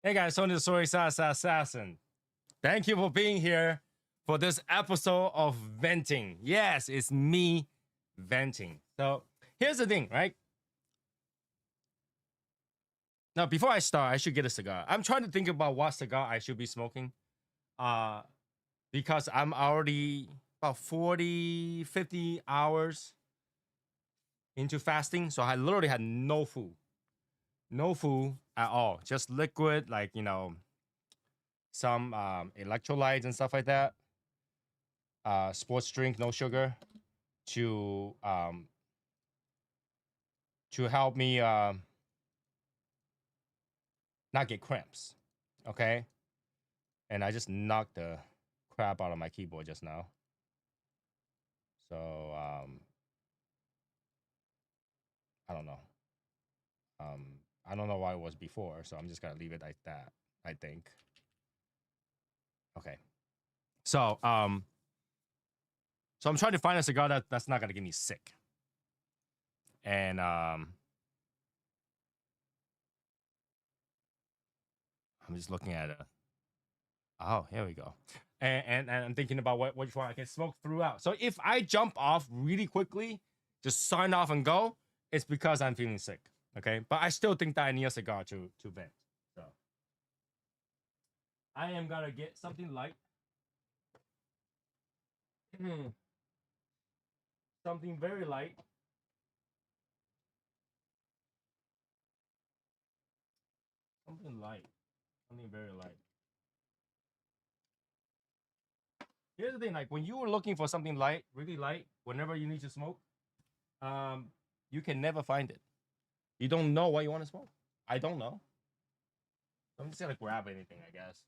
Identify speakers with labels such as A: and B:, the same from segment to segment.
A: Hey guys, Tony the Story Assassin. Thank you for being here for this episode of venting. Yes, it's me venting. So here's the thing, right? Now, before I start, I should get a cigar. I'm trying to think about what cigar I should be smoking. Uh, because I'm already about 40, 50 hours into fasting. So I literally had no food. No food at all. Just liquid, like, some electrolytes and stuff like that. Sports drink, no sugar, to help me not get cramps. Okay, and I just knocked the crap out of my keyboard just now. So I don't know. I don't know why it was before, so I'm just gonna leave it like that. I think. Okay. So I'm trying to find a cigar that's not gonna get me sick. And I'm just looking at it. Oh, here we go. And I'm thinking about which one I can smoke throughout. So if I jump off really quickly, just sign off and go, it's because I'm feeling sick. Okay, but I still think that I need a cigar to vent. So I am gonna get something light. Something very light. Something light. Something very light. Here's the thing, like when you were looking for something light, really light, whenever you need to smoke, you can never find it. You don't know what you want to smoke. I don't know. I'm just gonna grab anything, I guess.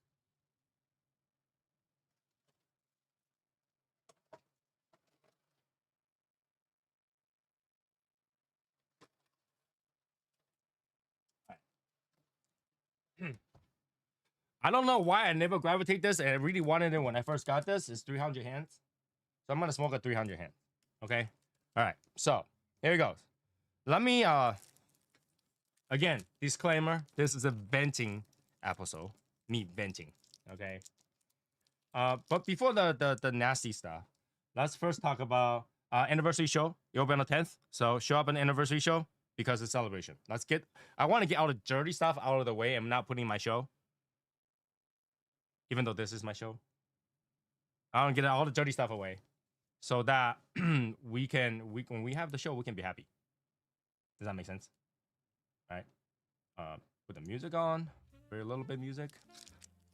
A: I don't know why I never gravitate this, and I really wanted it when I first got this. It's 300 hands. So I'm gonna smoke a 300 hand. Okay? Alright, so here it goes. Let me again, disclaimer, this is a venting episode. Me venting. Okay. But before the nasty stuff, let's first talk about anniversary show. It'll be on the 10th. So show up an anniversary show because it's celebration. I want to get all the dirty stuff out of the way. I'm not putting my show. Even though this is my show. I want to get all the dirty stuff away. So that when we have the show, we can be happy. Does that make sense? All right. Put the music on. Very little bit music.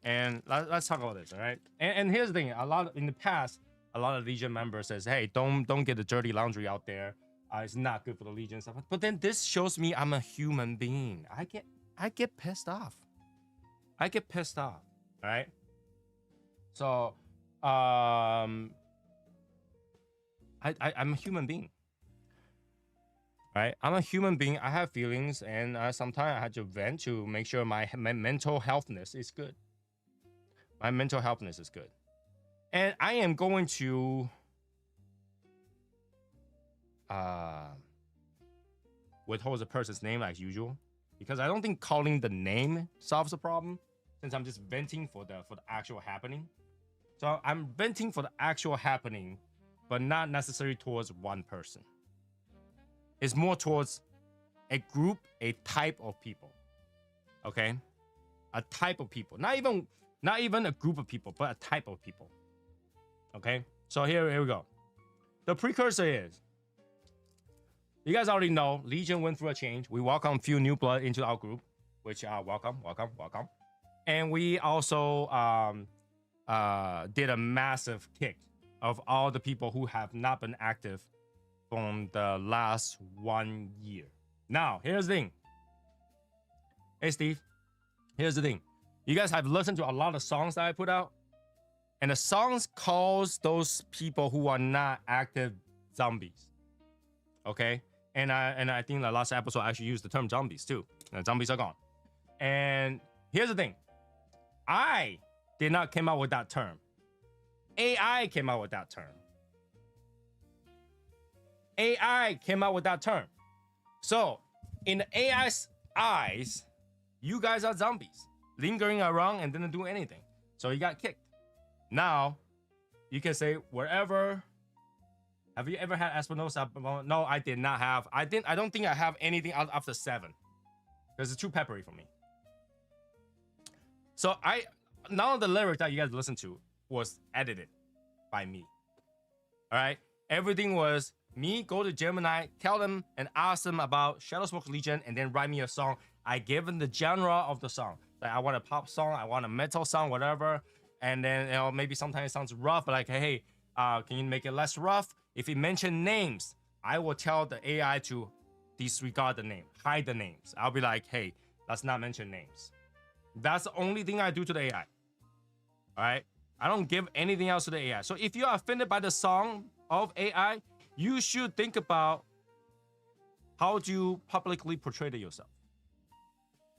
A: And let's talk about this, all right? And here's the thing: in the past, a lot of Legion members says, "Hey, don't get the dirty laundry out there. It's not good for the Legion stuff." But then this shows me I'm a human being. I get pissed off. I get pissed off. All right. So, I'm a human being. Right? I'm a human being. I have feelings, and sometimes I had to vent to make sure my mental healthness is good. My mental healthness is good. And I am going to withhold the person's name as usual, because I don't think calling the name solves the problem, since I'm just venting for the actual happening. So I'm venting for the actual happening, but not necessarily towards one person. It's more towards a group, a type of people. Okay? A type of people. Not even a group of people, but a type of people. Okay? So here we go. The precursor is, you guys already know, Legion went through a change. We welcome a few new blood into our group, which welcome. And we also did a massive kick of all the people who have not been active from the last 1 year. Now, here's the thing. Hey, Steve. Here's the thing. You guys have listened to a lot of songs that I put out, and the songs calls those people who are not active zombies. Okay? And I think the last episode I actually used the term zombies too. Zombies are gone. And here's the thing. I did not come out with that term. AI came out with that term. AI came out with that term. So, in the AI's eyes, you guys are zombies. lingering around and didn't do anything. So he got kicked. Now, you can say wherever. Have you ever had Espinosa? No, I did not have. I don't think I have anything after 7. Because it's too peppery for me. So none of the lyrics that you guys listen to was edited by me. All right? Everything was me go to Gemini, tell them and ask them about Shadow Smoke Legion, and then write me a song. I give them the genre of the song. Like I want a pop song, I want a metal song, whatever. And then maybe sometimes it sounds rough, but like, hey, can you make it less rough? If you mention names, I will tell the AI to disregard the name, hide the names. I'll be like, hey, let's not mention names. That's the only thing I do to the AI. All right? I don't give anything else to the AI. So if you're offended by the song of AI, you should think about how do you publicly portray it yourself.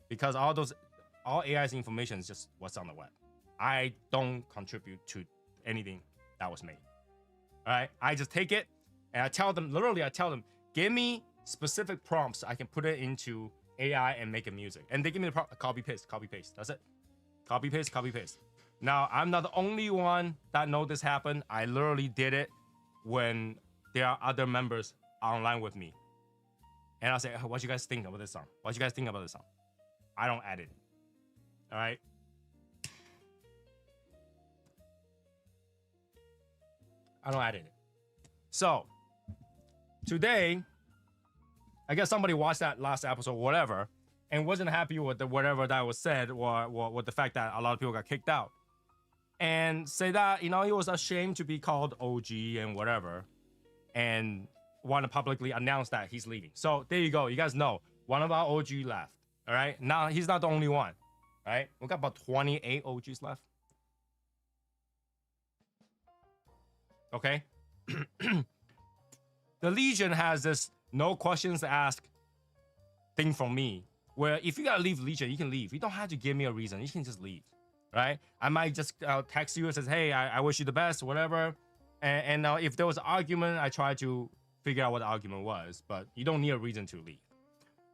A: Because all AI's information is just what's on the web. I don't contribute to anything that was made. All right? I just take it and I tell them, give me specific prompts. I can put it into AI and make a music. And they give me the prompt, copy, paste. That's it. Copy, paste. Now, I'm not the only one that know this happened. I literally did it when there are other members online with me. And I'll say, oh, what you guys think about this song? I don't edit it. All right? I don't edit it. So, today, I guess somebody watched that last episode, whatever, and wasn't happy with whatever that was said, or with the fact that a lot of people got kicked out. And say that, he was ashamed to be called OG and whatever, and want to publicly announce that he's leaving. So there you go. You guys know, one of our OG left. All right? Now, he's not the only one. All right? We got about 28 OGs left. Okay? The Legion has this no questions asked thing from me, where if you gotta leave Legion, you can leave. You don't have to give me a reason. You can just leave, right? I might just text you and says, hey, I wish you the best, whatever. And if there was an argument, I try to figure out what the argument was, but you don't need a reason to leave.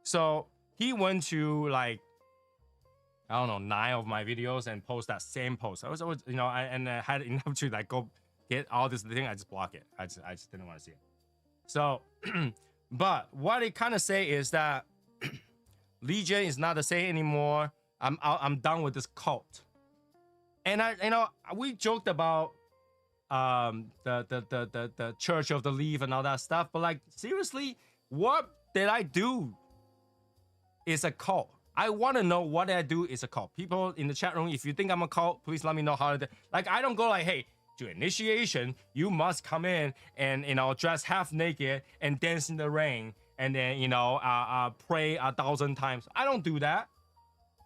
A: So he went to like, I don't know, 9 of my videos and post that same post. I was always, I had enough to like go get all this thing. I just block it. I just didn't want to see it. So, but what it kind of say is that Legion is not the same anymore. I'm done with this cult. And we joked about the Church of the Leaf and all that stuff, but like seriously, what did I do is a cult? I want to know what I do is a cult. People in the chat room, if you think I'm a cult, please let me know how to. Like I don't go like, hey, to initiation, you must come in and dress half naked and dance in the rain and then pray 1,000 times. I don't do that.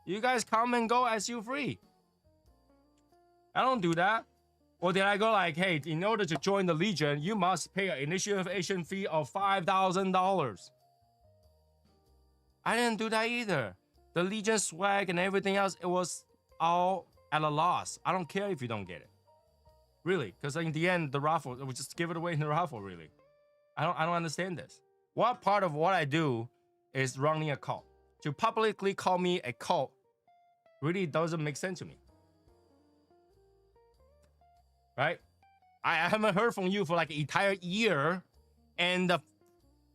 A: You guys come and go as you free. I don't do that. Or did I go like, hey, in order to join the Legion, you must pay an initiation fee of $5,000. I didn't do that either. The Legion swag and everything else, it was all at a loss. I don't care if you don't get it. Really, because in the end, the raffle, we just give it away in the raffle, really. I don't understand this. What part of what I do is running a cult? To publicly call me a cult really doesn't make sense to me. Right? I haven't heard from you for like an entire year, and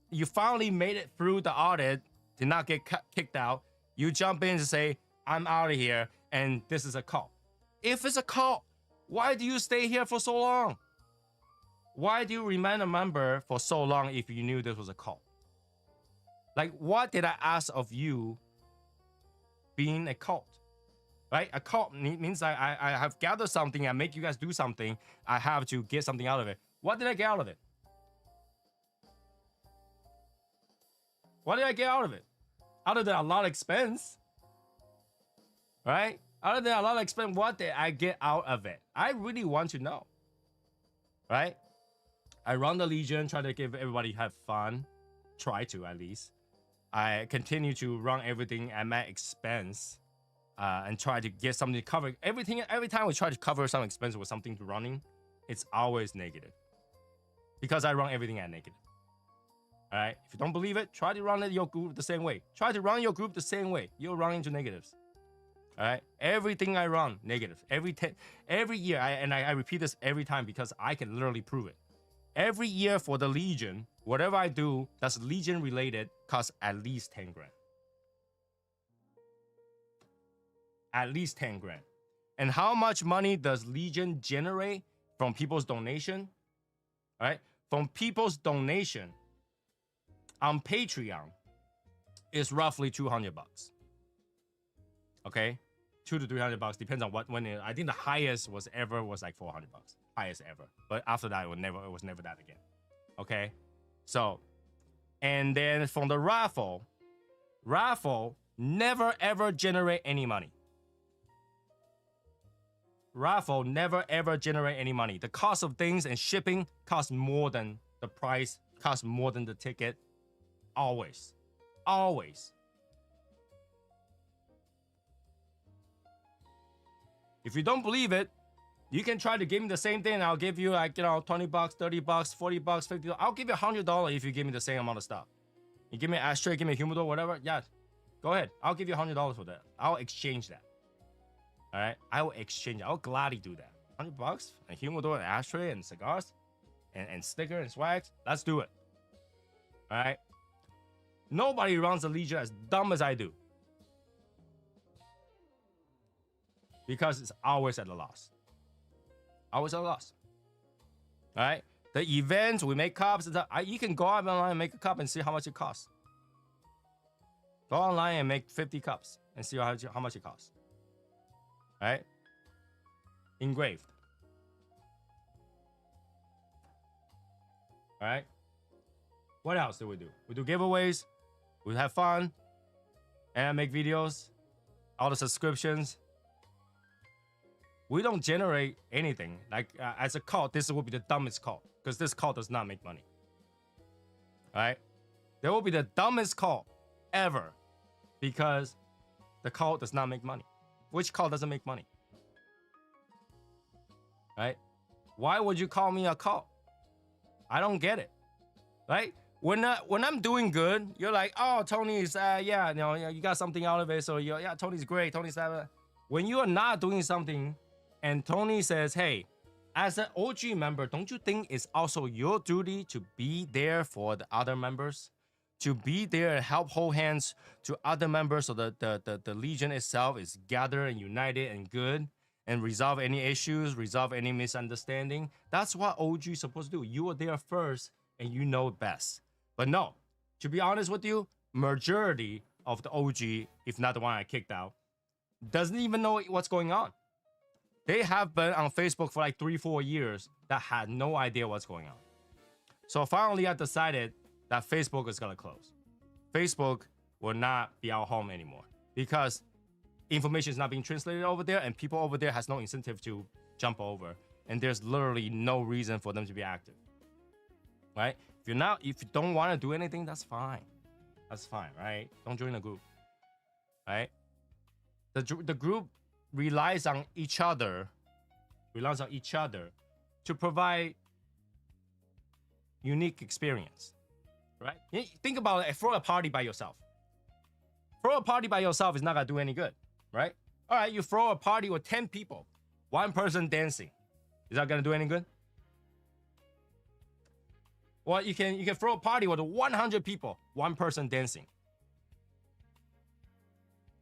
A: you finally made it through the audit, did not get kicked out. You jump in and say, I'm out of here, and this is a cult. If it's a cult, why do you stay here for so long? Why do you remain a member for so long if you knew this was a cult? Like, what did I ask of you being a cult? Right? A cult means I have gathered something, I make you guys do something, I have to get something out of it. What did I get out of it? What did I get out of it? Other than a lot of expense, right? Other than a lot of expense, what did I get out of it? I really want to know, right? I run the Legion, try to give everybody have fun, try to at least. I continue to run everything at my expense, and try to get something to cover everything. Every time we try to cover some expense with something to running, it's always negative because I run everything at negative. All right. If you don't believe it, try to run your group the same way. Try to run your group the same way. You'll run into negatives. All right, everything I run negative. Every year, I repeat this every time because I can literally prove it. Every year for the Legion, whatever I do that's Legion related costs at least 10 grand. At least 10 grand. And how much money does Legion generate from people's donation? All right, from people's donation on Patreon is roughly $200. Okay, $200 to $300 depends on I think the highest was like $400, highest ever. But after that, it was never that again. Okay, so and then from the raffle never ever generate any money. Raffle never ever generate any money. The cost of things and shipping costs more than the price, costs more than the ticket. Always. If you don't believe it, you can try to give me the same thing. I'll give you like, $20, $30, $40, $50. I'll give you $100 if you give me the same amount of stuff. You give me an ashtray, give me a humidor, whatever. Yeah, go ahead. I'll give you $100 for that. I'll exchange that. All right, I will exchange. I'll gladly do that. $100, a humidor, an ashtray, and cigars, and sticker and swags. Let's do it. All right. Nobody runs a Legion as dumb as I do, because it's always at a loss. Always at a loss. All right. The events we make cups. You can go online and make a cup and see how much it costs. Go online and make 50 cups and see how much it costs. Right? Engraved. All right. What else do? We do giveaways. We have fun. And I make videos. All the subscriptions. We don't generate anything. Like as a cult, this will be the dumbest cult because this cult does not make money. All right. There will be the dumbest cult ever because the cult does not make money. Which cult doesn't make money? Right? Why would you call me a cult? I don't get it. Right? When I'm doing good, you're like, oh, Tony's, you got something out of it. So Tony's great. Tony's that. When you are not doing something, and Tony says, hey, as an OG member, don't you think it's also your duty to be there for the other members? To be there and help hold hands to other members so that the Legion itself is gathered and united and good and resolve any issues, resolve any misunderstanding. That's what OG is supposed to do. You were there first and you know best. But no, to be honest with you, majority of the OG, if not the one I kicked out, doesn't even know what's going on. They have been on Facebook for like 3-4 years that had no idea what's going on. So finally I decided that Facebook is gonna close. Facebook will not be our home anymore because information is not being translated over there and people over there has no incentive to jump over. And there's literally no reason for them to be active, right? If you don't want to do anything, that's fine. That's fine, right? Don't join the group, right? The group relies on each other to provide unique experience, right? Think about it. Throw a party by yourself. Throw a party by yourself is not gonna do any good, right? All right, you throw a party with 10 people, one person dancing. Is that gonna do any good? Well, you can throw a party with 100 people, one person dancing.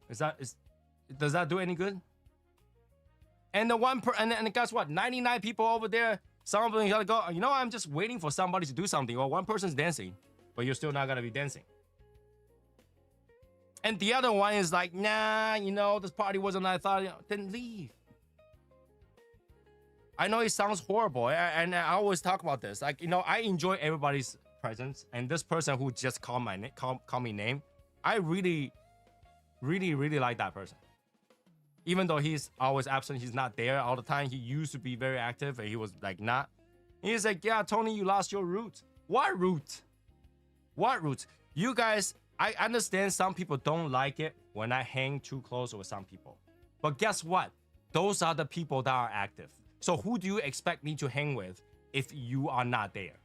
A: Does that do any good? And and guess what? 99 people over there, some of them gotta go, I'm just waiting for somebody to do something. Well, one person's dancing, but you're still not gonna be dancing. And the other one is like, nah, this party wasn't what I thought. Then leave. I know it sounds horrible, and I always talk about this. Like, I enjoy everybody's presence, and this person who just called me name, I really, really, really like that person. Even though he's always absent, he's not there all the time. He used to be very active, and he was like not. He's like, yeah, Tony, you lost your roots. What root? What roots? You guys, I understand some people don't like it when I hang too close with some people. But guess what? Those are the people that are active. So who do you expect me to hang with if you are not there?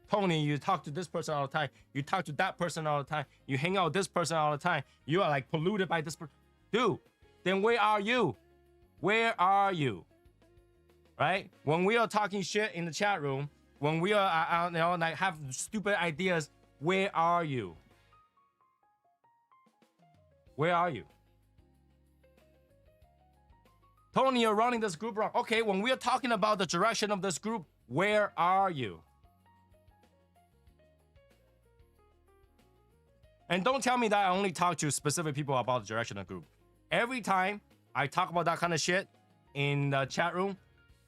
A: Tony, you talk to this person all the time. You talk to that person all the time. You hang out with this person all the time. You are like polluted by this person. Dude, then where are you? Where are you? Right? When we are talking shit in the chat room, when we are, like have stupid ideas, where are you? Where are you? Tony, you're running this group wrong. Okay, when we are talking about the direction of this group, where are you? And don't tell me that I only talk to specific people about the direction of the group. Every time I talk about that kind of shit in the chat room,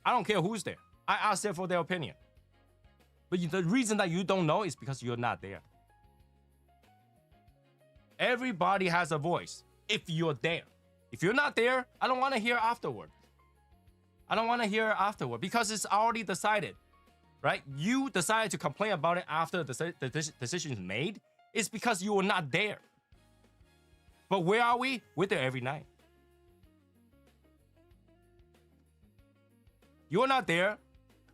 A: I don't care who's there. I ask them for their opinion. But the reason that you don't know is because you're not there. Everybody has a voice if you're there. If you're not there, I don't want to hear afterward. I don't want to hear afterward because it's already decided, right? You decided to complain about it after the decision is made. It's because you were not there. But where are we? We're there every night. You're not there.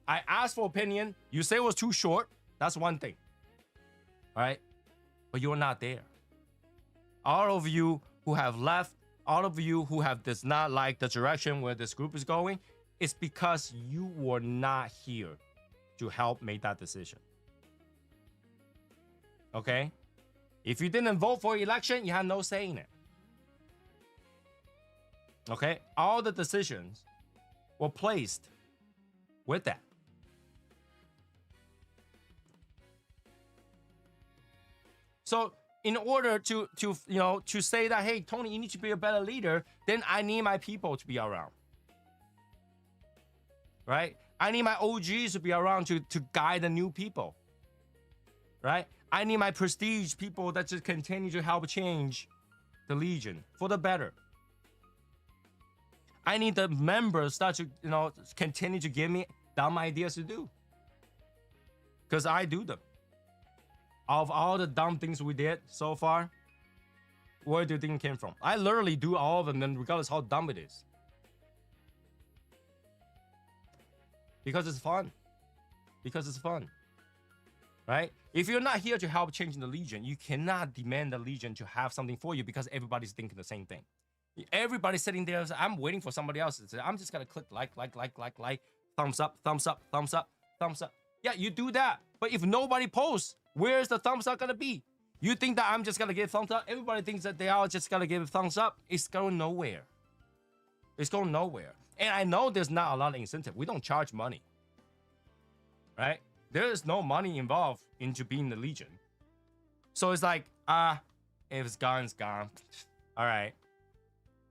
A: I asked for opinion. You say it was too short. That's one thing. All right? But you're not there. All of you who have left, all of you who have does not like the direction where this group is going, it's because you were not here to help make that decision. Okay? If you didn't vote for election, you had no say in it. Okay? All the decisions were placed with that. So in order to say that, hey, Tony, you need to be a better leader, then I need my people to be around. Right? I need my OGs to be around to guide the new people. Right? I need my prestige people that just continue to help change the Legion for the better. I need the members that to continue to give me dumb ideas to do. Because I do them. Of all the dumb things we did so far, where do you think it came from? I literally do all of them, and regardless how dumb it is. Because it's fun. Because it's fun. Right? If you're not here to help change the Legion, you cannot demand the Legion to have something for you because everybody's thinking the same thing. Everybody's sitting there, I'm waiting for somebody else to say, I'm just gonna click like, thumbs up, thumbs up, thumbs up, thumbs up. Yeah, you do that. But if nobody posts, where's the thumbs up gonna be? You think that I'm just gonna give thumbs up? Everybody thinks that they are just gonna give thumbs up. It's going nowhere. It's going nowhere. And I know there's not a lot of incentive. We don't charge money. Right? There is no money involved into being the Legion. So it's like, if it's gone, it's gone. All right.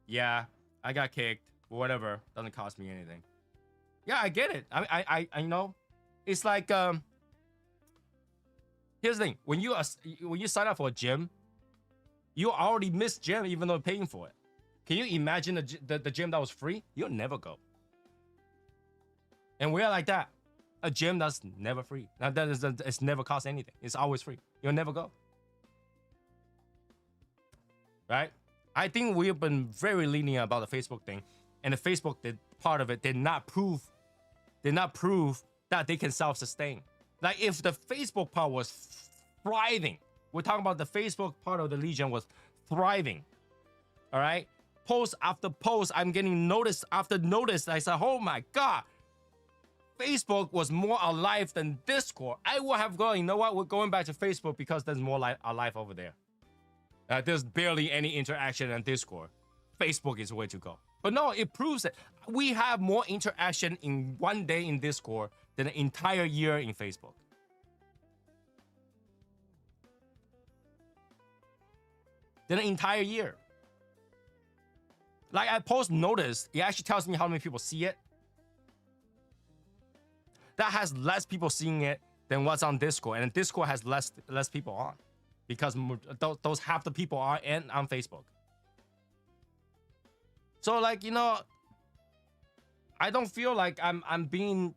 A: Yeah, I got kicked. Whatever. Doesn't cost me anything. Yeah, I get it. I know. It's like, here's the thing. When you sign up for a gym, you already miss gym even though paying for it. Can you imagine the gym that was free? You'll never go. And we're like that. A gym that's never free. It's never cost anything. It's always free. You'll never go. Right? I think we've been very lenient about the Facebook thing. And the Facebook part of it did not prove that they can self-sustain. Like if the Facebook part was thriving, we're talking about the Facebook part of the Legion was thriving. All right? Post after post, I'm getting notice after notice. I said, oh my God. Facebook was more alive than Discord. I would have gone, you know what? We're going back to Facebook because there's more alive over there. There's barely any interaction on Discord. Facebook is the way to go. But no, it proves that we have more interaction in one day in Discord than an entire year in Facebook. Than an entire year. Like I post notice, it actually tells me how many people see it. That has less people seeing it than what's on Discord, and Discord has less people on, because those half the people are on Facebook. So like I don't feel like I'm being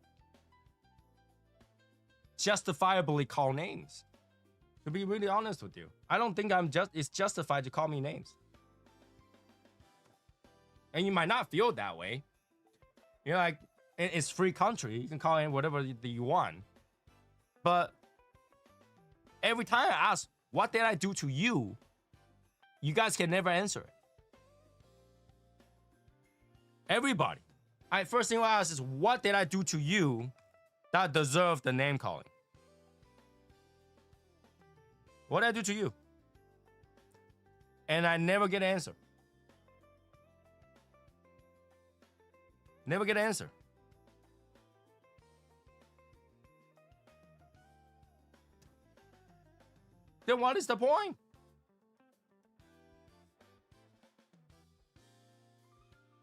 A: justifiably called names. To be really honest with you, I don't think it's justified to call me names. And you might not feel that way. You're like, it's free country. You can call it whatever you want. But Every time I ask, what did I do to you? You guys can never answer it. Everybody. First thing I ask is, what did I do to you that deserved the name calling? What did I do to you? And I never get an answer. Never get an answer. Then what is the point?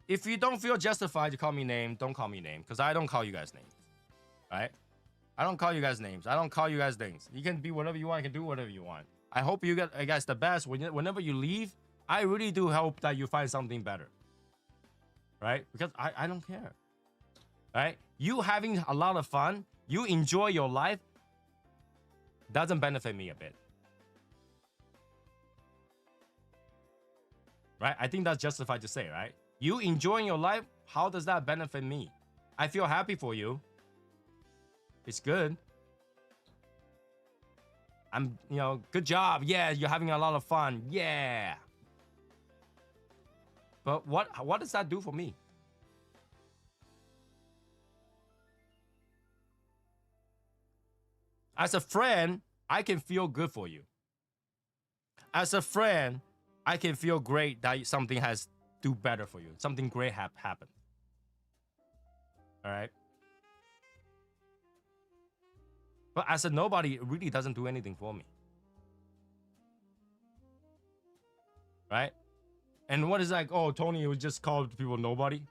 A: If you don't feel justified to call me name, don't call me name, because I don't call you guys names, right? I don't call you guys names. I don't call you guys things. You can be whatever you want. You can do whatever you want. I hope you guys the best. Whenever you leave, I really do hope that you find something better, right? Because I don't care, right? You having a lot of fun, you enjoy your life, doesn't benefit me a bit. Right? I think that's justified to say, right? You enjoying your life, how does that benefit me? I feel happy for you. It's good. Good job. Yeah, you're having a lot of fun. Yeah. But what does that do for me? As a friend, I can feel good for you. As a friend, I can feel great that something has do better for you. Something great happened. All right. But as a nobody, it really doesn't do anything for me. Right? And what is like, oh, Tony, you would just call people nobody?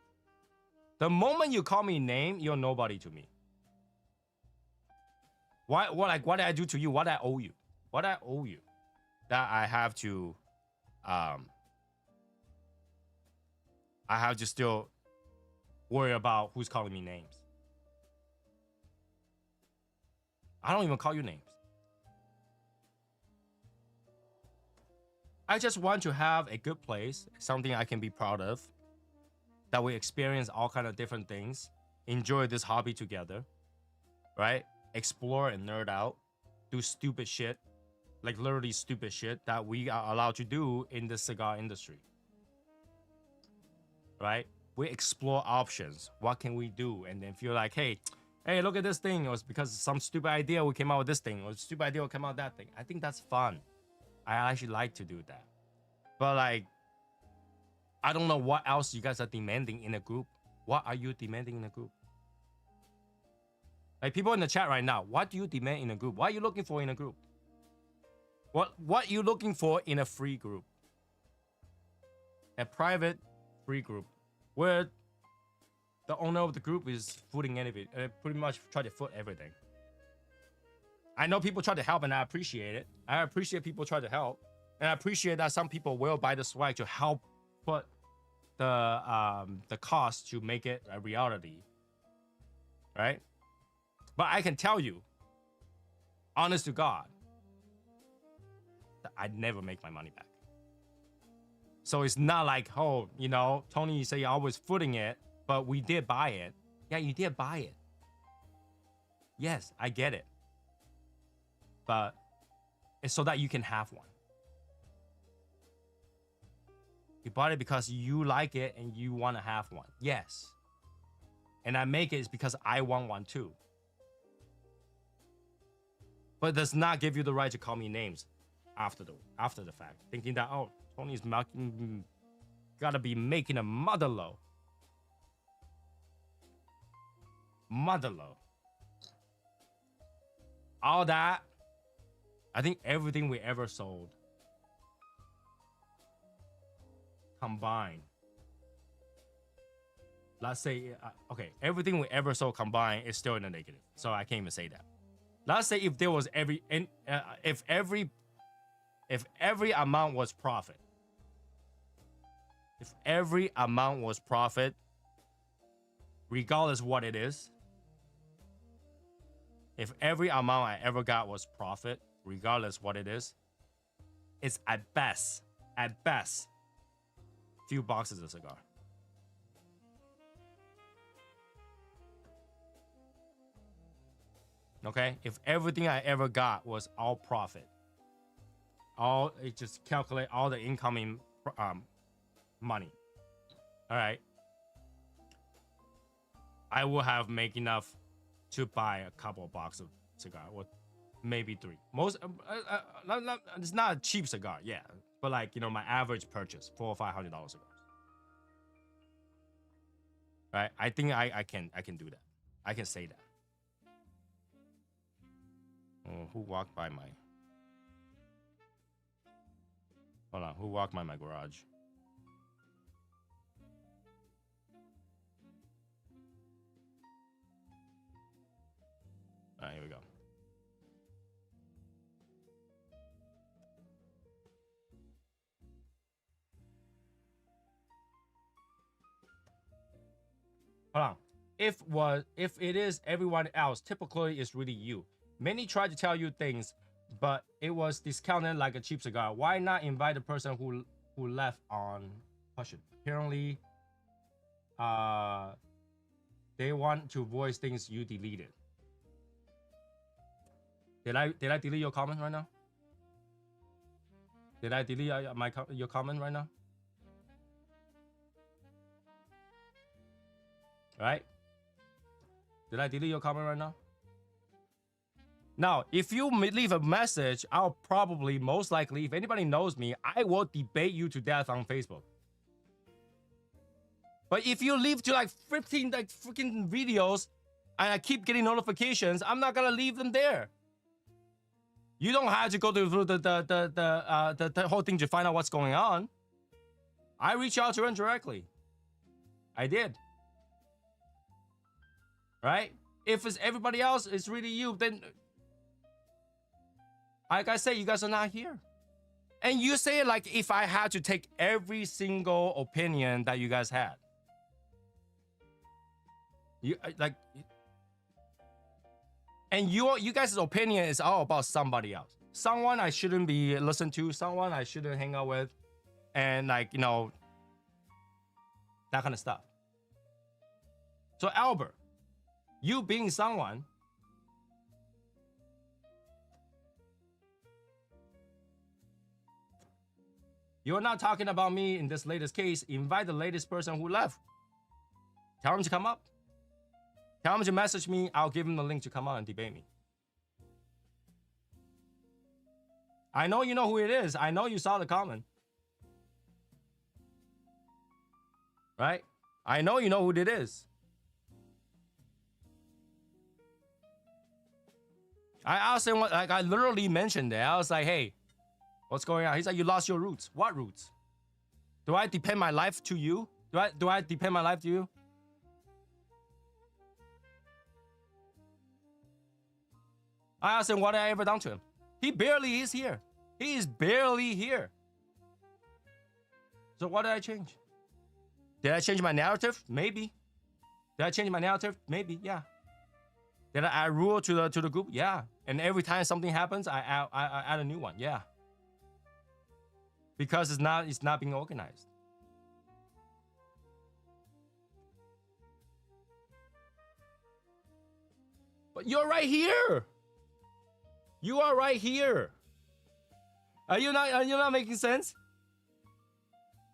A: The moment you call me name, you're nobody to me. What did I do to you? What I owe you? What I owe you that I have to still worry about who's calling me names. I don't even call you names. I just want to have a good place, something I can be proud of, that we experience all kind of different things, enjoy this hobby together, right? Explore and nerd out, do stupid shit, like literally stupid shit that we are allowed to do in the cigar industry. Right? We explore options. What can we do? And then feel like, hey, look at this thing. It was because of some stupid idea we came out with this thing, or stupid idea we came out with that thing. I think that's fun. I actually like to do that. But like, I don't know what else you guys are demanding in a group. What are you demanding in a group? Like people in the chat right now, what do you demand in a group? What are you looking for in a group? What are you looking for in a free group? A private free group where the owner of the group is footing anything, pretty much try to foot everything. I know people try to help and I appreciate it. I appreciate people try to help. And I appreciate that some people will buy the swag to help put the cost to make it a reality. Right? But I can tell you, honest to God, that I'd never make my money back. So it's not like, oh, Tony, you say you're always footing it, but we did buy it. Yeah, you did buy it. Yes, I get it. But it's so that you can have one. You bought it because you like it and you want to have one. Yes. And I make it because I want one too. But it does not give you the right to call me names after the fact. Thinking that, oh, Tony's gotta be making a mother low. Mother low. All that, I think everything we ever sold combined. Let's say, everything we ever sold combined is still in the negative. So I can't even say that. Let's say if there was if every amount was profit. If every amount was profit, regardless what it is, if every amount I ever got was profit, regardless what it is, it's at best, few boxes of cigar. Okay, if everything I ever got was all profit, all it just calculate all the incoming money. All right, I will have make enough to buy a couple of boxes of cigar, or maybe 3. Most it's not a cheap cigar, yeah, but like my average purchase $400 or $500 cigars. Right? I think I can do that. I can say that. Oh, who walked by my? Hold on, who walked by my garage? All right, here we go. Hold on. If it is everyone else, typically it's really you. Many try to tell you things, but it was discounted like a cheap cigar. Why not invite the person who left on Hush It? Apparently, they want to voice things you deleted. Did I delete your comment right now? Did I delete your comment right now? Right? Did I delete your comment right now? Now, if you leave a message, I'll probably, most likely, if anybody knows me, I will debate you to death on Facebook. But if you leave to like 15 like freaking videos and I keep getting notifications, I'm not gonna leave them there. You don't have to go through the whole thing to find out what's going on. I reach out to them directly. I did. Right? If it's everybody else, it's really you, then like I say, you guys are not here. And you say it like if I had to take every single opinion that you guys had. You like, and you guys' opinion is all about somebody else. Someone I shouldn't be listened to, someone I shouldn't hang out with, and like, that kind of stuff. So Albert, you being someone, you're not talking about me in this latest case. Invite the latest person who left. Tell him to come up. Tell him to message me. I'll give him the link to come on and debate me. I know you know who it is. I know you saw the comment. Right? I know you know who it is. I asked him, like, I literally mentioned it. I was like, hey, what's going on? He's like, you lost your roots. What roots? Do I depend my life to you? Do I depend my life to you? I asked him what I ever done to him. He barely is here. He is barely here. So what did I change? Did I change my narrative? Maybe. Did I change my narrative? Maybe, yeah. Did I add rule to the group? Yeah. And every time something happens, I add a new one. Yeah. Because it's not being organized. But you're right here. You are right here. Are you not making sense?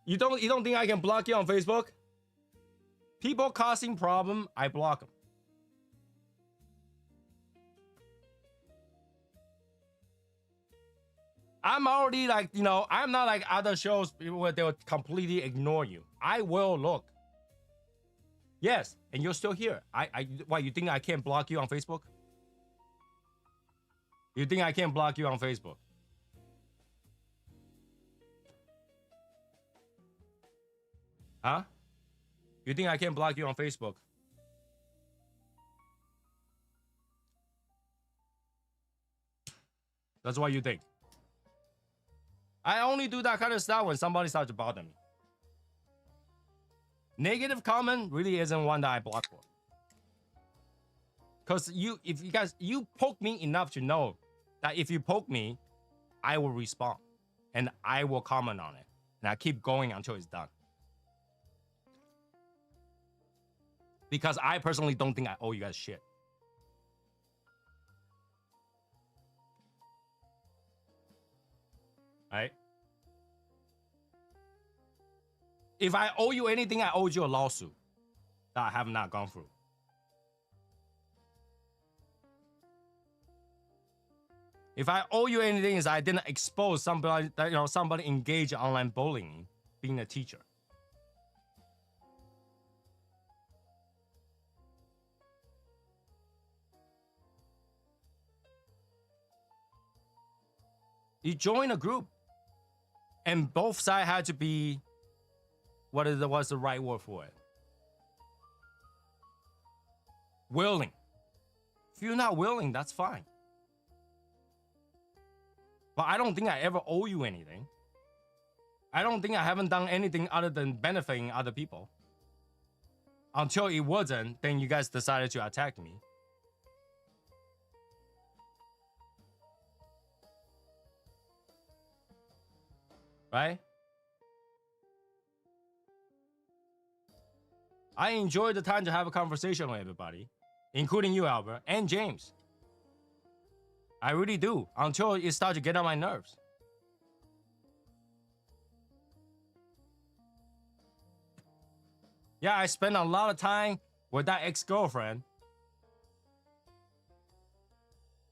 A: You don't think I can block you on Facebook? People causing problem, I block them. I'm already like, I'm not like other shows where they'll completely ignore you. I will look. Yes, and you're still here. Why, you think I can't block you on Facebook? You think I can't block you on Facebook? Huh? You think I can't block you on Facebook? That's what you think. I only do that kind of stuff when somebody starts to bother me. Negative comment really isn't one that I block for. Because if you guys poke me enough to know that if you poke me, I will respond. And I will comment on it. And I keep going until it's done. Because I personally don't think I owe you guys shit. If I owe you anything, I owe you a lawsuit that I have not gone through. If I owe you anything, is I didn't expose somebody, somebody engaged in online bullying, being a teacher. You join a group, and both sides had to be, what's the right word for it? Willing. If you're not willing, that's fine. But I don't think I ever owe you anything. I don't think I haven't done anything other than benefiting other people. Until it wasn't, then you guys decided to attack me. Right? I enjoyed the time to have a conversation with everybody, including you, Albert, and James. I really do, until it started to get on my nerves. Yeah, I spent a lot of time with that ex-girlfriend.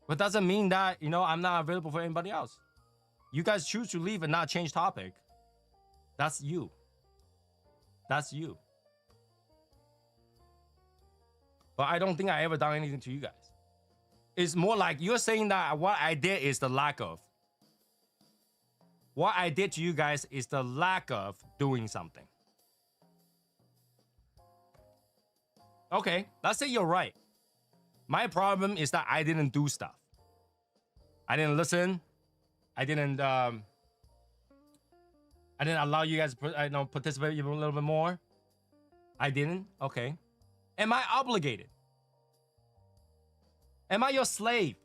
A: But doesn't mean that, I'm not available for anybody else. You guys choose to leave and not change topic. That's you. That's you. But I don't think I ever done anything to you guys. It's more like you're saying that what I did is the lack of. What I did to you guys is the lack of doing something. Okay, let's say you're right. My problem is that I didn't do stuff. I didn't listen. I didn't allow you guys to participate even a little bit more. I didn't. Okay. Am I obligated? Am I your slave?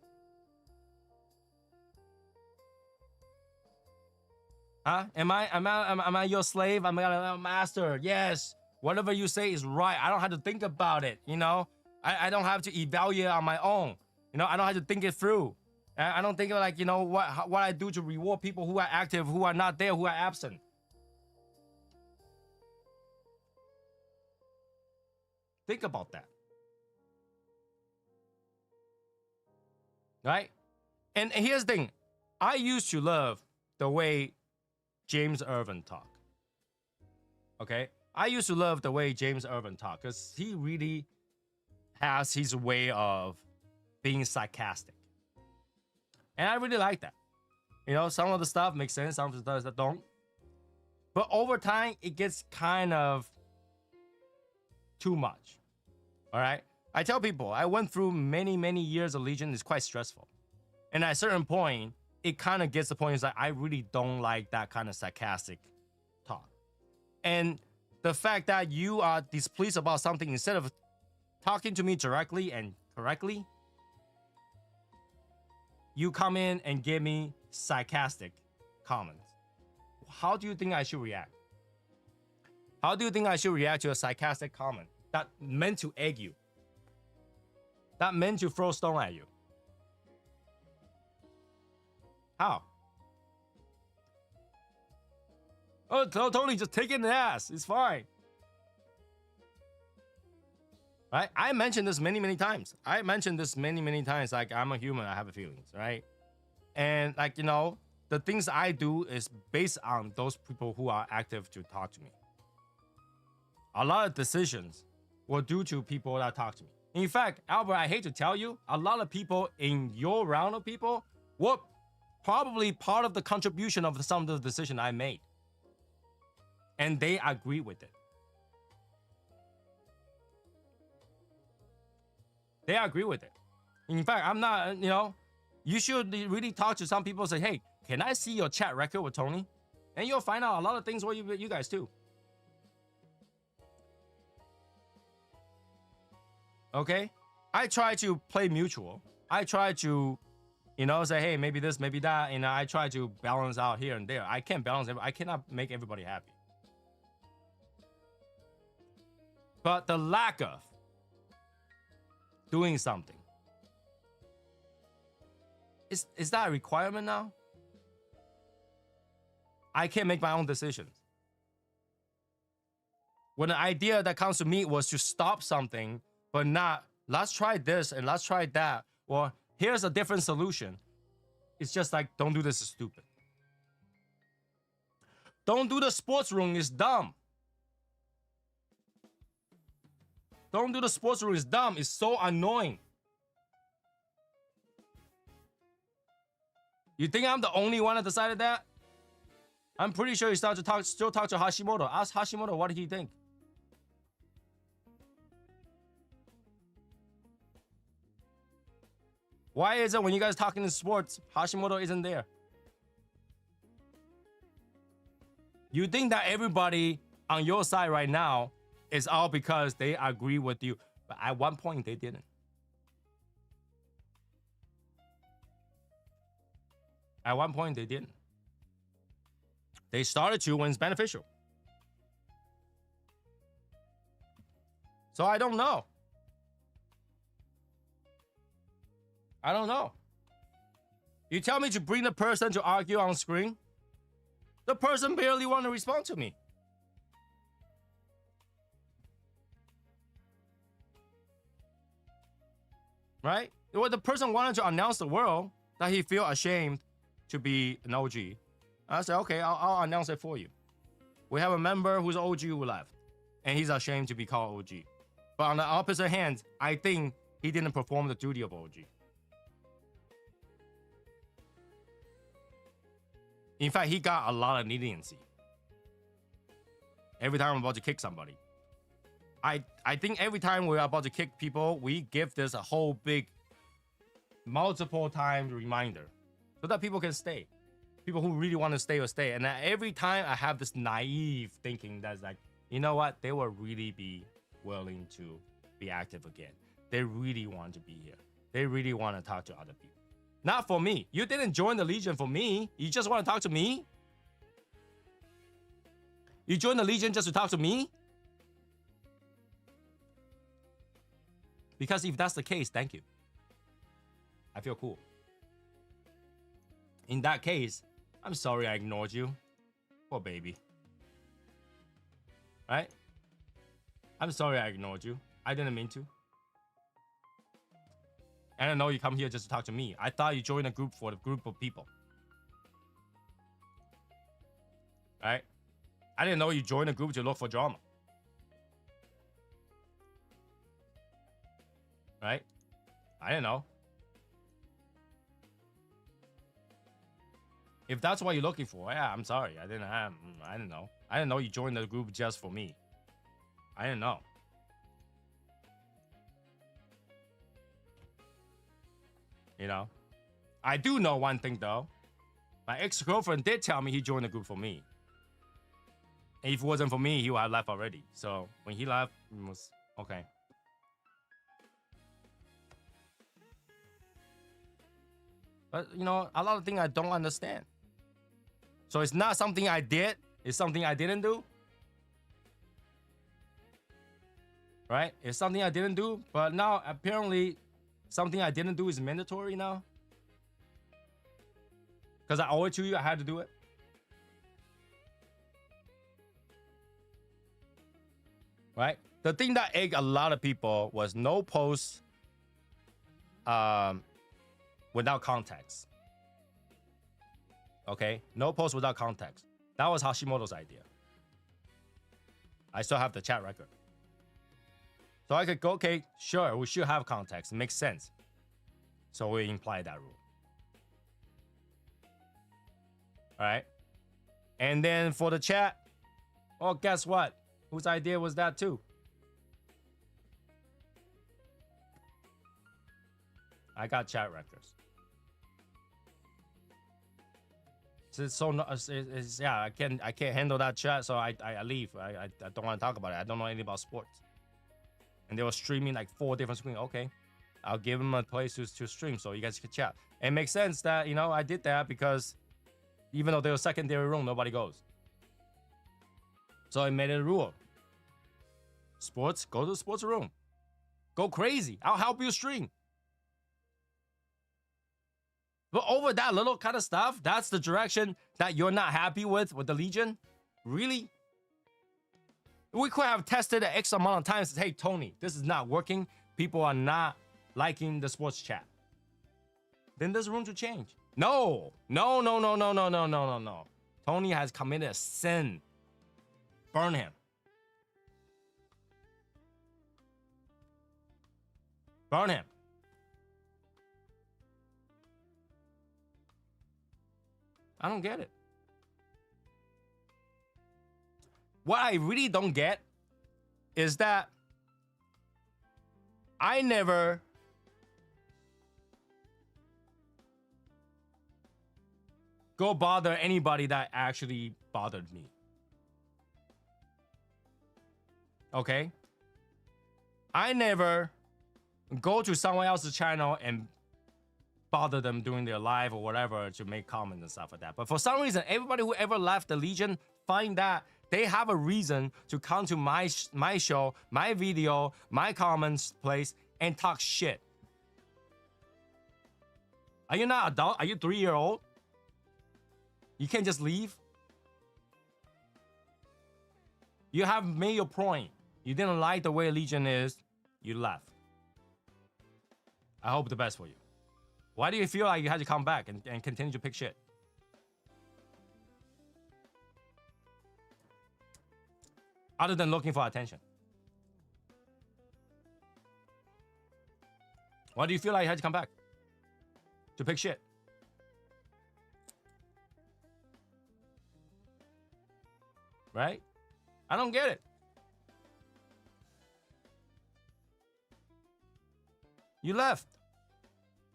A: Huh? Am I your slave? Am I a master? Yes. Whatever you say is right. I don't have to think about it. I don't have to evaluate on my own. I don't have to think it through. I don't think like, what I do to reward people who are active, who are not there, who are absent. Think about that. Right? And here's the thing. I used to love the way James Irvin talk. Okay? I used to love the way James Irvin talk because he really has his way of being sarcastic. And I really like that. Some of the stuff makes sense, some of the stuff that don't. But over time, it gets kind of too much. All right? I tell people, I went through many, many years of Legion. It's quite stressful. And at a certain point, it kind of gets the point is like, I really don't like that kind of sarcastic talk. And the fact that you are displeased about something, instead of talking to me directly and correctly, you come in and give me sarcastic comments. How do you think I should react? How do you think I should react to a sarcastic comment that meant to egg you? That meant to throw stone at you? How? Oh, totally, just take it in the ass. It's fine. Right? I mentioned this many, many times. Like, I'm a human. I have feelings, right? And like, the things I do is based on those people who are active to talk to me. A lot of decisions were due to people that talk to me. In fact, Albert, I hate to tell you, a lot of people in your round of people were probably part of the contribution of some of the decision I made. And they agree with it. They agree with it. In fact, I'm not, you should really talk to some people and say, hey, can I see your chat record with Tony? And you'll find out a lot of things what you guys do. Okay? I try to play mutual. I try to, say, hey, maybe this, maybe that. I try to balance out here and there. I can't balance it. I cannot make everybody happy. But the lack of doing something, is that a requirement now? I can't make my own decisions. When the idea that comes to me was to stop something, but not let's try this and let's try that, or here's a different solution. It's just like, don't do this, is stupid. Don't do the sports room, is dumb. Don't do the sports room, is dumb. It's so annoying. You think I'm the only one that decided that? I'm pretty sure you still talk to Hashimoto. Ask Hashimoto what did he think. Why is it when you guys talking in sports, Hashimoto isn't there? You think that everybody on your side right now is all because they agree with you, but at one point they didn't. At one point they didn't. They started to when it's beneficial. So I don't know. I don't know. You tell me to bring the person to argue on screen. The person barely want to respond to me. Right? Well, the person wanted to announce the world that he feel ashamed to be an OG. I said, okay, I'll announce it for you. We have a member who's OG who left, and he's ashamed to be called OG. But on the opposite hand, I think he didn't perform the duty of OG. In fact, he got a lot of leniency. Every time I'm about to kick somebody. I think every time we're about to kick people, we give this a whole big, multiple times reminder. So that people can stay. People who really want to stay will stay. And every time I have this naive thinking that's like, you know what? They will really be willing to be active again. They really want to be here. They really want to talk to other people. Not for me. You didn't join the Legion for me. You just want to talk to me? You joined the Legion just to talk to me? Because if that's the case, thank you. I feel cool. In that case, I'm sorry I ignored you. Poor baby. Right? I'm sorry I ignored you. I didn't mean to. And I know you come here just to talk to me. I thought you joined a group for the group of people. Right? I didn't know you joined a group to look for drama. Right? I didn't know. If that's what you're looking for, yeah, I'm sorry. I didn't know. I didn't know you joined the group just for me. I didn't know. You know? I do know one thing though. My ex-girlfriend did tell me he joined the group for me. And if it wasn't for me, he would have left already. So when he left, it was okay. But you know, a lot of things I don't understand. So it's not something I did, it's something I didn't do. Right? It's something I didn't do, but now apparently something I didn't do is mandatory now. Because I owe it to you, I had to do it. Right? The thing that egged a lot of people was no posts without context. Okay? No post without context. That was Hashimoto's idea. I still have the chat record. So I could go, okay, sure, we should have context. It makes sense. So we imply that rule. All right? And then for the chat, oh, guess what? Whose idea was that too? I got chat records. Yeah, I can't handle that chat, so I leave. I don't want to talk about it. I don't know anything about sports. And they were streaming like 4 different screens. Okay, I'll give them a place to stream so you guys can chat. It makes sense that, you know, I did that because even though they're a secondary room, nobody goes. So I made it a rule. Sports, go to the sports room. Go crazy. I'll help you stream. But over that little kind of stuff, that's the direction that you're not happy with the Legion? Really? We could have tested it X amount of times. Hey, Tony, this is not working. People are not liking the sports chat. Then there's room to change. No. Tony has committed a sin. Burn him. Burn him. I don't get it. What I really don't get is that I never go bother anybody that actually bothered me. Okay? I never go to someone else's channel and bother them during their live or whatever to make comments and stuff like that. But for some reason, everybody who ever left the Legion find that they have a reason to come to my show, my video, my comments place and talk shit. Are you not adult? Are you 3-year-old? You can't just leave. You have made your point. You didn't like the way Legion is. You left. I hope the best for you. Why do you feel like you had to come back and continue to pick shit? Other than looking for attention. Why do you feel like you had to come back? To pick shit? Right? I don't get it. You left.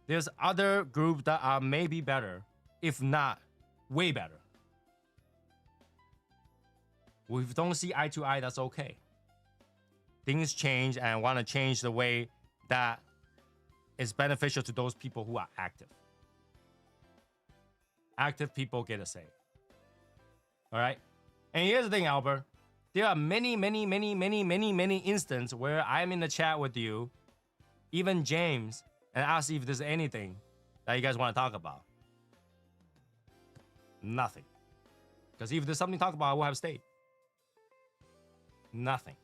A: There's other groups that are maybe better, if not way better. We don't see eye to eye, that's okay. Things change and I want to change the way that is beneficial to those people who are active. Active people get a say. All right? And here's the thing, Albert. There are many instances where I'm in the chat with you, even James, and ask if there's anything that you guys want to talk about. Nothing. Because if there's something to talk about, I will have stayed. Nothing.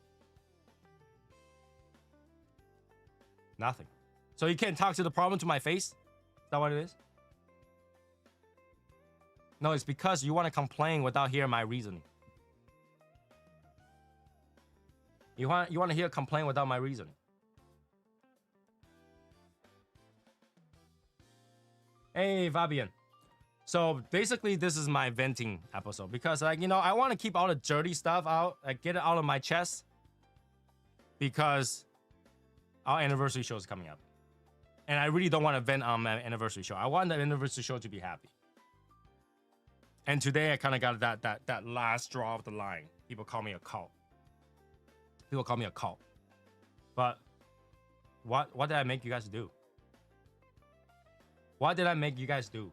A: Nothing. So you can't talk to the problem to my face? Is that what it is? No, it's because you want to complain without hearing my reasoning. You want to hear complain without my reasoning. Hey, Fabian. So basically, this is my venting episode because, like, you know, I want to keep all the dirty stuff out, like, get it out of my chest because our anniversary show is coming up. And I really don't want to vent on my anniversary show. I want the anniversary show to be happy. And today, I kind of got that last straw of the line. People call me a cult. People call me a cult. But what did I make you guys do? What did I make you guys do?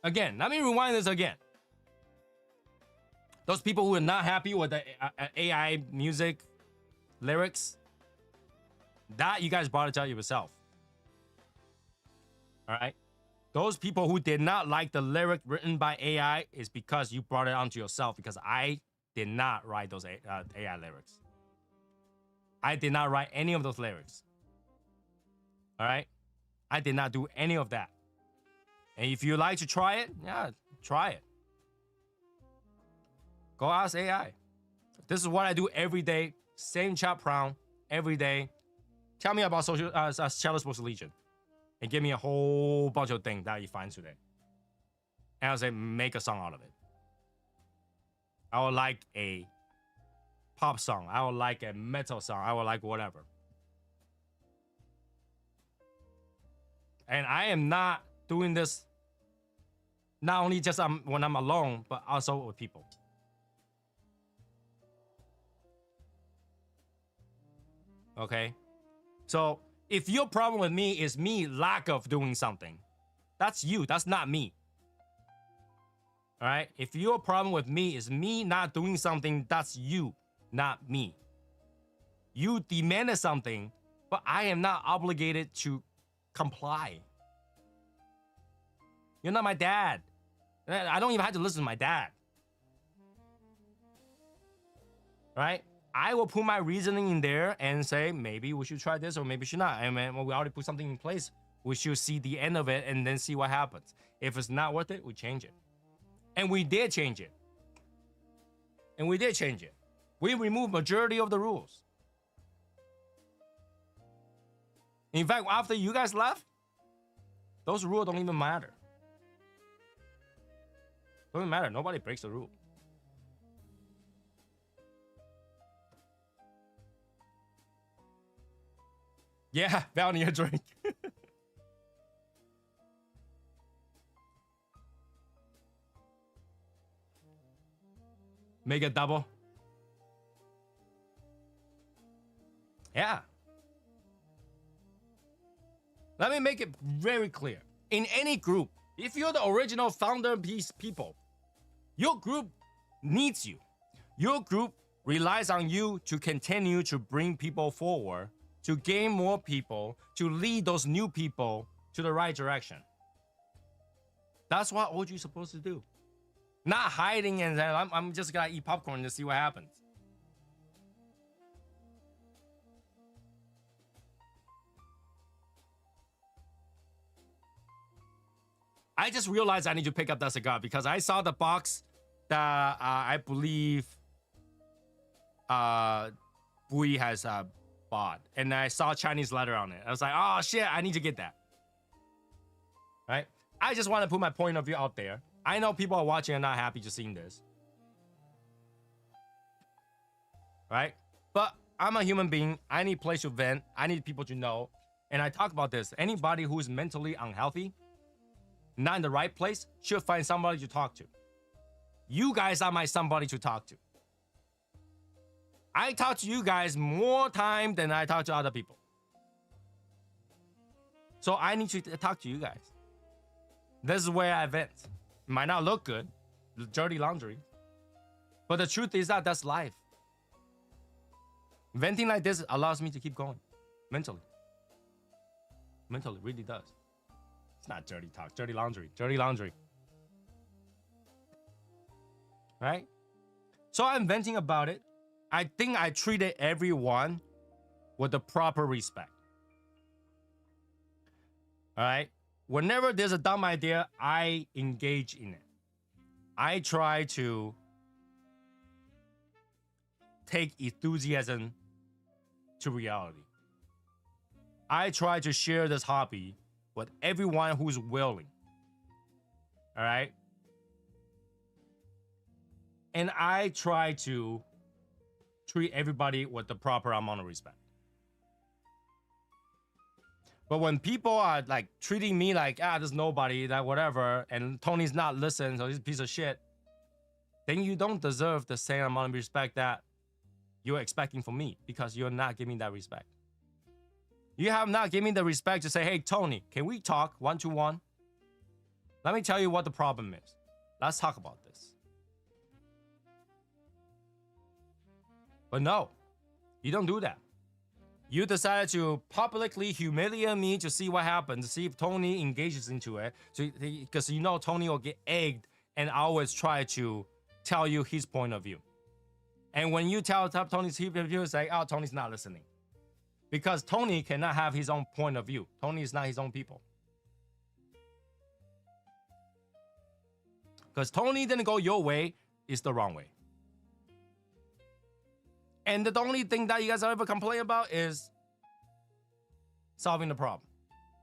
A: Again, let me rewind this again. Those people who are not happy with the AI music lyrics, that you guys brought it out yourself. All right? Those people who did not like the lyric written by AI is because you brought it onto yourself, because I did not write those AI lyrics. I did not write any of those lyrics. All right? I did not do any of that. And if you like to try it, yeah, try it. Go ask AI. This is what I do every day. Same chat prompt every day. Tell me about Shadow Sports Legion. And give me a whole bunch of things that you find today. And I'll say, make a song out of it. I would like a pop song. I would like a metal song. I would like whatever. And I am not doing this not only just when I'm alone, but also with people. Okay? So if your problem with me is me lack of doing something, that's you. That's not me. All right? If your problem with me is me not doing something, that's you, not me. You demanded something, but I am not obligated to comply. You're not my dad. I don't even have to listen to my dad. right? I will put my reasoning in there and say maybe we should try this or maybe we should not. And when we already put something in place, we should see the end of it and then see what happens. If it's not worth it, we change it. And we did change it. And we did change it. We removed majority of the rules. In fact, after you guys left, those rules don't even matter. Doesn't matter. Nobody breaks the rule. Yeah, bounty a drink. Make it double. Yeah. Let me make it very clear. In any group, if you're the original founder people, your group needs you. Your group relies on you to continue to bring people forward, to gain more people, to lead those new people to the right direction. That's what OG is supposed to do. Not hiding and saying, I'm just gonna eat popcorn to see what happens. I just realized I need to pick up that cigar because I saw the box that I believe Bui has bought. And I saw Chinese letter on it. I was like, oh shit, I need to get that. Right? I just want to put my point of view out there. I know people are watching and not happy to seeing this. Right? But I'm a human being. I need place to vent. I need people to know. And I talk about this. Anybody who is mentally unhealthy, not in the right place, should find somebody to talk to. You guys are my somebody to talk to. I talk to you guys more time than I talk to other people. So I need to talk to you guys. This is where I vent. It might not look good, dirty laundry. But the truth is that that's life. Venting like this allows me to keep going. Mentally. Mentally, really does. It's not dirty talk, dirty laundry. Dirty laundry. Right? So I'm venting about it. I think I treated everyone with the proper respect. All right? Whenever there's a dumb idea, I engage in it. I try to take enthusiasm to reality. I try to share this hobby with everyone who's willing. All right? And I try to treat everybody with the proper amount of respect. But when people are like treating me like, there's nobody, that whatever, and Tony's not listening, so he's a piece of shit, then you don't deserve the same amount of respect that you're expecting from me because you're not giving that respect. You have not given me the respect to say, hey, Tony, can we talk one-to-one? Let me tell you what the problem is. Let's talk about this. But no, you don't do that. You decided to publicly humiliate me to see what happens, to see if Tony engages into it. Because you know Tony will get egged and always try to tell you his point of view. And when you tell Tony's point of view, it's like, oh, Tony's not listening. Because Tony cannot have his own point of view. Tony is not his own people. Because Tony didn't go your way, it's the wrong way. And the only thing that you guys ever complain about is solving the problem.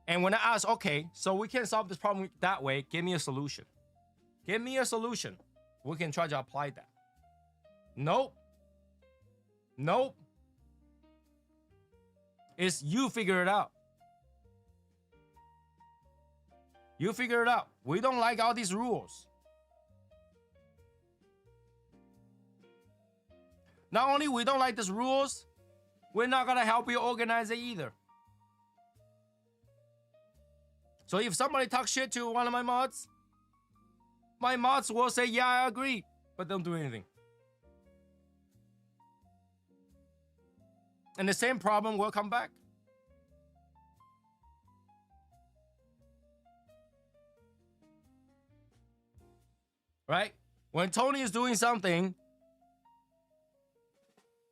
A: And when I ask, okay, so we can't solve this problem that way, give me a solution. Give me a solution. We can try to apply that. Nope. Nope. It's you figure it out. You figure it out. We don't like all these rules. Not only we don't like these rules, we're not gonna help you organize it either. So if somebody talks shit to one of my mods will say, yeah, I agree, but don't do anything. And the same problem will come back. Right? When Tony is doing something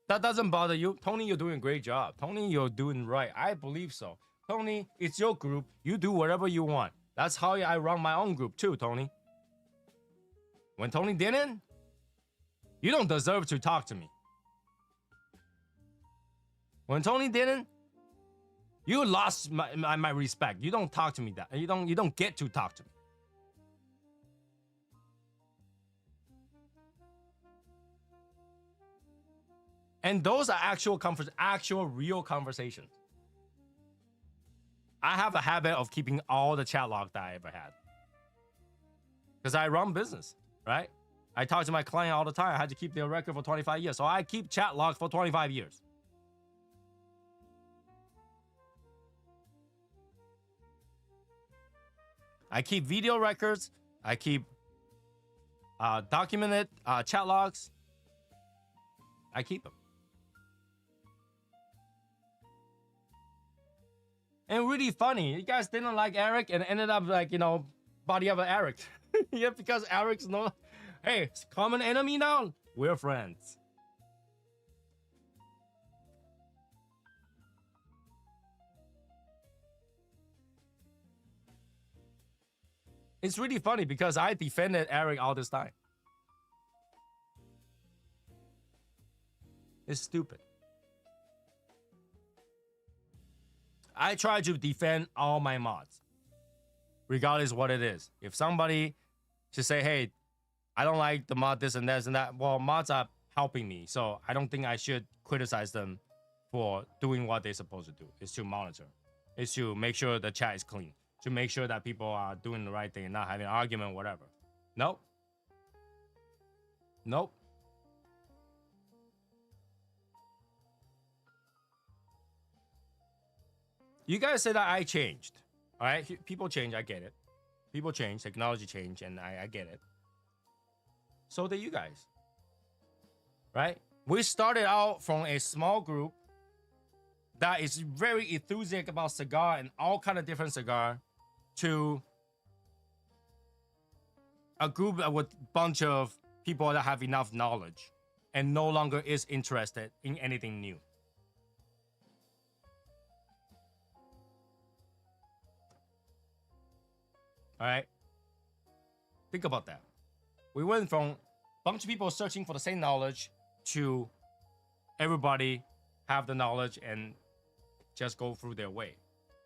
A: That doesn't bother you. Tony, you're doing a great job. Tony, you're doing right. I believe so. Tony, it's your group. You do whatever you want. That's how I run my own group too, Tony. When Tony didn't, you don't deserve to talk to me. When Tony didn't, you lost my respect. You don't talk to me that. You don't get to talk to me. And those are actual real conversations. I have a habit of keeping all the chat log that I ever had. Because I run business, right? I talk to my client all the time. I had to keep their record for 25 years. So I keep chat logs for 25 years. I keep video records. I keep documented chat logs. I keep them. And really funny, you guys didn't like Eric and ended up like, body of Eric. Yeah, because Eric's no, hey, common enemy now. We're friends. It's really funny because I defended Eric all this time. It's stupid. I try to defend all my mods, regardless what it is. If somebody should say, hey, I don't like the mod this and that, well, mods are helping me, so I don't think I should criticize them for doing what they're supposed to do. Is to monitor. Is to make sure the chat is clean. To make sure that people are doing the right thing and not having an argument, whatever. Nope. Nope. You guys said that I changed. All right? People change. I get it. People change. Technology change. And I get it. So did you guys. Right? We started out from a small group that is very enthusiastic about cigar and all kind of different cigar to a group with a bunch of people that have enough knowledge and no longer is interested in anything new. All right? Think about that. We went from a bunch of people searching for the same knowledge to everybody have the knowledge and just go through their way.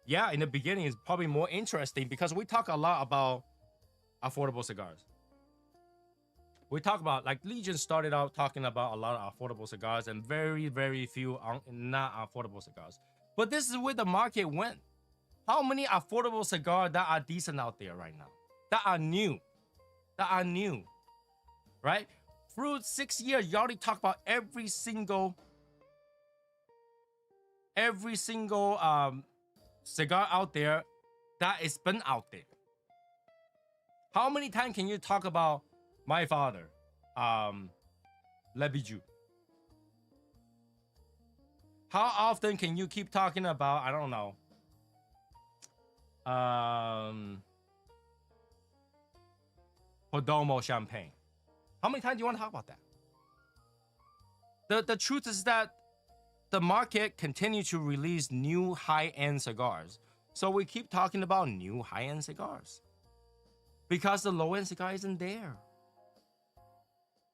A: Yeah, in the beginning, it's probably more interesting because we talk a lot about affordable cigars. We talk about, like Legion started out talking about a lot of affordable cigars and very, very few not affordable cigars. But this is where the market went. How many affordable cigars that are decent out there right now? That are new. Right? Through 6 years, you already talk about every single cigar out there that is been out there. How many times can you talk about my father, Le Bijou? How often can you keep talking about, I don't know, Perdomo champagne? How many times do you want to talk about that? The truth is that the market continues to release new high-end cigars. So we keep talking about new high-end cigars. Because the low-end cigar isn't there.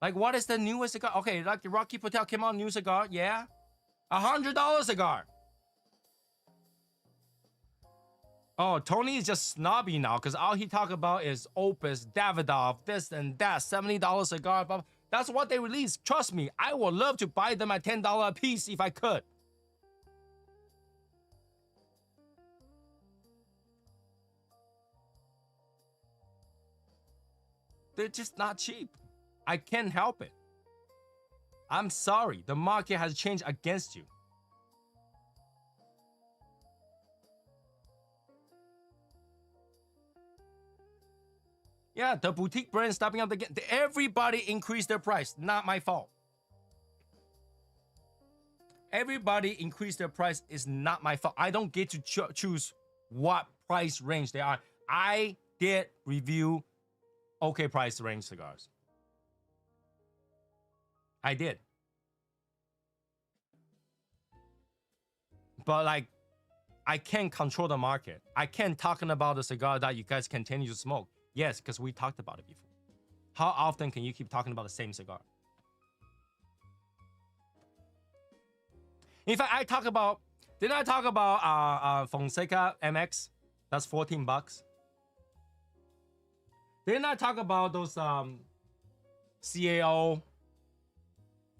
A: Like, what is the newest cigar? Okay, like the Rocky Patel came out, new cigar, yeah? $100 cigar. Oh, Tony is just snobby now because all he talk about is Opus, Davidoff, this and that, $70 cigar. Blah, blah. That's what they release. Trust me, I would love to buy them at $10 a piece if I could. They're just not cheap. I can't help it. I'm sorry. The market has changed against you. Yeah, the boutique brand stopping up again. Everybody increased their price. Not my fault. Everybody increased their price is not my fault. I don't get to choose what price range they are. I did review okay price range cigars. I did. But like, I can't control the market. I can't talking about the cigar that you guys continue to smoke. Yes, because we talked about it before. How often can you keep talking about the same cigar? In fact, didn't I talk about Fonseca MX? That's $14. Didn't I talk about those CAO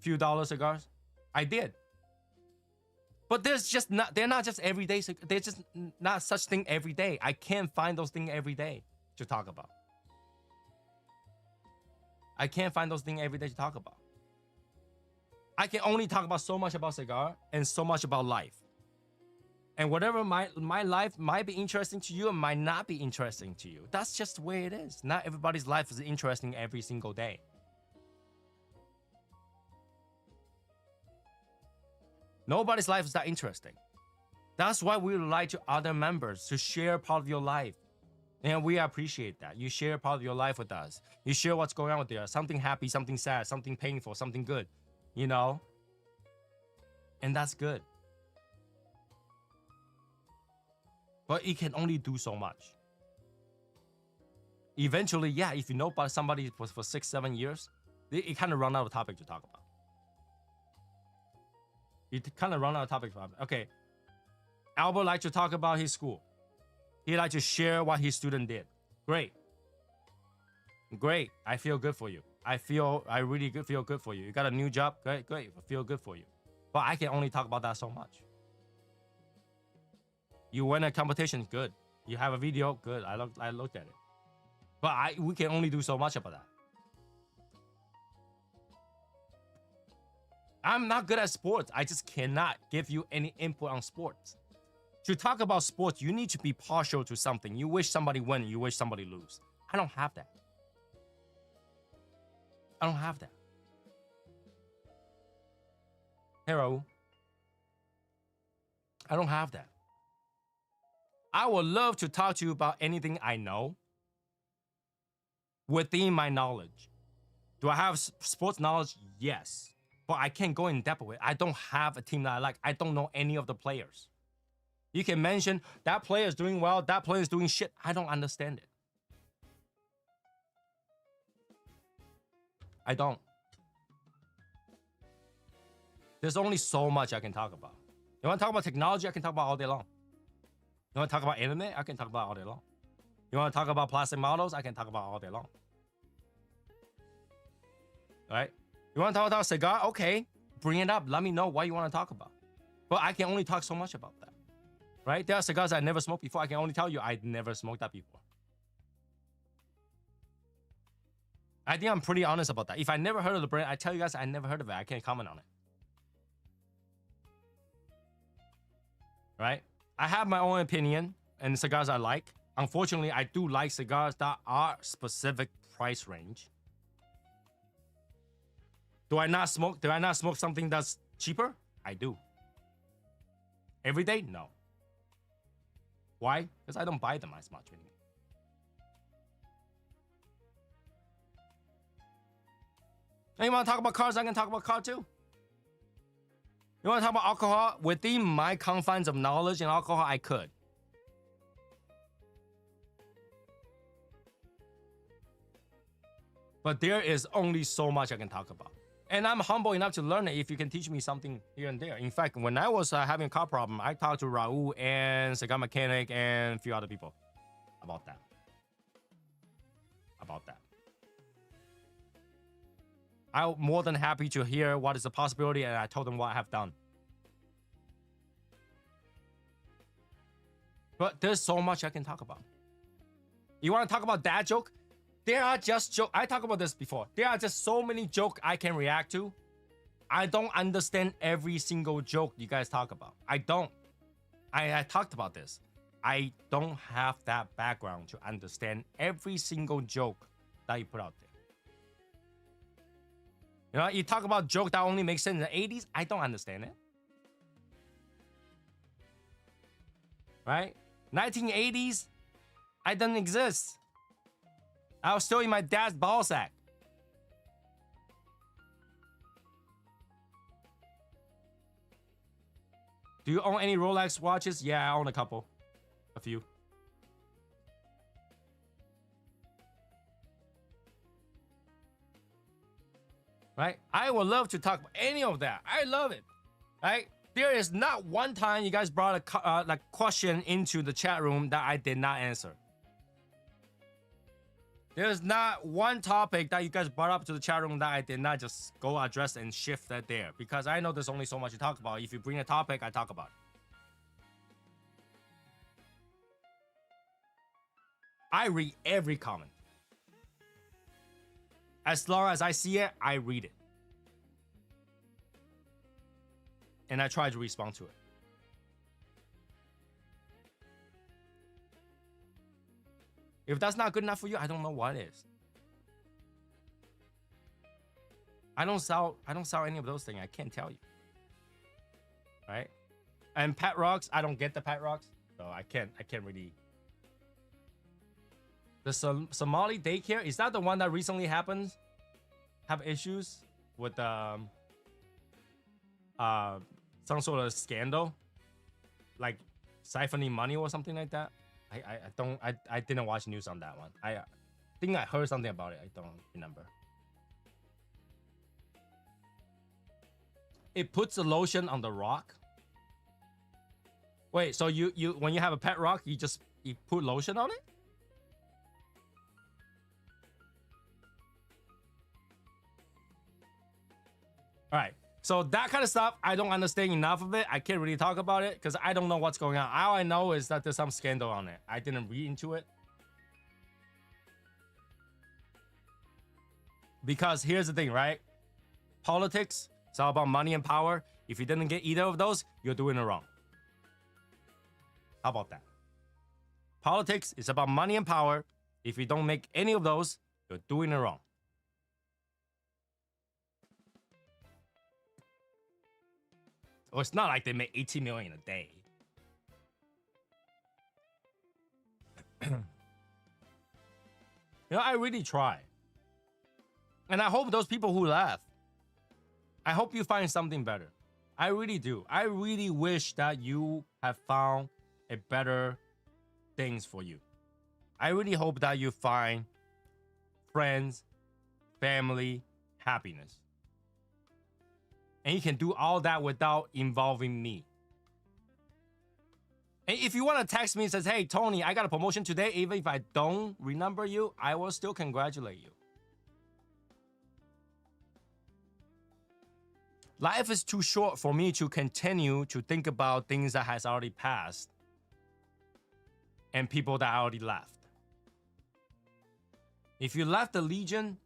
A: few dollar cigars? I did. But they're not just everyday. They're just not such thing every day. I can't find those things every day to talk about. I can't find those things every day to talk about. I can only talk about so much about cigar and so much about life. And whatever my life might be interesting to you and might not be interesting to you. That's just the way it is. Not everybody's life is interesting every single day. Nobody's life is that interesting. That's why we rely to other members to share part of your life. And we appreciate that. You share part of your life with us. You share what's going on with you. Something happy, something sad, something painful, something good. You know? And that's good. But it can only do so much. Eventually, yeah, if you know about somebody for 6-7 years, it kind of run out of topic to talk about. You kind of run out of topic. Okay. Albert liked to talk about his school. He liked to share what his student did. Great. Great. I feel good for you. I really feel good for you. You got a new job. Great. I feel good for you. But I can only talk about that so much. You win a competition. Good. You have a video. Good. I looked at it. But we can only do so much about that. I'm not good at sports. I just cannot give you any input on sports. To talk about sports, you need to be partial to something. You wish somebody win, you wish somebody lose. I don't have that. I don't have that. Hello. I don't have that. I would love to talk to you about anything I know within my knowledge. Do I have sports knowledge? Yes. But I can't go in depth with it. I don't have a team that I like. I don't know any of the players. You can mention that player is doing well, that player is doing shit. I don't understand it. I don't. There's only so much I can talk about. You want to talk about technology? I can talk about all day long. You want to talk about internet? I can talk about all day long. You want to talk about plastic models? I can talk about all day long. All right? You want to talk about cigar? Okay, bring it up. Let me know what you want to talk about. But I can only talk so much about that. Right? There are cigars I never smoked before. I can only tell you I never smoked that before. I think I'm pretty honest about that. If I never heard of the brand, I tell you guys I never heard of it. I can't comment on it. Right? I have my own opinion and cigars I like. Unfortunately, I do like cigars that are specific price range. Do I not smoke something that's cheaper? I do. Every day? No. Why? Because I don't buy them as much anymore. And you want to talk about cars? I can talk about cars too. You want to talk about alcohol? Within my confines of knowledge and alcohol, I could. But there is only so much I can talk about. And I'm humble enough to learn it if you can teach me something here and there. In fact, when I was having a car problem, I talked to Raul and Cigar Mechanic and a few other people about that. I'm more than happy to hear what is the possibility, and I told them what I have done. But there's so much I can talk about. You want to talk about dad joke? There are just jokes. I talked about this before. There are just so many jokes I can react to. I don't understand every single joke you guys talk about. I don't. I talked about this. I don't have that background to understand every single joke that you put out there. You know, you talk about joke that only makes sense in the 80s. I don't understand it. Right? 1980s, I didn't exist. I was still in my dad's ball sack. Do you own any Rolex watches? Yeah, I own a few. Right? I would love to talk about any of that. I love it. Right? There is not one time you guys brought a like question into the chat room that I did not answer. There's not one topic that you guys brought up to the chat room that I did not just go address and shift that there, because I know there's only so much to talk about. If you bring a topic, I talk about it. I read every comment. As long as I see it, I read it. And I try to respond to it. If that's not good enough for you, I don't know what is. I don't sell any of those things. I can't tell you. Right? And pet rocks, I don't get the pet rocks, so I can't really. The Somali daycare, is that the one that recently happened? Have issues with some sort of scandal, like siphoning money or something like that? I didn't watch news on that one. I think I heard something about it. I don't remember. It puts the lotion on the rock. Wait, so you when you have a pet rock, you put lotion on it? All right. So that kind of stuff, I don't understand enough of it. I can't really talk about it because I don't know what's going on. All I know is that there's some scandal on it. I didn't read into it. Because here's the thing, right? Politics, it's all about money and power. If you didn't get either of those, you're doing it wrong. How about that? Politics is about money and power. If you don't make any of those, you're doing it wrong. Well, it's not like they make 18 million a day. I really try. And I hope those people who left, I hope you find something better. I really do. I really wish that you have found a better things for you. I really hope that you find friends, family, happiness. And you can do all that without involving me. And if you want to text me and says, hey, Tony, I got a promotion today, even if I don't remember you, I will still congratulate you. Life is too short for me to continue to think about things that has already passed and people that already left. If you left the Legion,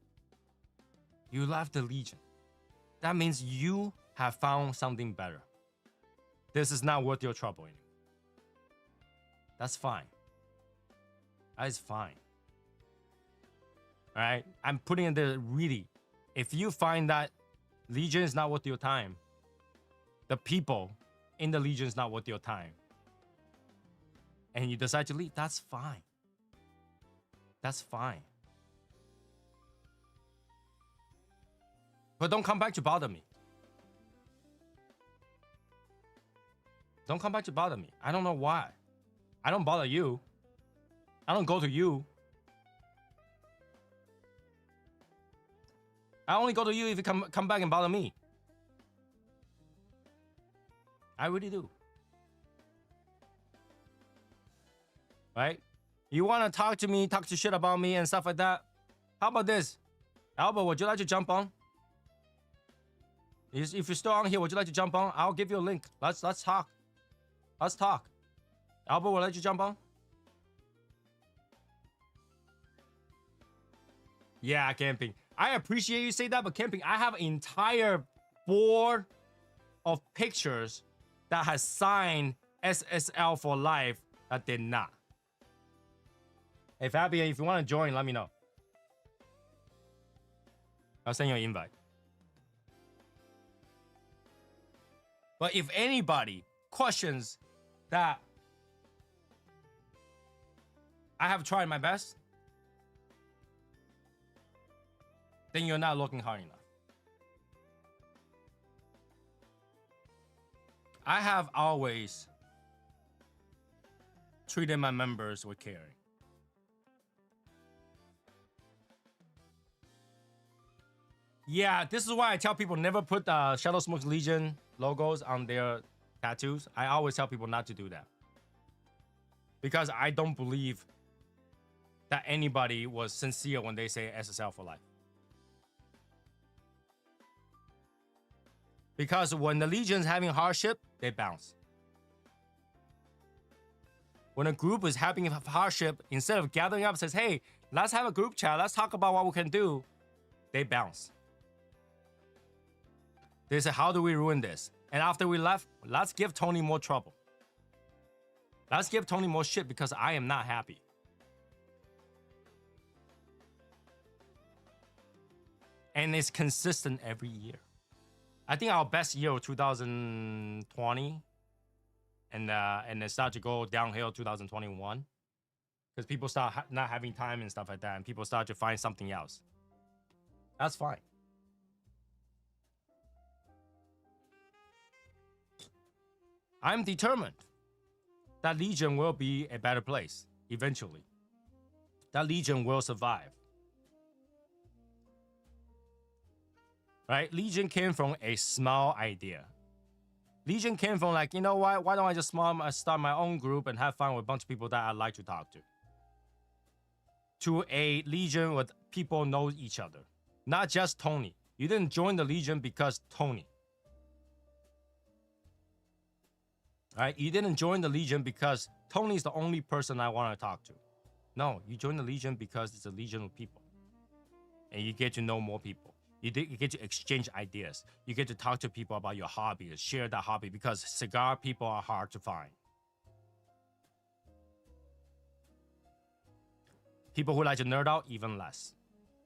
A: you left the Legion. That means you have found something better. This is not worth your trouble anymore. That's fine. That is fine. All right? I'm putting it there really. If you find that Legion is not worth your time, the people in the Legion is not worth your time, and you decide to leave, that's fine. That's fine. But don't come back to bother me. Don't come back to bother me. I don't know why. I don't bother you. I don't go to you. I only go to you if you come back and bother me. I really do. Right? You want to talk to me, talk to shit about me and stuff like that? How about this? Albert, would you like to jump on? If you're still on here, would you like to jump on? I'll give you a link. Let's talk. Let's talk. Albert, would you like to jump on? Yeah, camping. I appreciate you say that, but camping, I have an entire board of pictures that has signed SSL for life that did not. Hey, Fabian, if you want to join, let me know. I'll send you an invite. But if anybody questions that I have tried my best, then you're not looking hard enough. I have always treated my members with caring. Yeah, this is why I tell people never put Shadow Smoke Legion logos on their tattoos. I always tell people not to do that. Because I don't believe that anybody was sincere when they say SSL for life. Because when the Legion's having hardship, they bounce. When a group is having hardship, instead of gathering up and says, hey, let's have a group chat, let's talk about what we can do, they bounce. They say, how do we ruin this? And after we left, let's give Tony more trouble. Let's give Tony more shit because I am not happy. And it's consistent every year. I think our best year was 2020. And it started to go downhill 2021. Because people start not having time and stuff like that. And people start to find something else. That's fine. I'm determined that Legion will be a better place eventually. That Legion will survive. Right? Legion came from a small idea. Legion came from like, you know what? Why don't I just start my own group and have fun with a bunch of people that I like to talk to? To a Legion with people know each other. Not just Tony. You didn't join the Legion because Tony. Right? You didn't join the Legion because Tony's the only person I want to talk to. No, you joined the Legion because it's a Legion of people. And you get to know more people. You get to exchange ideas. You get to talk to people about your hobby, share that hobby, because cigar people are hard to find. People who like to nerd out, even less.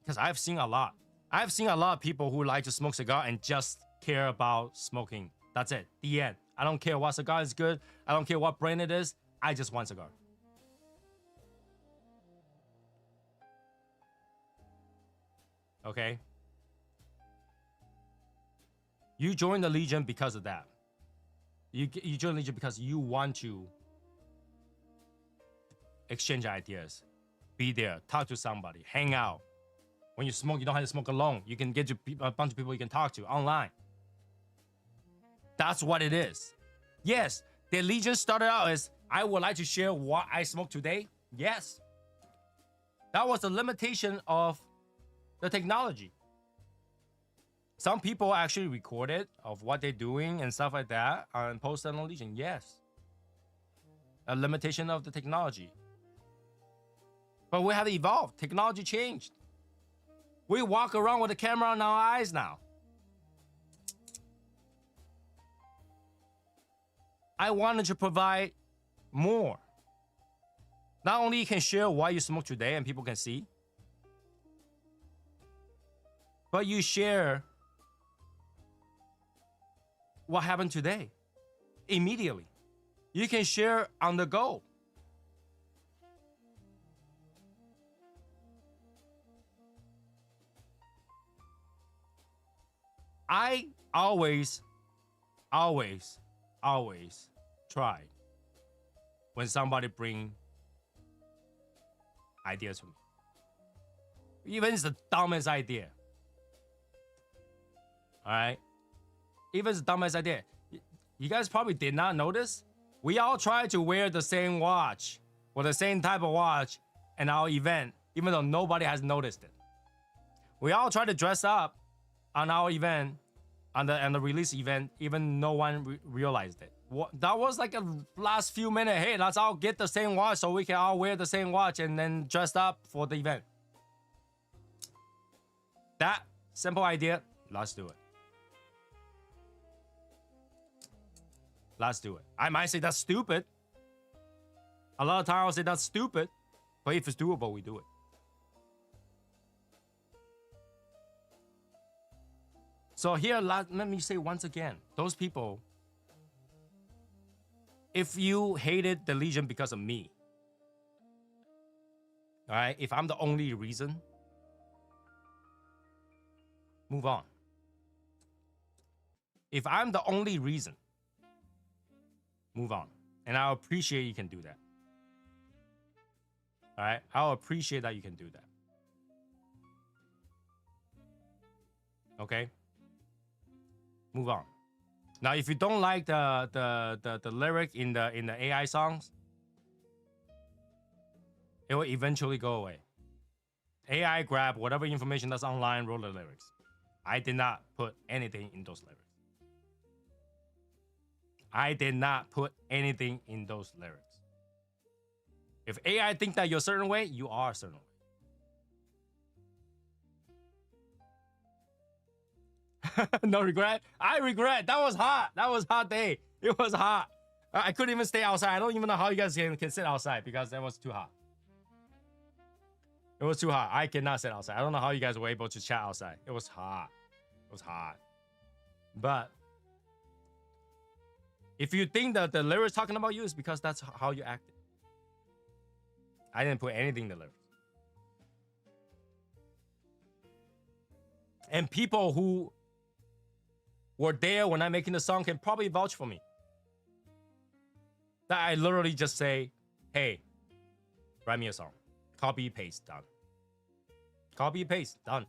A: Because I've seen a lot. I've seen a lot of people who like to smoke cigar and just care about smoking. That's it. The end. I don't care what cigar is good. I don't care what brand it is. I just want cigar. Okay? You join the Legion because of that. You join the Legion because you want to exchange ideas. Be there. Talk to somebody. Hang out. When you smoke, you don't have to smoke alone. You can get a bunch of people you can talk to online. That's what it is. Yes, the Legion started out as, I would like to share what I smoke today. Yes. That was the limitation of the technology. Some people actually record it of what they're doing and stuff like that and post it on Legion. Yes. A limitation of the technology. But we have evolved. Technology changed. We walk around with a camera on our eyes now. I wanted to provide more. Not only you can share what you smoke today and people can see, but you share what happened today immediately. You can share on the go. I always try when somebody bring ideas to me. Even it's the dumbest idea. All right? Even it's the dumbest idea. You guys probably did not notice. We all try to wear the same watch or the same type of watch in our event, even though nobody has noticed it. We all try to dress up on our event, on the release event, even no one realized it. That was like a last few minutes. Hey, let's all get the same watch so we can all wear the same watch and then dress up for the event. That simple idea, let's do it. Let's do it. I might say that's stupid. A lot of times I'll say that's stupid, but if it's doable, we do it. So here, let me say once again, those people, if you hated the Legion because of me, all right, if I'm the only reason, move on. If I'm the only reason, Move on. And I'll appreciate you can do that. All right? I'll appreciate that you can do that. Okay? Move on. Now, if you don't like the lyric in the AI songs, it will eventually go away. AI grab whatever information that's online, wrote the lyrics. I did not put anything in those lyrics. I did not put anything in those lyrics. If AI think that you're a certain way, you are a certain way. No regret? I regret. That was hot. That was a hot day. It was hot. I couldn't even stay outside. I don't even know how you guys can sit outside because it was too hot. It was too hot. I cannot sit outside. I don't know how you guys were able to chat outside. It was hot. It was hot. But if you think that the lyrics talking about you, it's because that's how you acted. I didn't put anything in the lyrics. And people who were there when I'm making the song can probably vouch for me. That I literally just say, hey, write me a song. Copy, paste, done. Copy, paste, done.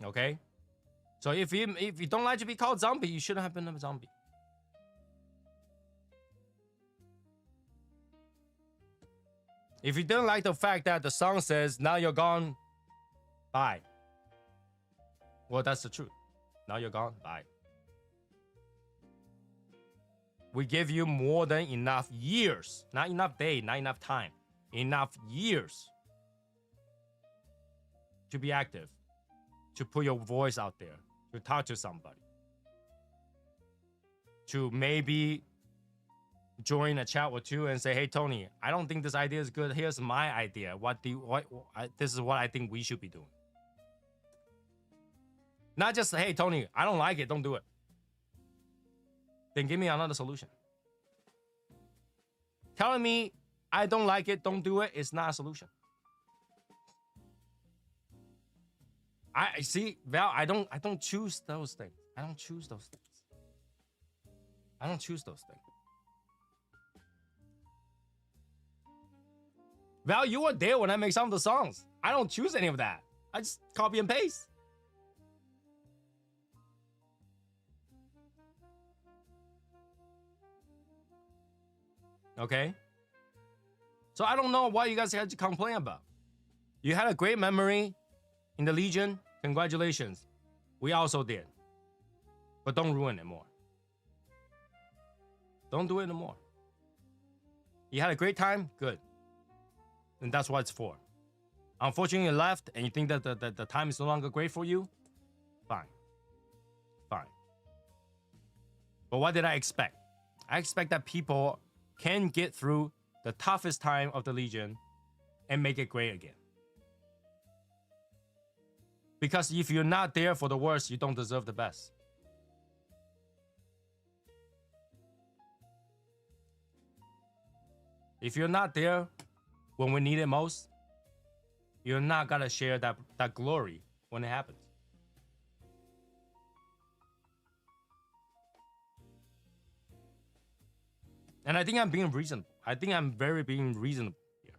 A: Okay? So if you don't like to be called zombie, you shouldn't have been a zombie. If you don't like the fact that the song says, now you're gone, bye. Well, that's the truth. Now you're gone, bye. We give you more than enough years, not enough day, not enough time, enough years to be active, to put your voice out there, to talk to somebody, to maybe join a chat with you and say, hey, Tony, I don't think this idea is good. Here's my idea. This is what I think we should be doing. Not just, hey, Tony, I don't like it. Don't do it. Then give me another solution. Telling me I don't like it, don't do it, is not a solution. I see, Val, I don't choose those things. I don't choose those things. I don't choose those things. Val, you were there when I make some of the songs. I don't choose any of that. I just copy and paste. Okay? So I don't know what you guys had to complain about. You had a great memory in the Legion. Congratulations. We also did. But don't ruin it more. Don't do it anymore. You had a great time? Good. And that's what it's for. Unfortunately, you left and you think that the time is no longer great for you? Fine. Fine. But what did I expect? I expect that people can get through the toughest time of the Legion and make it great again. Because if you're not there for the worst, you don't deserve the best. If you're not there when we need it most, you're not gonna share that glory when it happens. And I think I'm being reasonable. I think I'm very being reasonable here.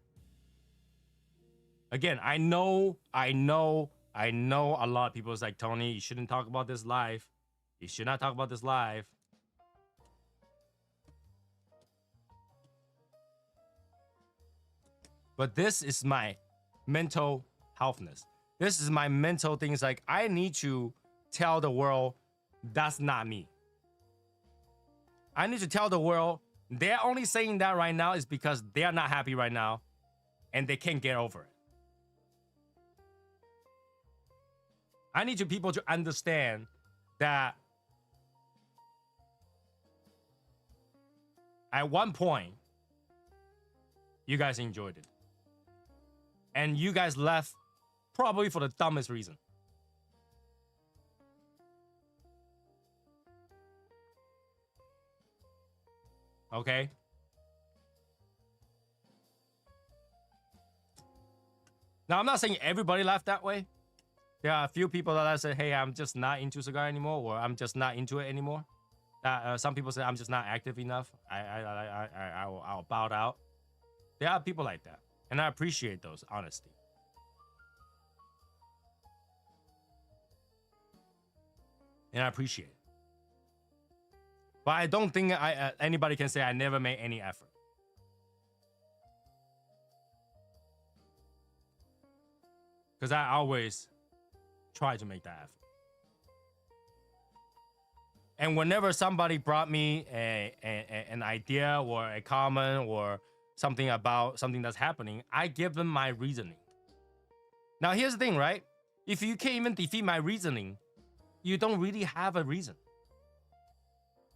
A: Again, I know a lot of people is like, Tony, you shouldn't talk about this live. You should not talk about this live. But this is my mental healthness. This is my mental things. Like, I need to tell the world that's not me. I need to tell the world they're only saying that right now is because they're not happy right now and they can't get over it. I need people to understand that at one point, you guys enjoyed it. And you guys left probably for the dumbest reason. Okay? Now, I'm not saying everybody left that way. There are a few people that I say, hey, I'm just not into cigar anymore, or I'm just not into it anymore. Some people say I'm just not active enough. I'll bow out. There are people like that, and I appreciate those honesty. And I appreciate it. But I don't think anybody can say I never made any effort. Because I always try to make that effort. And whenever somebody brought me an idea or a comment or something about something that's happening, I give them my reasoning. Now, here's the thing, right? If you can't even defeat my reasoning, you don't really have a reason.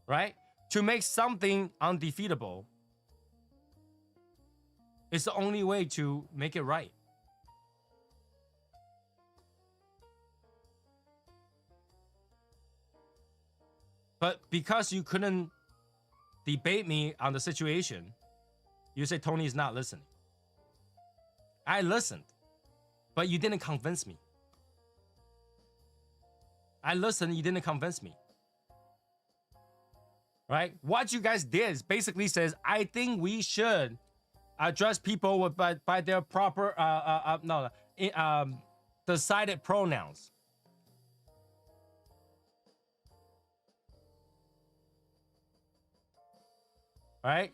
A: Right? To make something undefeatable is the only way to make it right. But because you couldn't debate me on the situation, you say Tony is not listening. I listened, but you didn't convince me. I listened, you didn't convince me. Right? What you guys did is basically says, I think we should address people with by their proper decided pronouns. All right?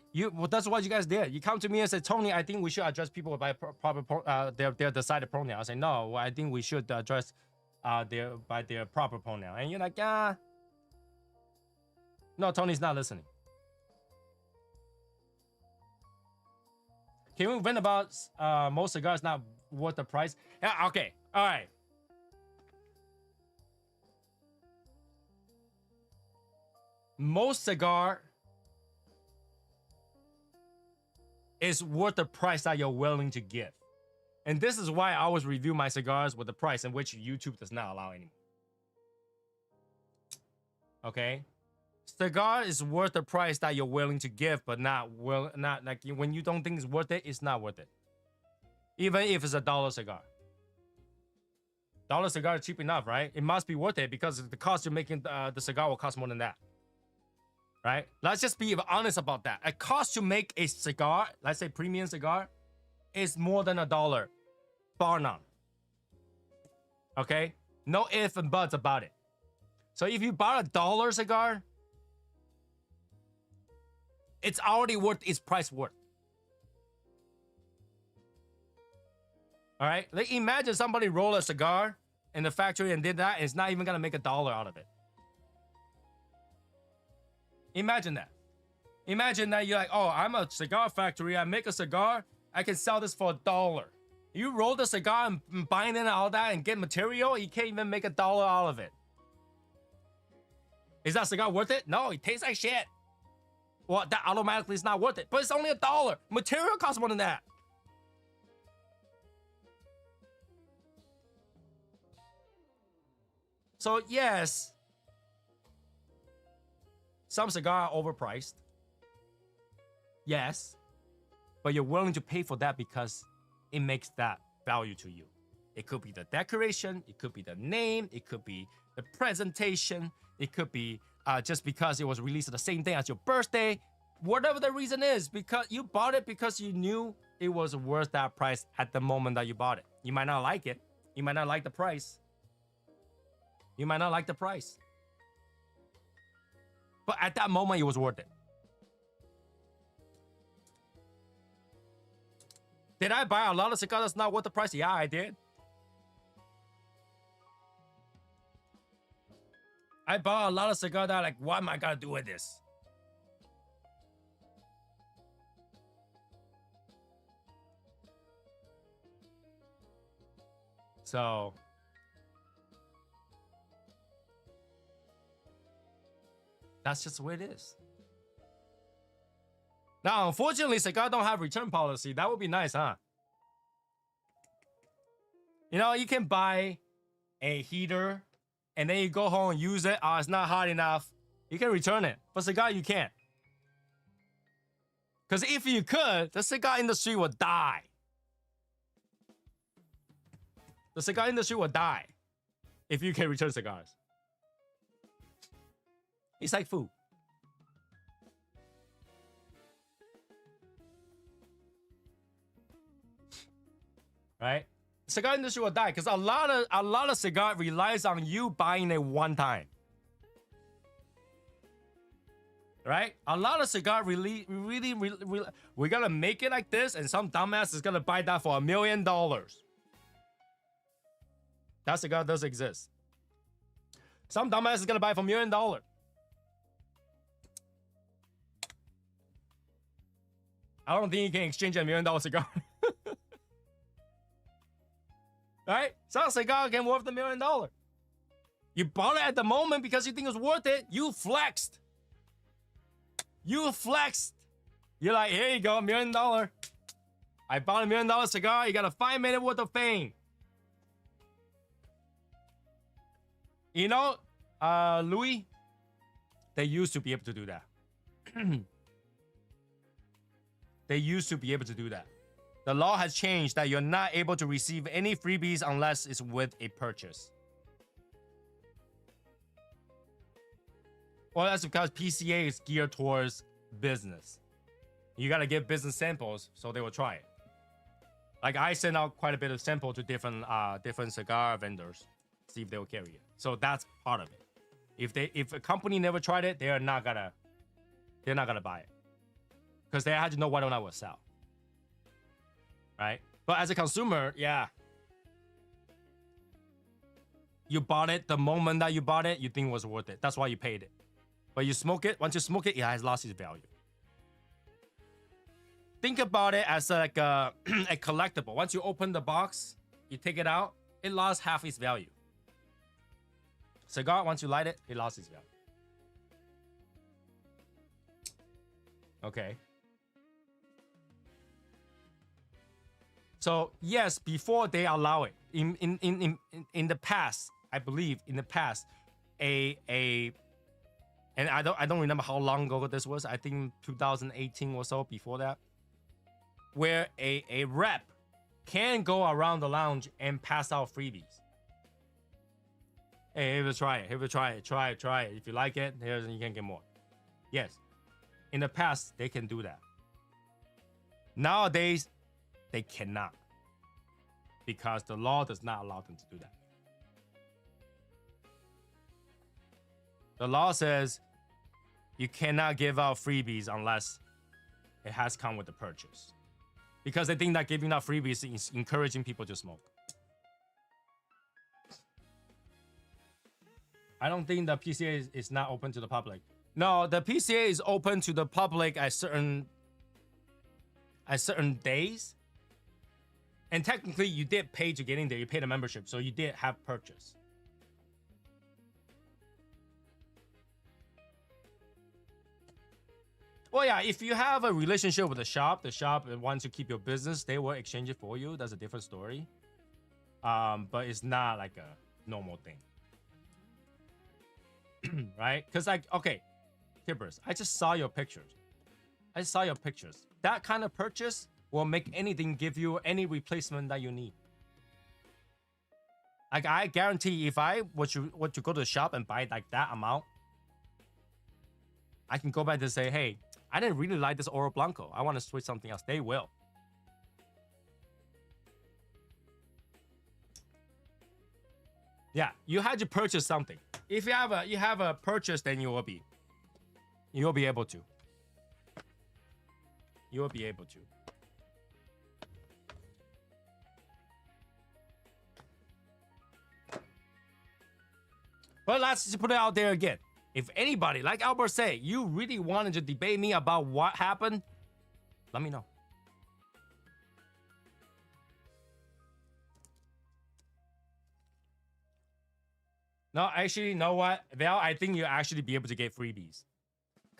A: That's what you guys did. You come to me and say, Tony, I think we should address people by proper their decided pronoun. I say, no, I think we should address their proper pronoun. And you're like, no, Tony's not listening. Can we vent about most cigars not worth the price? Yeah, okay, all right. Most cigar is worth the price that you're willing to give. And this is why I always review my cigars with the price, in which YouTube does not allow anymore. Okay? Cigar is worth the price that you're willing to give, but not like when you don't think it's worth it, it's not worth it. Even if it's $1 cigar. $1 cigar is cheap enough, right? It must be worth it because the cost you're making the cigar will cost more than that. Right? Let's just be honest about that. A cost to make a cigar, let's say premium cigar, is more than $1, bar none. Okay? No ifs and buts about it. So if you bought $1 cigar, it's already worth its price worth. All right? Like, imagine somebody rolled a cigar in the factory and did that, and it's not even gonna make $1 out of it. Imagine that. Imagine that you're like, oh, I'm a cigar factory. I make a cigar. I can sell this for $1. You roll the cigar and bind it and all that and get material, you can't even make $1 out of it. Is that cigar worth it? No, it tastes like shit. Well, that automatically is not worth it. But it's only $1. Material costs more than that. So yes, some cigars are overpriced. Yes, but you're willing to pay for that because it makes that value to you. It could be the decoration, it could be the name, it could be the presentation, it could be just because it was released the same day as your birthday. Whatever the reason is, because you bought it because you knew it was worth that price at the moment that you bought it. You might not like it. You might not like the price. You might not like the price. But at that moment, it was worth it. Did I buy a lot of cigars that's not worth the price? Yeah, I did. I bought a lot of cigars that are like, what am I gonna do with this? So that's just the way it is. Now, unfortunately, cigar don't have return policy. That would be nice, huh? You know, you can buy a heater and then you go home and use it. Oh, it's not hot enough. You can return it. But cigar, you can't. Because if you could, the cigar industry would die. The cigar industry would die. if you can return cigars. It's like food. Right? Cigar industry will die because a lot of cigar relies on you buying it one time. Right? A lot of cigar really, we're gonna make it like this, and some dumbass is gonna buy that for $1 million. That cigar does exist. Some dumbass is gonna buy it for $1 million. I don't think you can exchange a $1 million cigar. Right? Some cigar can worth $1 million. You bought it at the moment because you think it's worth it. You flexed. You flexed. You're like, here you go, $1 million. I bought a $1 million cigar. You got a 5-minute worth of fame. You know, Louis, they used to be able to do that. They used to be able to do that. The law has changed that you're not able to receive any freebies unless it's with a purchase. Well, that's because PCA is geared towards business. You got to give business samples so they will try it. Like I send out quite a bit of sample to different cigar vendors, see if they will carry it. So that's part of it. If a company never tried it, they're not gonna buy it because they had to know whether or not it will sell. Right? But as a consumer, yeah. You bought it the moment that you bought it, you think it was worth it. That's why you paid it. But you smoke it, once you smoke it, it has lost its value. Think about it as like a collectible. Once you open the box, you take it out, it lost half its value. Cigar, once you light it, it lost its value. Okay. So yes, before they allow it, in the past, I believe in the past, and I don't remember how long ago this was. I think 2018 or so before that, where a rep can go around the lounge and pass out freebies. Hey, here, try it. Here, try it. Try it. If you like it, here's you can get more. Yes, in the past they can do that. Nowadays, they cannot, because the law does not allow them to do that. The law says you cannot give out freebies unless it has come with the purchase, because they think that giving out freebies is encouraging people to smoke. I don't think the PCA is not open to the public. No, the PCA is open to the public at certain days. And technically, you did pay to get in there. You paid a membership, so you did have purchase. Well, yeah, if you have a relationship with the shop wants to keep your business, they will exchange it for you. That's a different story. But it's not like a normal thing. Right? Because, like, okay, Tibbers, I just saw your pictures. That kind of purchase will make anything give you any replacement that you need. Like, I guarantee if I were to go to the shop and buy like that amount, I can go back and say, hey, I didn't really like this Oro Blanco. I want to switch something else. They will. Yeah, you had to purchase something. If you have a purchase, then you will be able to. You will be able to. But let's just put it out there again. If anybody, like Albert said, you really wanted to debate me about what happened, let me know. No, actually, you know what? Val, I think you'll actually be able to get freebies.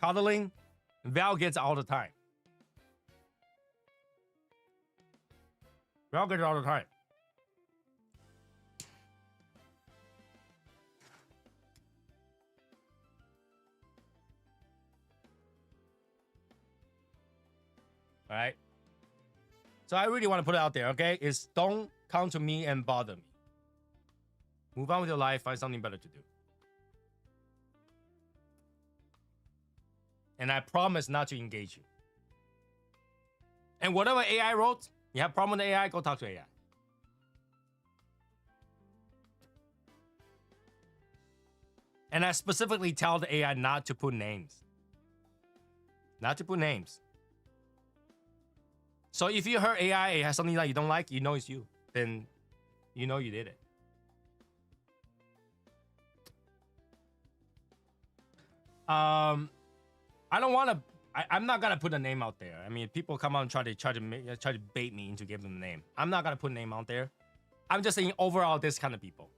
A: Coddling, Val gets all the time. Val gets it all the time. All right. So I really want to put it out there, okay? Is don't come to me and bother me. Move on with your life. Find something better to do. And I promise not to engage you. And whatever AI wrote, you have a problem with AI, go talk to AI. And I specifically tell the AI not to put names. Not to put names. So if you heard AI has something that you don't like, you know it's you. Then you know you did it. I don't want to. I'm not gonna put a name out there. I mean, people come out and try to bait me into giving them a name. I'm not gonna put a name out there. I'm just saying overall, this kind of people.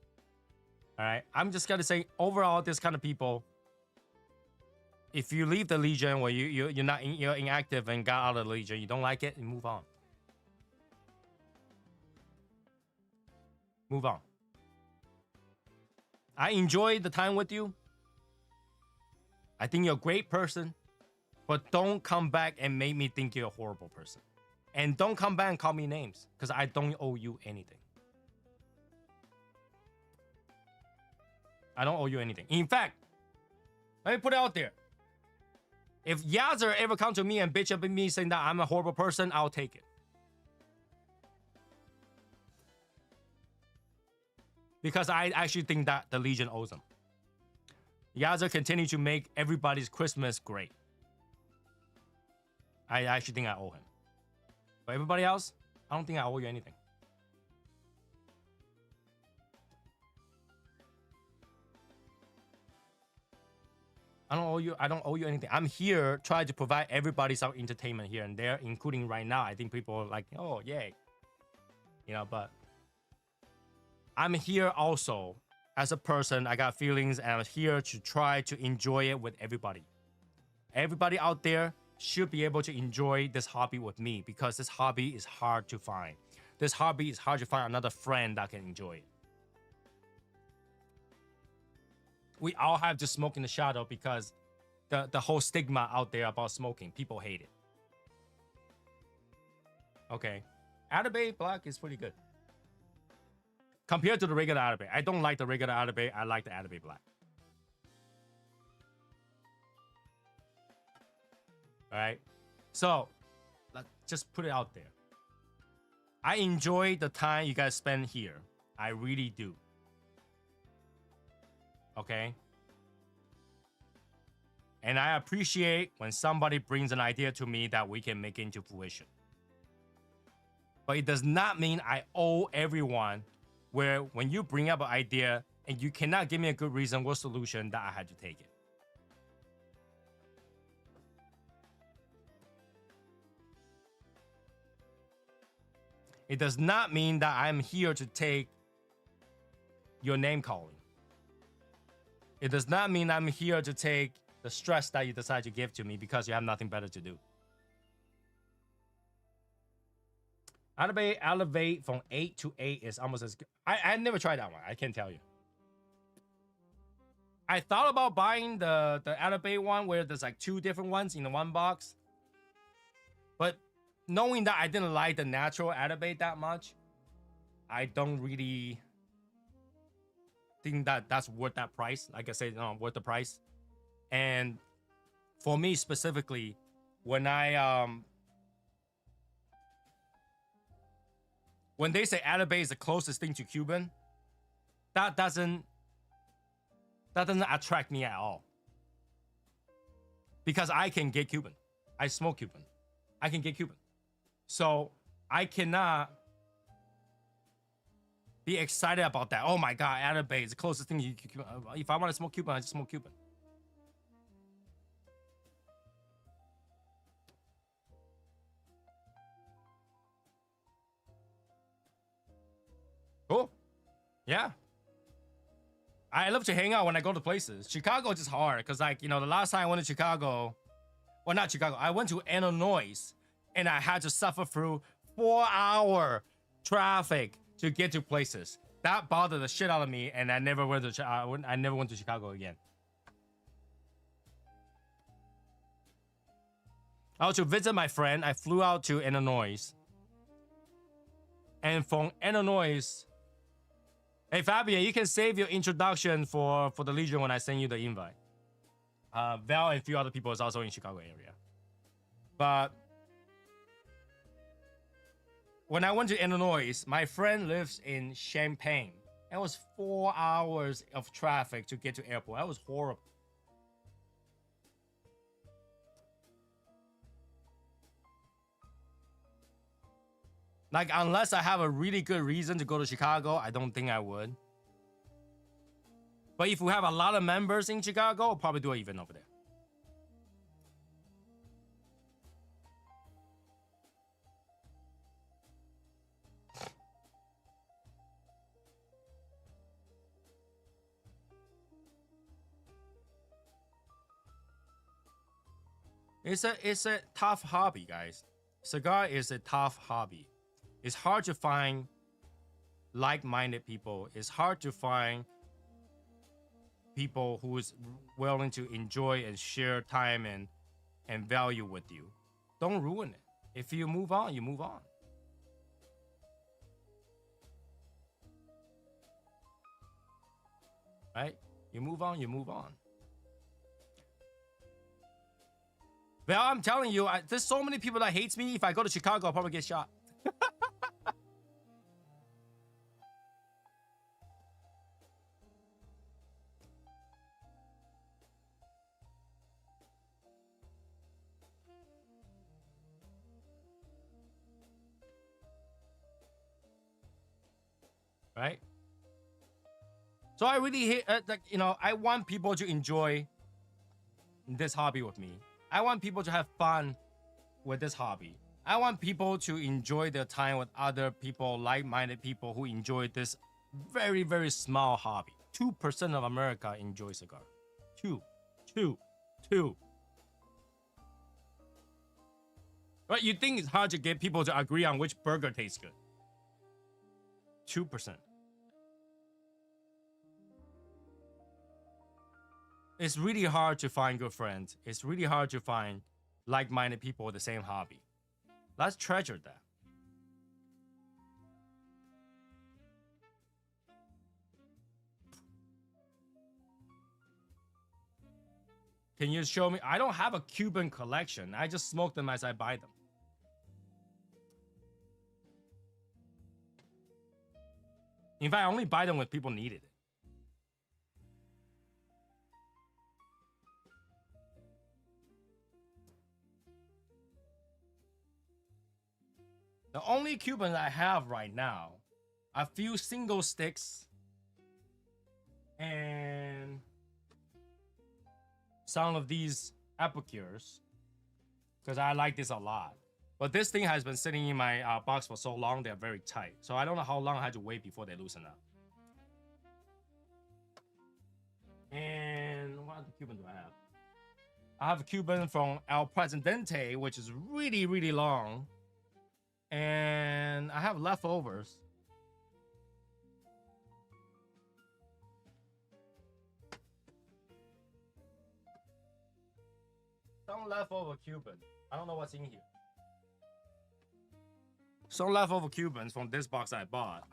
A: All right, I'm just gonna say overall, this kind of people. If you leave the Legion, where you're inactive and got out of the Legion, you don't like it, and move on. Move on. I enjoyed the time with you. I think you're a great person, but don't come back and make me think you're a horrible person. And don't come back and call me names, because I don't owe you anything. I don't owe you anything. In fact, let me put it out there. If Yazzer ever come to me and bitch up at me saying that I'm a horrible person, I'll take it. Because I actually think that the Legion owes him. Yazzer continue to make everybody's Christmas great. I actually think I owe him. But everybody else, I don't think I owe you anything. I don't owe you anything. I'm here trying to provide everybody some entertainment here and there, including right now. I think people are like, oh, yay. You know, but I'm here also as a person. I got feelings, and I'm here to try to enjoy it with everybody. Everybody out there should be able to enjoy this hobby with me, because this hobby is hard to find. This hobby is hard to find another friend that can enjoy it. We all have to smoke in the shadow because the whole stigma out there about smoking, people hate it. Okay. Atabey Black is pretty good. Compared to the regular Atabey. I don't like the regular Atabey. I like the Atabey Black. All right. So, let's just put it out there. I enjoy the time you guys spend here. I really do. Okay? And I appreciate when somebody brings an idea to me that we can make into fruition. But it does not mean I owe everyone, where when you bring up an idea and you cannot give me a good reason or solution, that I had to take it. It does not mean that I'm here to take your name calling. It does not mean I'm here to take the stress that you decide to give to me because you have nothing better to do. Atabey Elevate from 8 to 8 is almost as good. I never tried that one. I can't tell you. I thought about buying the Atabey one where there's like 2 different ones in the one box. But knowing that I didn't like the natural Atabey that much, I don't really think that that's worth that price. Like I said, worth the price. And for me specifically, when when they say Atabey is the closest thing to Cuban, that doesn't attract me at all. Because I can get Cuban. I smoke Cuban. I can get Cuban. So I cannot be excited about that. Oh my God, Atabey is the closest thing to Cuban. If I want to smoke Cuban, I just smoke Cuban. Cool. Yeah. I love to hang out when I go to places. Chicago is just hard because, like, the last time I went to Chicago, well, not Chicago, I went to Illinois, and I had to suffer through 4-hour traffic to get to places. That bothered the shit out of me, and I never went to Chicago again. I was to visit my friend. I flew out to Illinois. And from Illinois, Hey Fabian, you can save your introduction for the Legion when I send you the invite. Val and a few other people is also in Chicago area. But when I went to Illinois, my friend lives in Champaign. It was 4 hours of traffic to get to airport. That was horrible. Like, unless I have a really good reason to go to Chicago, I don't think I would. But if we have a lot of members in Chicago, I'll probably do an event over there. It's a tough hobby, guys. Cigar is a tough hobby. It's hard to find like-minded people. It's hard to find people who is willing to enjoy and share time and value with you. Don't ruin it. If you move on, you move on. Right? You move on, you move on. Well, I'm telling you, there's so many people that hates me. If I go to Chicago, I'll probably get shot. Right? So I really hate, like, you know, I want people to enjoy this hobby with me. I want people to have fun with this hobby. I want people to enjoy their time with other people, like-minded people who enjoy this very, very small hobby. 2% of America enjoy cigar. 2. But you think it's hard to get people to agree on which burger tastes good. 2%. It's really hard to find good friends. It's really hard to find like-minded people with the same hobby. Let's treasure that. Can you show me? I don't have a Cuban collection. I just smoke them as I buy them. In fact, I only buy them when people needed it. The only Cubans I have right now, a few single sticks, and some of these epicures, because I like this a lot. But this thing has been sitting in my box for so long, they're very tight. So I don't know how long I had to wait before they loosen up. And what other Cuban do I have? I have a Cuban from El Presidente, which is really, really long. And I have leftovers. Some leftover Cuban. I don't know what's in here. Some leftover Cubans from this box I bought.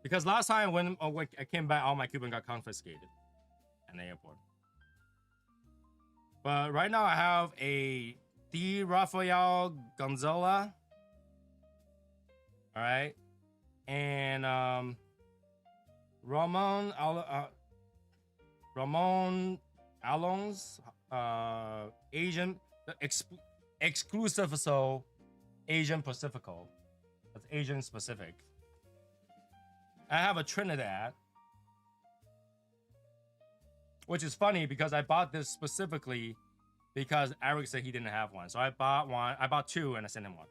A: Because last time when I came back, all my Cuban got confiscated at the airport. But right now I have a D. Rafael Gonzala. All right. And Ramon Alon's Asian exclusive, so Asian Pacifico. That's Asian specific. I have a Trinidad, which is funny because I bought this specifically because Eric said he didn't have one. So I bought one. I bought two and I sent him one.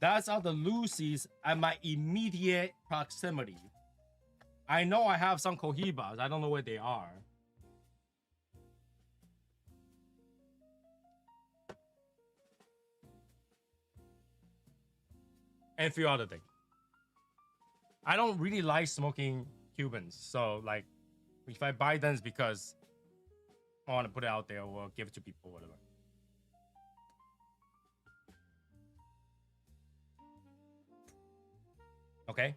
A: That's all the Lucy's at my immediate proximity. I know I have some Cohibas. I don't know where they are. And a few other things. I don't really like smoking Cubans. So, like, if I buy them, it's because I want to put it out there or give it to people or whatever. Okay.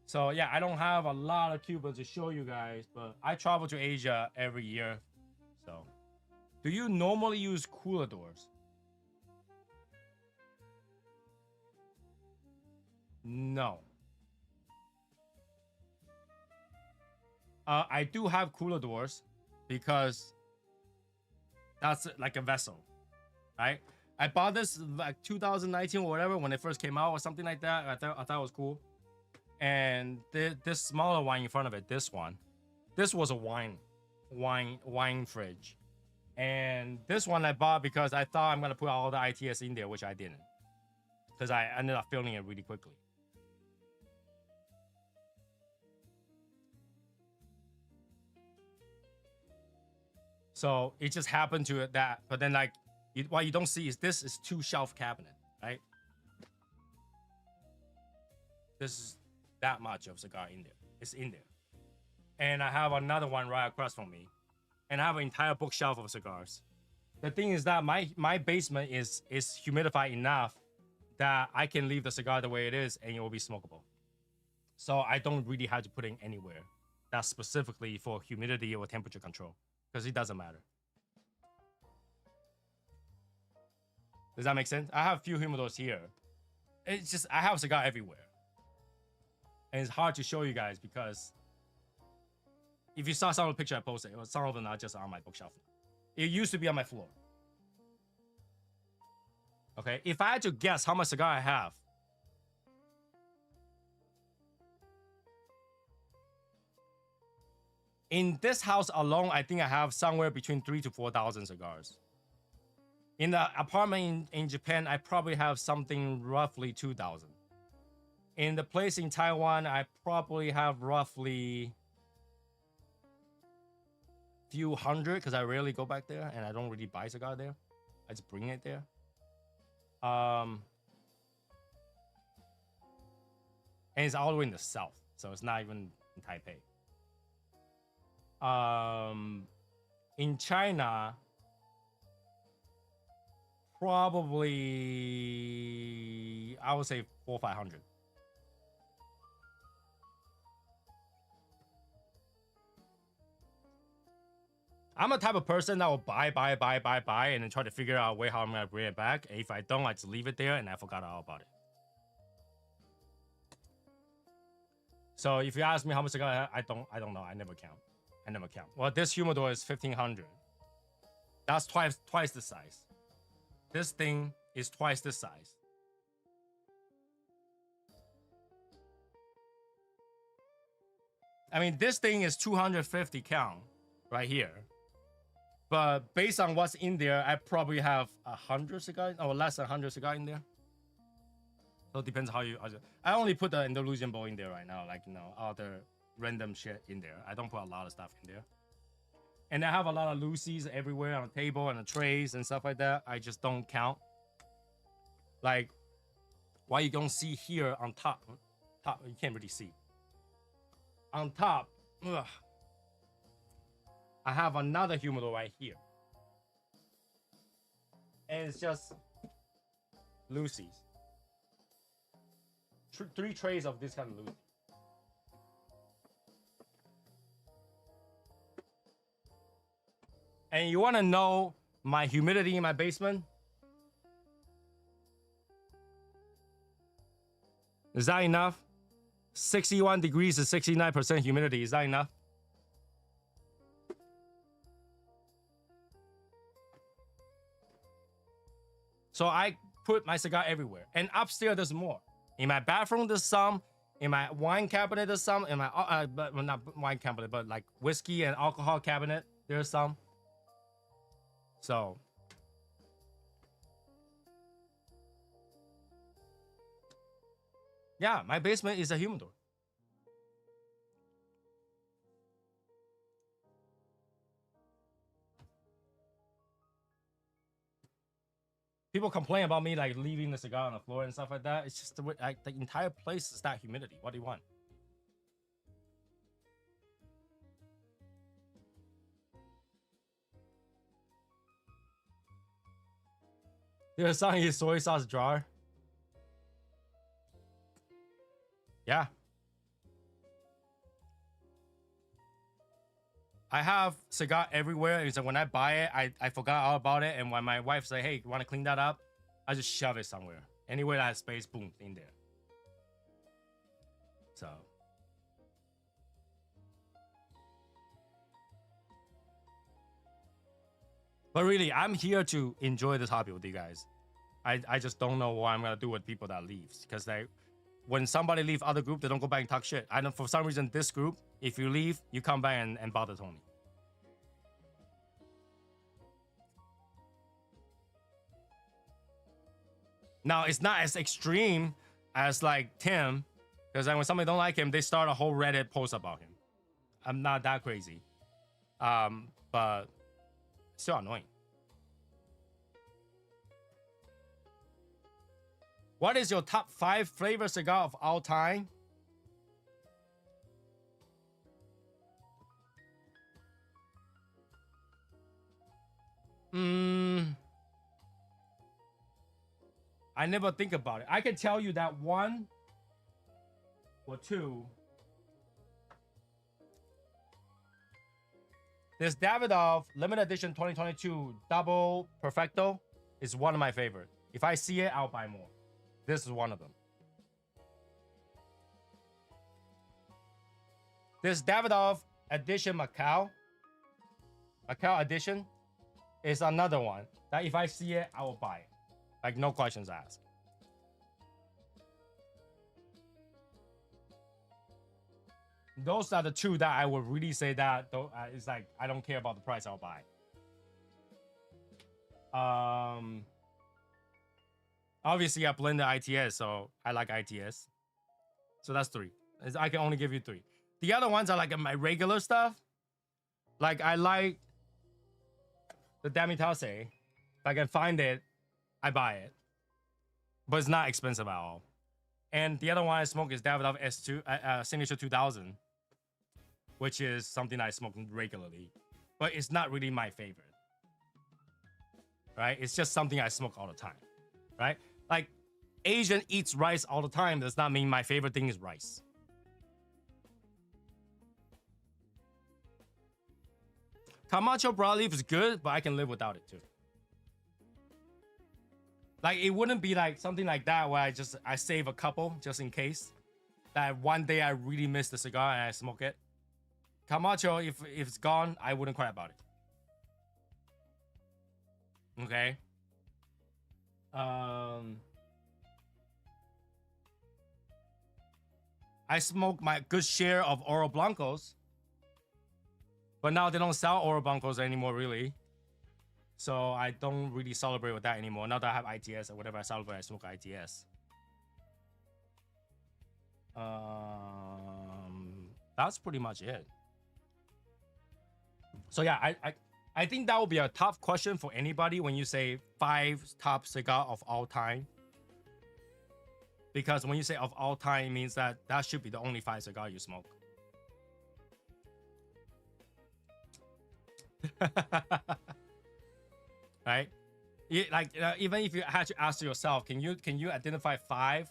A: So yeah, I don't have a lot of Cuba to show you guys, but I travel to Asia every year. So, do you normally use cooler doors? No. I do have cooler doors because that's like a vessel, right? I bought this like 2019 or whatever when it first came out or something like that. I thought it was cool. And this smaller one in front of it, this one, this was a wine fridge. And this one I bought because I thought I'm gonna put all the ITS in there, which I didn't, because I ended up filling it really quickly. So it just happened to it that, but then like what you don't see is this is 2 shelf cabinet, right? This is that much of cigar in there. It's in there. And I have another one right across from me. And I have an entire bookshelf of cigars. The thing is that my basement is humidified enough that I can leave the cigar the way it is and it will be smokable. So I don't really have to put it anywhere that's specifically for humidity or temperature control because it doesn't matter. Does that make sense? I have a few humidors here. It's just I have a cigar everywhere. And it's hard to show you guys because if you saw some of the picture I posted, some of them are just on my bookshelf. It used to be on my floor. Okay, if I had to guess how much cigar I have, in this house alone, I think I have somewhere between 3,000 to 4,000 cigars. In the apartment in Japan, I probably have something roughly 2,000. In the place in Taiwan, I probably have roughly few hundred because I rarely go back there and I don't really buy cigar there. I just bring it there. And it's all the way in the south, so it's not even in Taipei. In China, probably I would say 400 or 500. I'm a type of person that will buy, and then try to figure out a way how I'm gonna bring it back. And if I don't, I just leave it there and I forgot all about it. So if you ask me how much I got, I don't know. I never count. Well, this humidor is 1,500. That's twice the size. This thing is twice the size. I mean, this thing is 250 count right here. But based on what's in there, I probably have 100 cigars or less than 100 cigars in there. So it depends how you. I only put the Andalusian bowl in there right now, like all the random shit in there. I don't put a lot of stuff in there. And I have a lot of Lucy's everywhere on the table and the trays and stuff like that. I just don't count. Like, what you don't see here on top, you can't really see. On top, I have another humidor right here. And it's just Lucy's. 3 trays of this kind of Lucy. And you want to know my humidity in my basement? Is that enough? 61 degrees to 69% humidity. Is that enough? So I put my cigar everywhere. And upstairs, there's more. In my bathroom, there's some. In my wine cabinet, there's some. In my, well, not wine cabinet, but like whiskey and alcohol cabinet, there's some. So. Yeah, my basement is a humidor. People complain about me like leaving the cigar on the floor and stuff like that. It's just the entire place is that humidity. What do you want? There's some in his soy sauce jar. I have cigar everywhere. It's like when I buy it, I forgot all about it. And when my wife say, hey, you want to clean that up? I just shove it somewhere. Anywhere that has space, boom, in there. So. But really, I'm here to enjoy this hobby with you guys. I just don't know what I'm going to do with people that leaves. Because when somebody leave other group, they don't go back and talk shit. I know for some reason, this group, if you leave, you come back and bother Tony. Now, it's not as extreme as like Tim, because when somebody don't like him, they start a whole Reddit post about him. I'm not that crazy. But still annoying. What is your top 5 flavor cigar of all time? I never think about it. I can tell you that 1 or 2. This Davidoff limited edition 2022 double perfecto is one of my favorite. If I see it, I'll buy more. This is one of them. This Davidoff edition Macau edition is another one that if I see it, I will buy it. Like no questions asked. Those are the 2 that I would really say that it's like I don't care about the price, I'll buy. Obviously I blend the ITS, so I like ITS. So that's 3. I can only give you 3. The other ones are like my regular stuff. Like I like the Damitase. If I can find it, I buy it. But it's not expensive at all. And the other one I smoke is Davidoff S2 Signature 2000, which is something I smoke regularly. But it's not really my favorite. Right? It's just something I smoke all the time. Right? Like, Asian eats rice all the time. Does not mean my favorite thing is rice. Camacho broadleaf is good, but I can live without it too. Like, it wouldn't be like something like that where I save a couple just in case. That one day I really miss the cigar and I smoke it. Camacho, if it's gone, I wouldn't cry about it. Okay. I smoke my good share of Oro Blancos, but now they don't sell Oro Blancos anymore, really. So I don't really celebrate with that anymore. Now that I have ITS or whatever I celebrate, I smoke ITS. That's pretty much it. So yeah, I think that would be a tough question for anybody when you say 5 top cigar of all time. Because when you say of all time, it means that should be the only 5 cigar you smoke. Right? Like even if you had to ask yourself, can you identify 5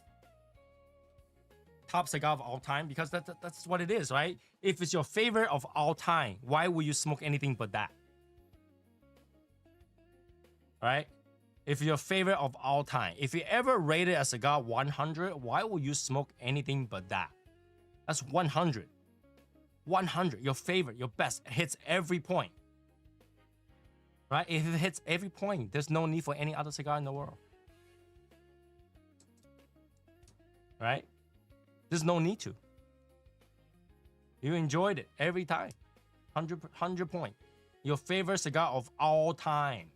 A: top cigar of all time? Because that's what it is, right? If it's your favorite of all time, why would you smoke anything but that? Right? If your favorite of all time, if you ever rated a cigar 100, why would you smoke anything but that? That's 100. 100, your favorite, your best, hits every point. Right? If it hits every point, there's no need for any other cigar in the world. Right? There's no need to. You enjoyed it every time. 100 point. Your favorite cigar of all time.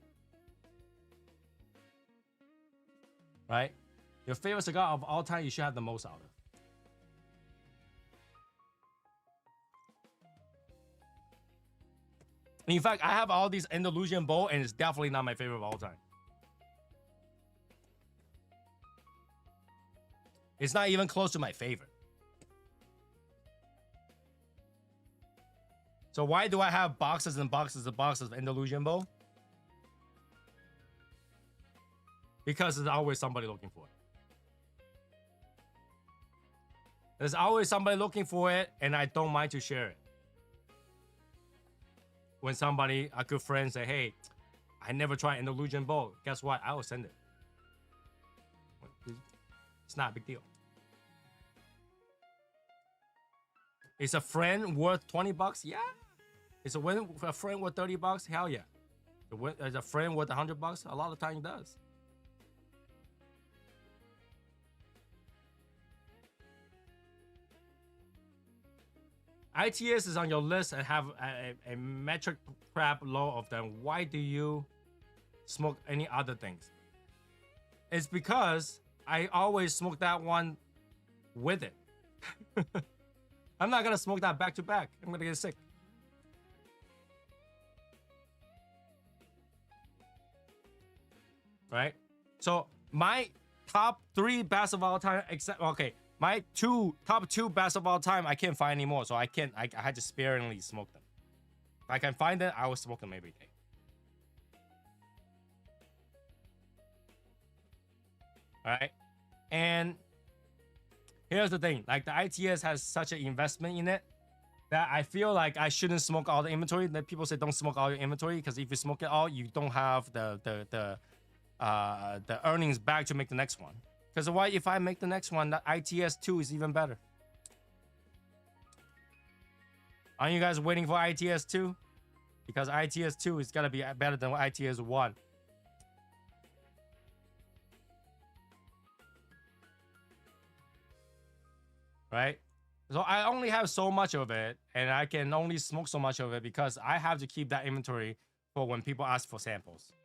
A: Right? Your favorite cigar of all time, you should have the most out of. In fact, I have all these Andalusian bowl, and it's definitely not my favorite of all time. It's not even close to my favorite. So why do I have boxes and boxes and boxes of Andalusian bowl? Because there's always somebody looking for it. There's always somebody looking for it, and I don't mind to share it. when somebody, a good friend, say, "Hey, I never tried an illusion bowl." Guess what? I will send it. It's not a big deal. Is a friend worth $20? Yeah. Is a friend worth $30? Hell yeah. Is a friend worth $100? A lot of time it does. ITS is on your list and have a metric crap low of them. Why do you smoke any other things? It's because I always smoke that one with it. I'm not gonna smoke that back to back. I'm gonna get sick. Right? So my top 3 best of all time, except okay, my top two best of all time, I can't find anymore. So I had to sparingly smoke them. If I can find it, I will smoke them every day. All right. And here's the thing, like the ITS has such an investment in it that I feel like I shouldn't smoke all the inventory. That people say don't smoke all your inventory because if you smoke it all, you don't have the earnings back to make the next one. Because why if I make the next one, the ITS 2 is even better. Aren't you guys waiting for ITS 2? Because ITS 2 is gonna be better than ITS 1. Right? So I only have so much of it, and I can only smoke so much of it because I have to keep that inventory for when people ask for samples.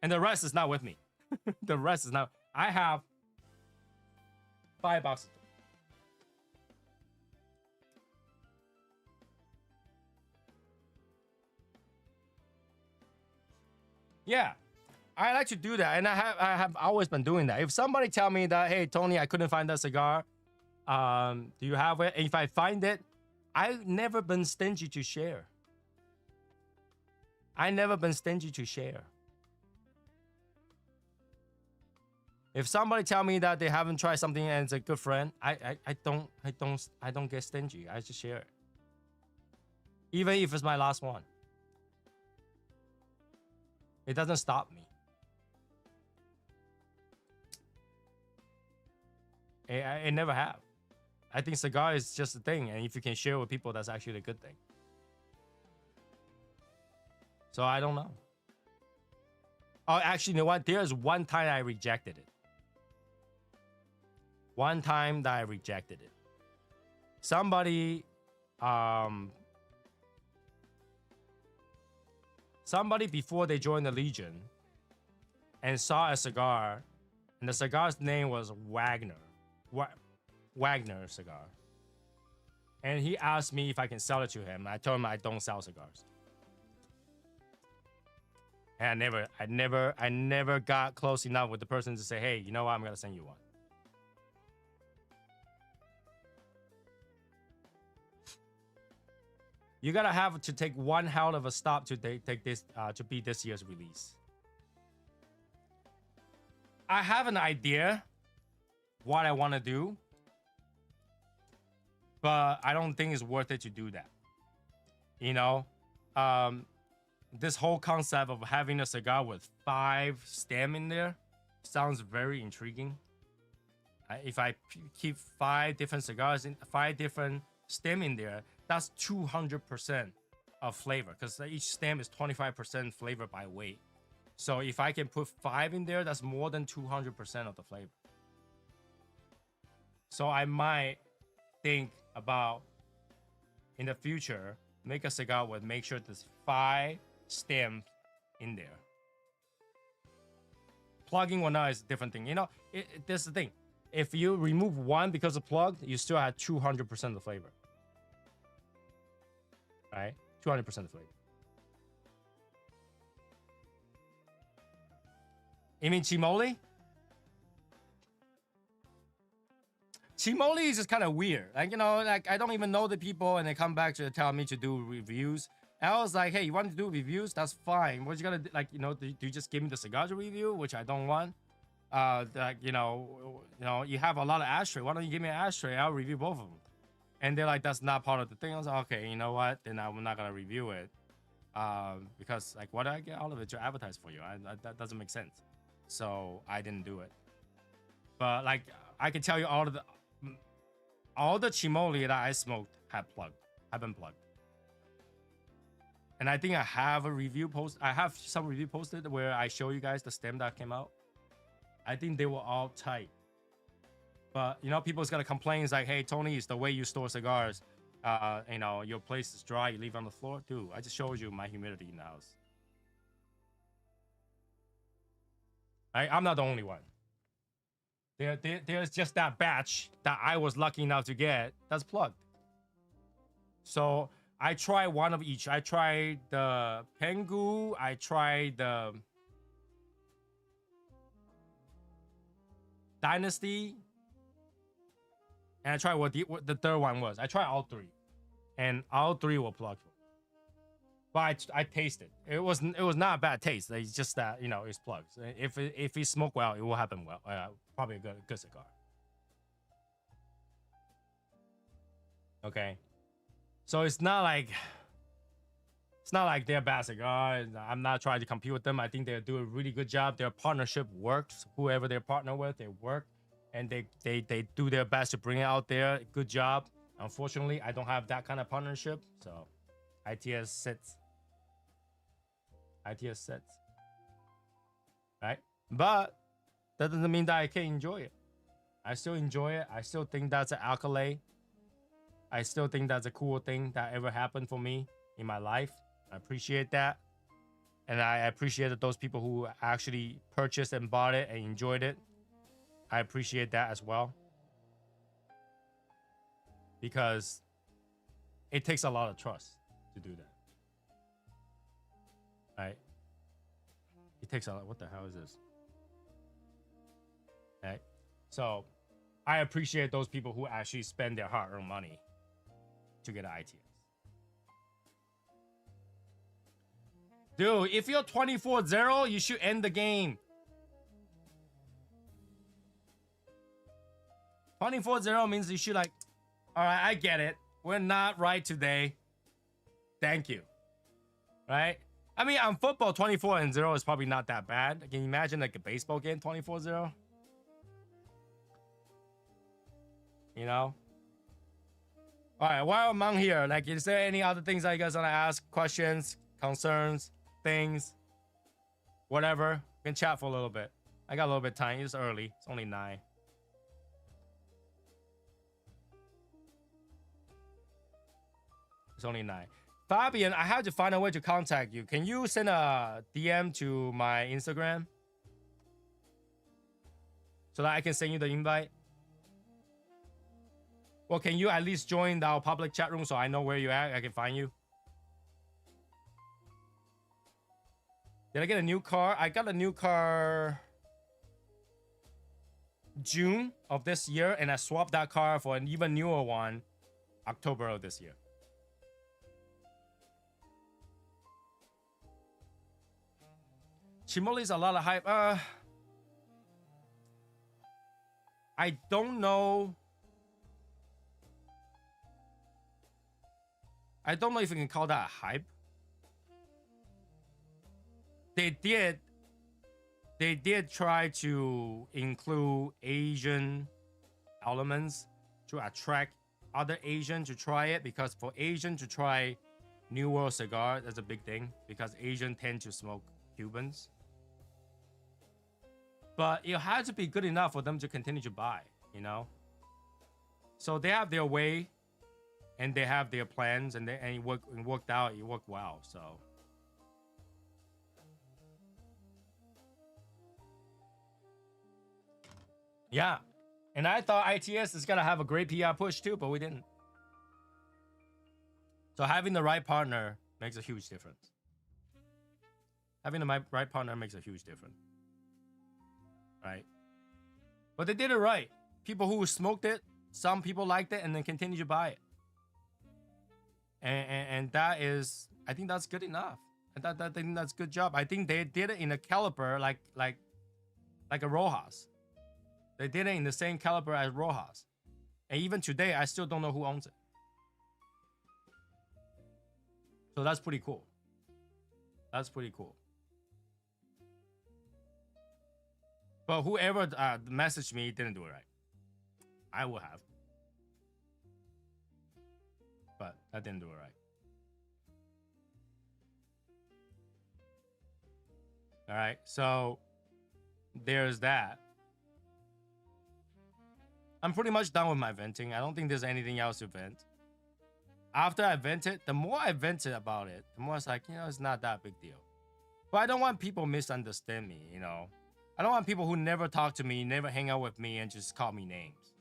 A: And the rest is not with me. The rest is not. I have 5 boxes. Yeah, I like to do that, and I have always been doing that. If somebody tell me that, hey Tony, I couldn't find that cigar, do you have it? And if I find it, I've never been stingy to share. I never been stingy to share. If somebody tell me that they haven't tried something and it's a good friend, I don't get stingy. I just share it, even if it's my last one. It doesn't stop me. It never have. I think cigar is just a thing, and if you can share with people, that's actually a good thing. So I don't know. Oh, actually, you know what? There's one time I rejected it. One time that I rejected it. Somebody before they joined the Legion and saw a cigar, and the cigar's name was Wagner. Wagner cigar. And he asked me if I can sell it to him. I told him I don't sell cigars. And I never got close enough with the person to say, hey, you know what? I'm gonna send you one. You gotta have to take one hell of a stop to take this to be this year's release. I have an idea what I want to do, but I don't think it's worth it to do that. You know, this whole concept of having a cigar with 5 stem in there sounds very intriguing. If I keep 5 different cigars in 5 different stem in there, that's 200% of flavor because each stem is 25% flavor by weight. So if I can put 5 in there, that's more than 200% of the flavor. So I might think about in the future, make a cigar with make sure there's 5 stems in there. Plugging or not is a different thing. You know, this is the thing. If you remove one because of plugged, you still have 200% of the flavor. Right? 200% of the flavor. You mean Chimoli? Chimoli is just kind of weird. Like, you know, like I don't even know the people and they come back to tell me to do reviews. And I was like, hey, you want to do reviews? That's fine. What you gonna do? Like, you know, do you just give me the cigar to review, which I don't want? Like, you know, you have a lot of ashtray. Why don't you give me an ashtray? I'll review both of them. And they're like, that's not part of the thing. I was like, okay, you know what? Then I'm not gonna review it, because like, what do I get out of it to advertise for you? That doesn't make sense. So I didn't do it. But like, I can tell you all the chimoli that I smoked have been plugged. And I think I have a review post. I have some review posted where I show you guys the stem that came out. I think they were all tight. But you know, people's gonna complain. It's like, hey, Tony, it's the way you store cigars. You know, your place is dry, you leave it on the floor. Dude, I just showed you my humidity in the house. I'm not the only one. There's just that batch that I was lucky enough to get that's plugged. So I tried one of each. I tried the Pengu. I tried the Dynasty. And I tried what the third one was. I tried all three. And all three were plugged. But I tasted. It was not a bad taste. It's just that, you know, it's plugged. If it smoke well, it will happen well. Probably a good cigar. Okay. So it's not like they're bad cigars. I'm not trying to compete with them. I think they do a really good job. Their partnership works. Whoever they partner with, they work, and they do their best to bring it out there. Good job. Unfortunately, I don't have that kind of partnership, so ITS sits. ITS sits. Right? But that doesn't mean that I can't enjoy it. I still enjoy it. I still think that's an accolade. I still think that's a cool thing that ever happened for me in my life. I appreciate that. And I appreciated those people who actually purchased and bought it and enjoyed it. I appreciate that as well. Because it takes a lot of trust to do that. Right? It takes a lot. What the hell is this? Right? So I appreciate those people who actually spend their hard-earned money to get an ITS. Dude, if you're 24-0, you should end the game. 24-0 means you should like, all right, I get it. We're not right today. Thank you. Right? I mean, on football, 24-0 is probably not that bad. Can you imagine like a baseball game, 24-0? You know? All right, while I'm on here, like, is there any other things that you guys want to ask? Questions, concerns, things, whatever? We can chat for a little bit. I got a little bit of time. It's early. It's only 9. It's only 9. Fabian, I have to find a way to contact you. Can you send a DM to my Instagram so that I can send you the invite? Well, can you at least join our public chat room so I know where you're at? I can find you. Did I get a new car? I got a new car June of this year, and I swapped that car for an even newer one October of this year. Chimoli's a lot of hype. I don't know. I don't know if you can call that a hype. They did try to include Asian elements to attract other Asians to try it, because for Asian to try New World cigar, that's a big thing, because Asians tend to smoke Cubans. But it had to be good enough for them to continue to buy, you know? So they have their way, and they have their plans, and it worked out. It worked well, so. Yeah. And I thought ITS is going to have a great PR push too, but we didn't. So having the right partner makes a huge difference. Having the right partner makes a huge difference. Right? But they did it right. People who smoked it, some people liked it and then continue to buy it. And that is, I think that's good enough. I think that's a good job. I think they did it in a caliber like a Rojas. They did it in the same caliber as Rojas. And even today, I still don't know who owns it. So that's pretty cool. That's pretty cool. But whoever messaged me didn't do it right. I would have. But I didn't do it right. All right, so there's that. I'm pretty much done with my venting. I don't think there's anything else to vent. After I vented, the more I vented about it, the more it's like, it's not that big deal. But I don't want people misunderstand me, I don't want people who never talk to me, never hang out with me, and just call me names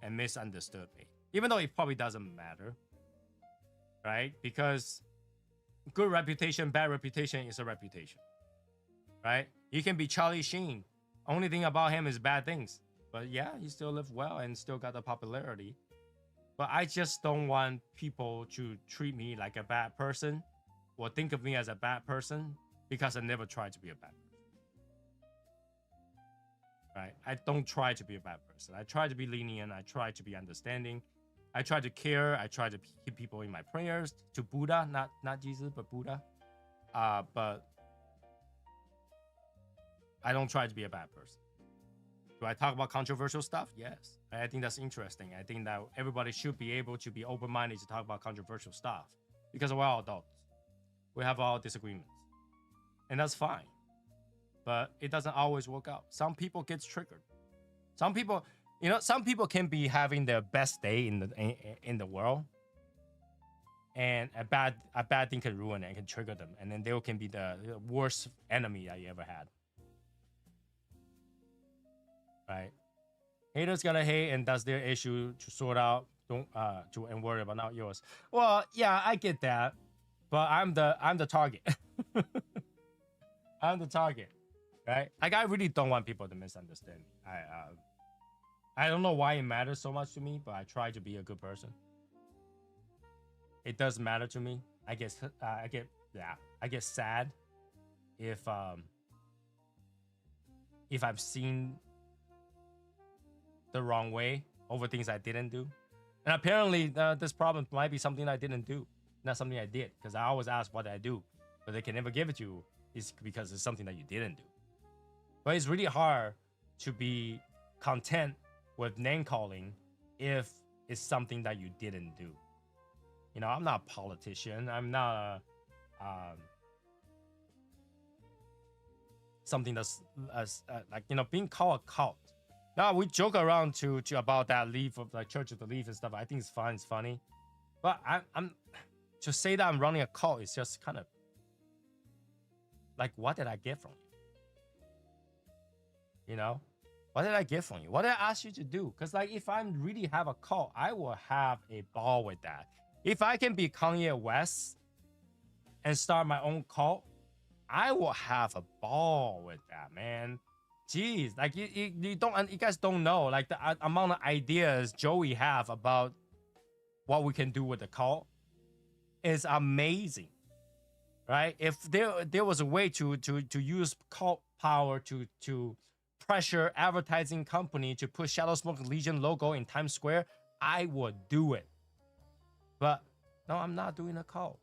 A: and misunderstood me. Even though it probably doesn't matter, right? Because good reputation, bad reputation is a reputation, right? You can be Charlie Sheen. Only thing about him is bad things. But yeah, he still lived well and still got the popularity. But I just don't want people to treat me like a bad person or think of me as a bad person because I never tried to be a bad person. Right? I don't try to be a bad person. I try to be lenient. I try to be understanding. I try to care. I try to keep people in my prayers to Buddha, not Jesus, but Buddha. But I don't try to be a bad person. Do I talk about controversial stuff? Yes. I think that's interesting. I think that everybody should be able to be open-minded to talk about controversial stuff because we're all adults. We have all disagreements. And that's fine. But it doesn't always work out. Some people get triggered. Some people can be having their best day in the world. And a bad thing can ruin it, can trigger them. And then they can be the worst enemy that you ever had. Right? Haters gotta hate, and that's their issue to sort out. Don't and worry about not yours. Well, yeah, I get that, but I'm the target. I'm the target, right? Like I really don't want people to misunderstand me. I don't know why it matters so much to me, but I try to be a good person. It does matter to me. I get sad if I've seen the wrong way over things I didn't do. And apparently this problem might be something I didn't do, not something I did, because I always ask what I do, but they can never give it to you. It's because it's something that you didn't do. But it's really hard to be content with name calling if it's something that you didn't do. I'm not a politician. I'm not something that's being called a cult. Now we joke around to about that leaf of like Church of the Leaf and stuff. I think it's fun, it's funny, but I'm to say that I'm running a cult is just kind of like, what did I get from you? What did I get from you? What did I ask you to do? Because like, if I really have a cult, I will have a ball with that. If I can be Kanye West and start my own cult, I will have a ball with that, man. Jeez, like you guys don't know like the amount of ideas Joey have about what we can do with the cult is amazing, right? If there was a way to use cult power to pressure advertising company to put Shadow Smoke Legion logo in Times Square, I would do it. But no, I'm not doing a cult.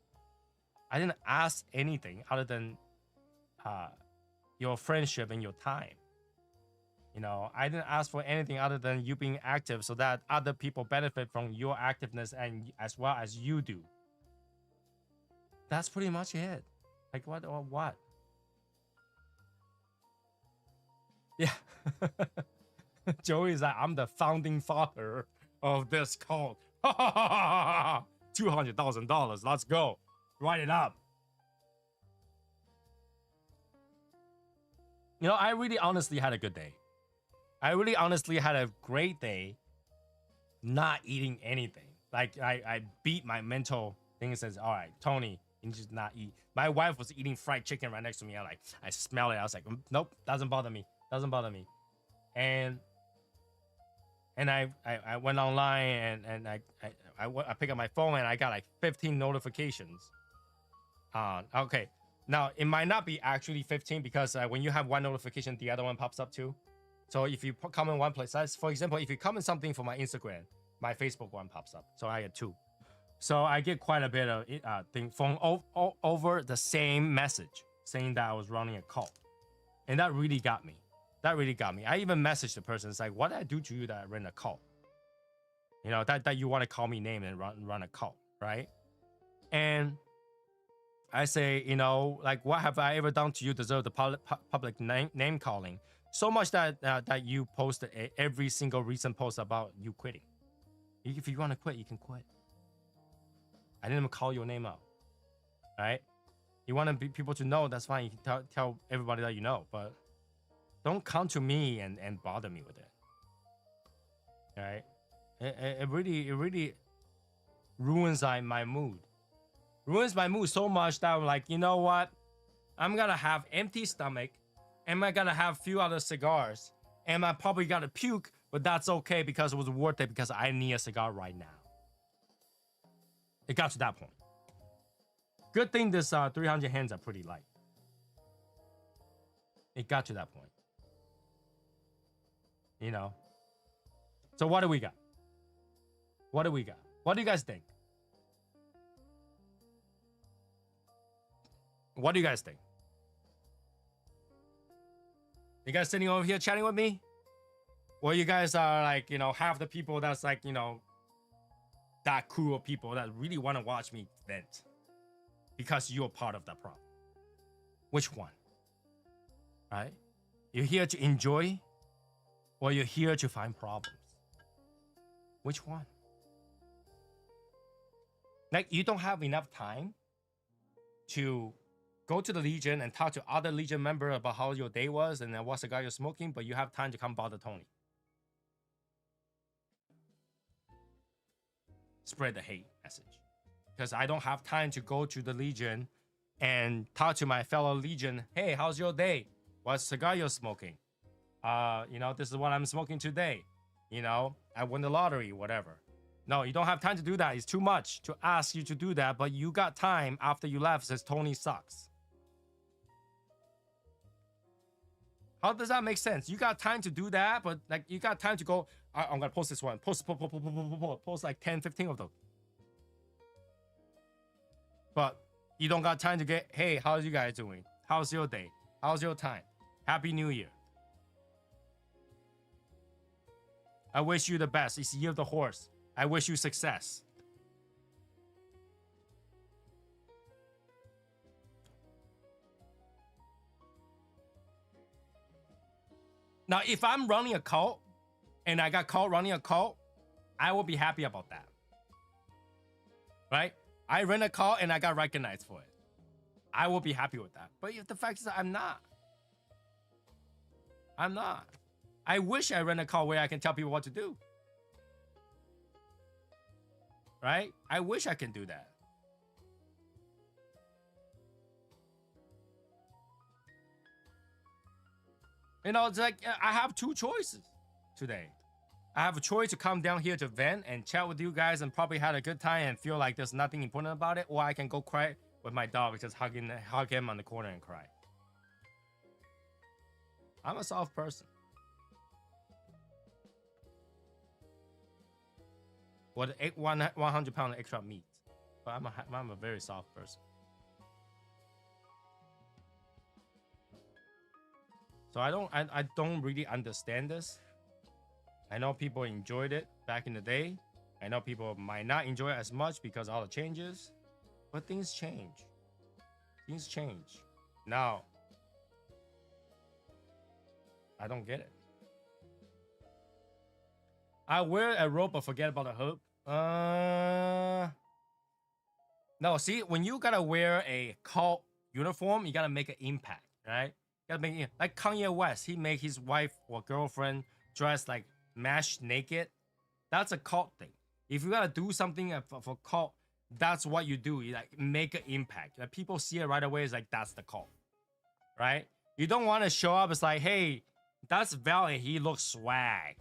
A: I didn't ask anything other than your friendship and your time. I didn't ask for anything other than you being active so that other people benefit from your activeness and as well as you do. That's pretty much it. Like what or what? Yeah. Joey's like, I'm the founding father of this cult. $200,000. Let's go. Write it up. I really honestly had a good day. I really honestly had a great day not eating anything. Like I beat my mental thing and says, all right, Tony, you just not eat. My wife was eating fried chicken right next to me. I smell it. I was like, nope, doesn't bother me. And I went online and I picked up my phone and I got like 15 notifications. Okay. Now, it might not be actually 15 because when you have one notification, the other one pops up too. So if you comment in one place, for example, if you comment something for my Instagram, my Facebook one pops up. So I get 2. So I get quite a bit of thing from over the same message saying that I was running a cult, and that really got me. That really got me. I even messaged the person. It's like, what did I do to you that I ran a cult? You know, that you want to call me name and run a cult, right? And I say, you know, like, what have I ever done to you deserve the public name calling? So much that that you posted every single recent post about you quitting. If you want to quit, you can quit. I didn't even call your name out, right? You want people to know, that's fine. You can tell everybody that you know, but don't come to me and bother me with it, right? It really ruins my mood. Ruins my mood so much that I'm like, you know what? I'm gonna have empty stomach, and I'm gonna have a few other cigars, and I probably gotta puke, but that's okay because it was worth it because I need a cigar right now. It got to that point. Good thing this 300 hands are pretty light. It got to that point. You know? So what do we got? What do we got? What do you guys think? What do you guys think? You guys sitting over here chatting with me? Or you guys are like, you know, half the people that's like, you know, that crew of people that really want to watch me vent because you're part of that problem? Which one? Right? You're here to enjoy, or you're here to find problems? Which one? Like, you don't have enough time to go to the Legion and talk to other Legion members about how your day was and what cigar you're smoking, but you have time to come bother Tony. Spread the hate message. Because I don't have time to go to the Legion and talk to my fellow Legion. Hey, how's your day? What cigar you're smoking? You know, this is what I'm smoking today. You know, I won the lottery, whatever. No, you don't have time to do that. It's too much to ask you to do that, but you got time after you left. Says Tony sucks. How does that make sense? You got time to do that, but like, you got time to go, I'm gonna post this one. Post like 10, 15 of them. But you don't got time to get, hey, how's you guys doing? How's your day? How's your time? Happy New Year. I wish you the best. It's Year of the Horse. I wish you success. Now, if I'm running a cult and I got caught running a cult, I will be happy about that. Right? I ran a cult and I got recognized for it. I will be happy with that. But if the fact is that I'm not. I'm not. I wish I ran a cult where I can tell people what to do. Right? I wish I can do that. You know, it's like I have two choices today. I have a choice to come down here to vent and chat with you guys and probably had a good time and feel like there's nothing important about it, or I can go cry with my dog, just hug him on the corner and cry. I'm a soft person. With 100 pounds of extra meat, but I'm a very soft person. So I don't really understand this. I know people enjoyed it back in the day. I know people might not enjoy it as much because of all the changes, but things change. Things change. Now, I don't get it. I wear a robe but forget about the hood. No, see, when you gotta wear a cult uniform, you gotta make an impact, right? You gotta make it like Kanye West. He made his wife or girlfriend dress like mashed naked. That's a cult thing. If you gotta do something for cult, that's what you do. You like make an impact. Like, people see it right away. It's like, that's the cult, right? You don't want to show up. It's like, hey, that's Val and he looks swag.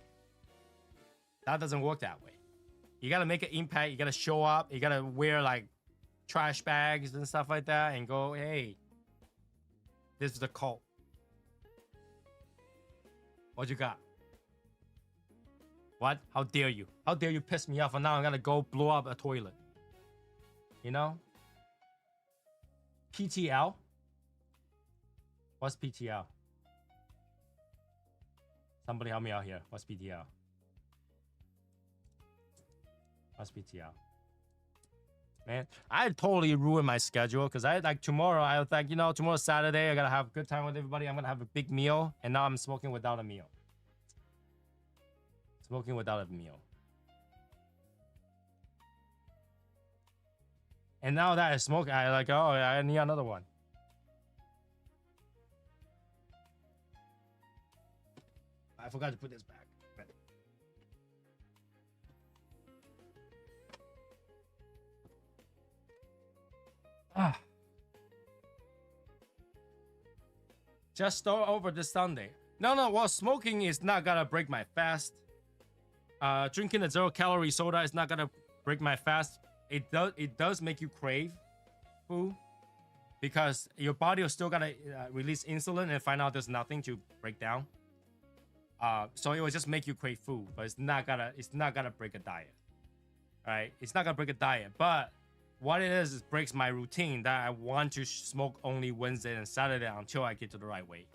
A: That doesn't work that way. You gotta make an impact. You gotta show up. You gotta wear like trash bags and stuff like that and go, hey, this is the cult. What you got? What? How dare you? How dare you piss me off? And now I'm gonna go blow up a toilet. You know? PTL? What's PTL? Somebody help me out here. What's PTL? What's PTL? Man, I totally ruined my schedule because I like tomorrow. I was like, you know, tomorrow's Saturday. I gotta have a good time with everybody. I'm gonna have a big meal, and now I'm smoking without a meal. Smoking without a meal. And now that I smoke, I like, oh, I need another one. I forgot to put this back. Ah. Just start over this Sunday. No. Well, smoking is not gonna break my fast. Drinking a 0-calorie soda is not gonna break my fast. It does make you crave food because your body is still gonna release insulin and find out there's nothing to break down. So it will just make you crave food, but it's not gonna break a diet. All right, it's not gonna break a diet, but what it is breaks my routine that I want to smoke only Wednesday and Saturday until I get to the right weight.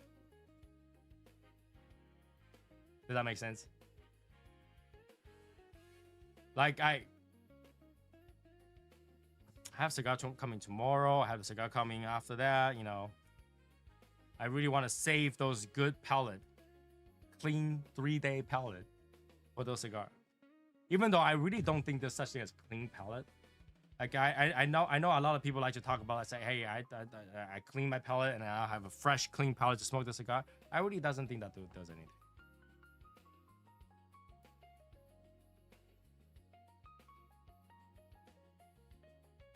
A: Does that make sense? Like I have cigar coming tomorrow. I have a cigar coming after that. You know, I really want to save those good pellet, clean 3-day pellet for those cigars. Even though I really don't think there's such thing as clean pellet. Like I know a lot of people like to talk about. I say, hey, I clean my pellet and I'll have a fresh, clean pellet to smoke the cigar. I really doesn't think that does anything.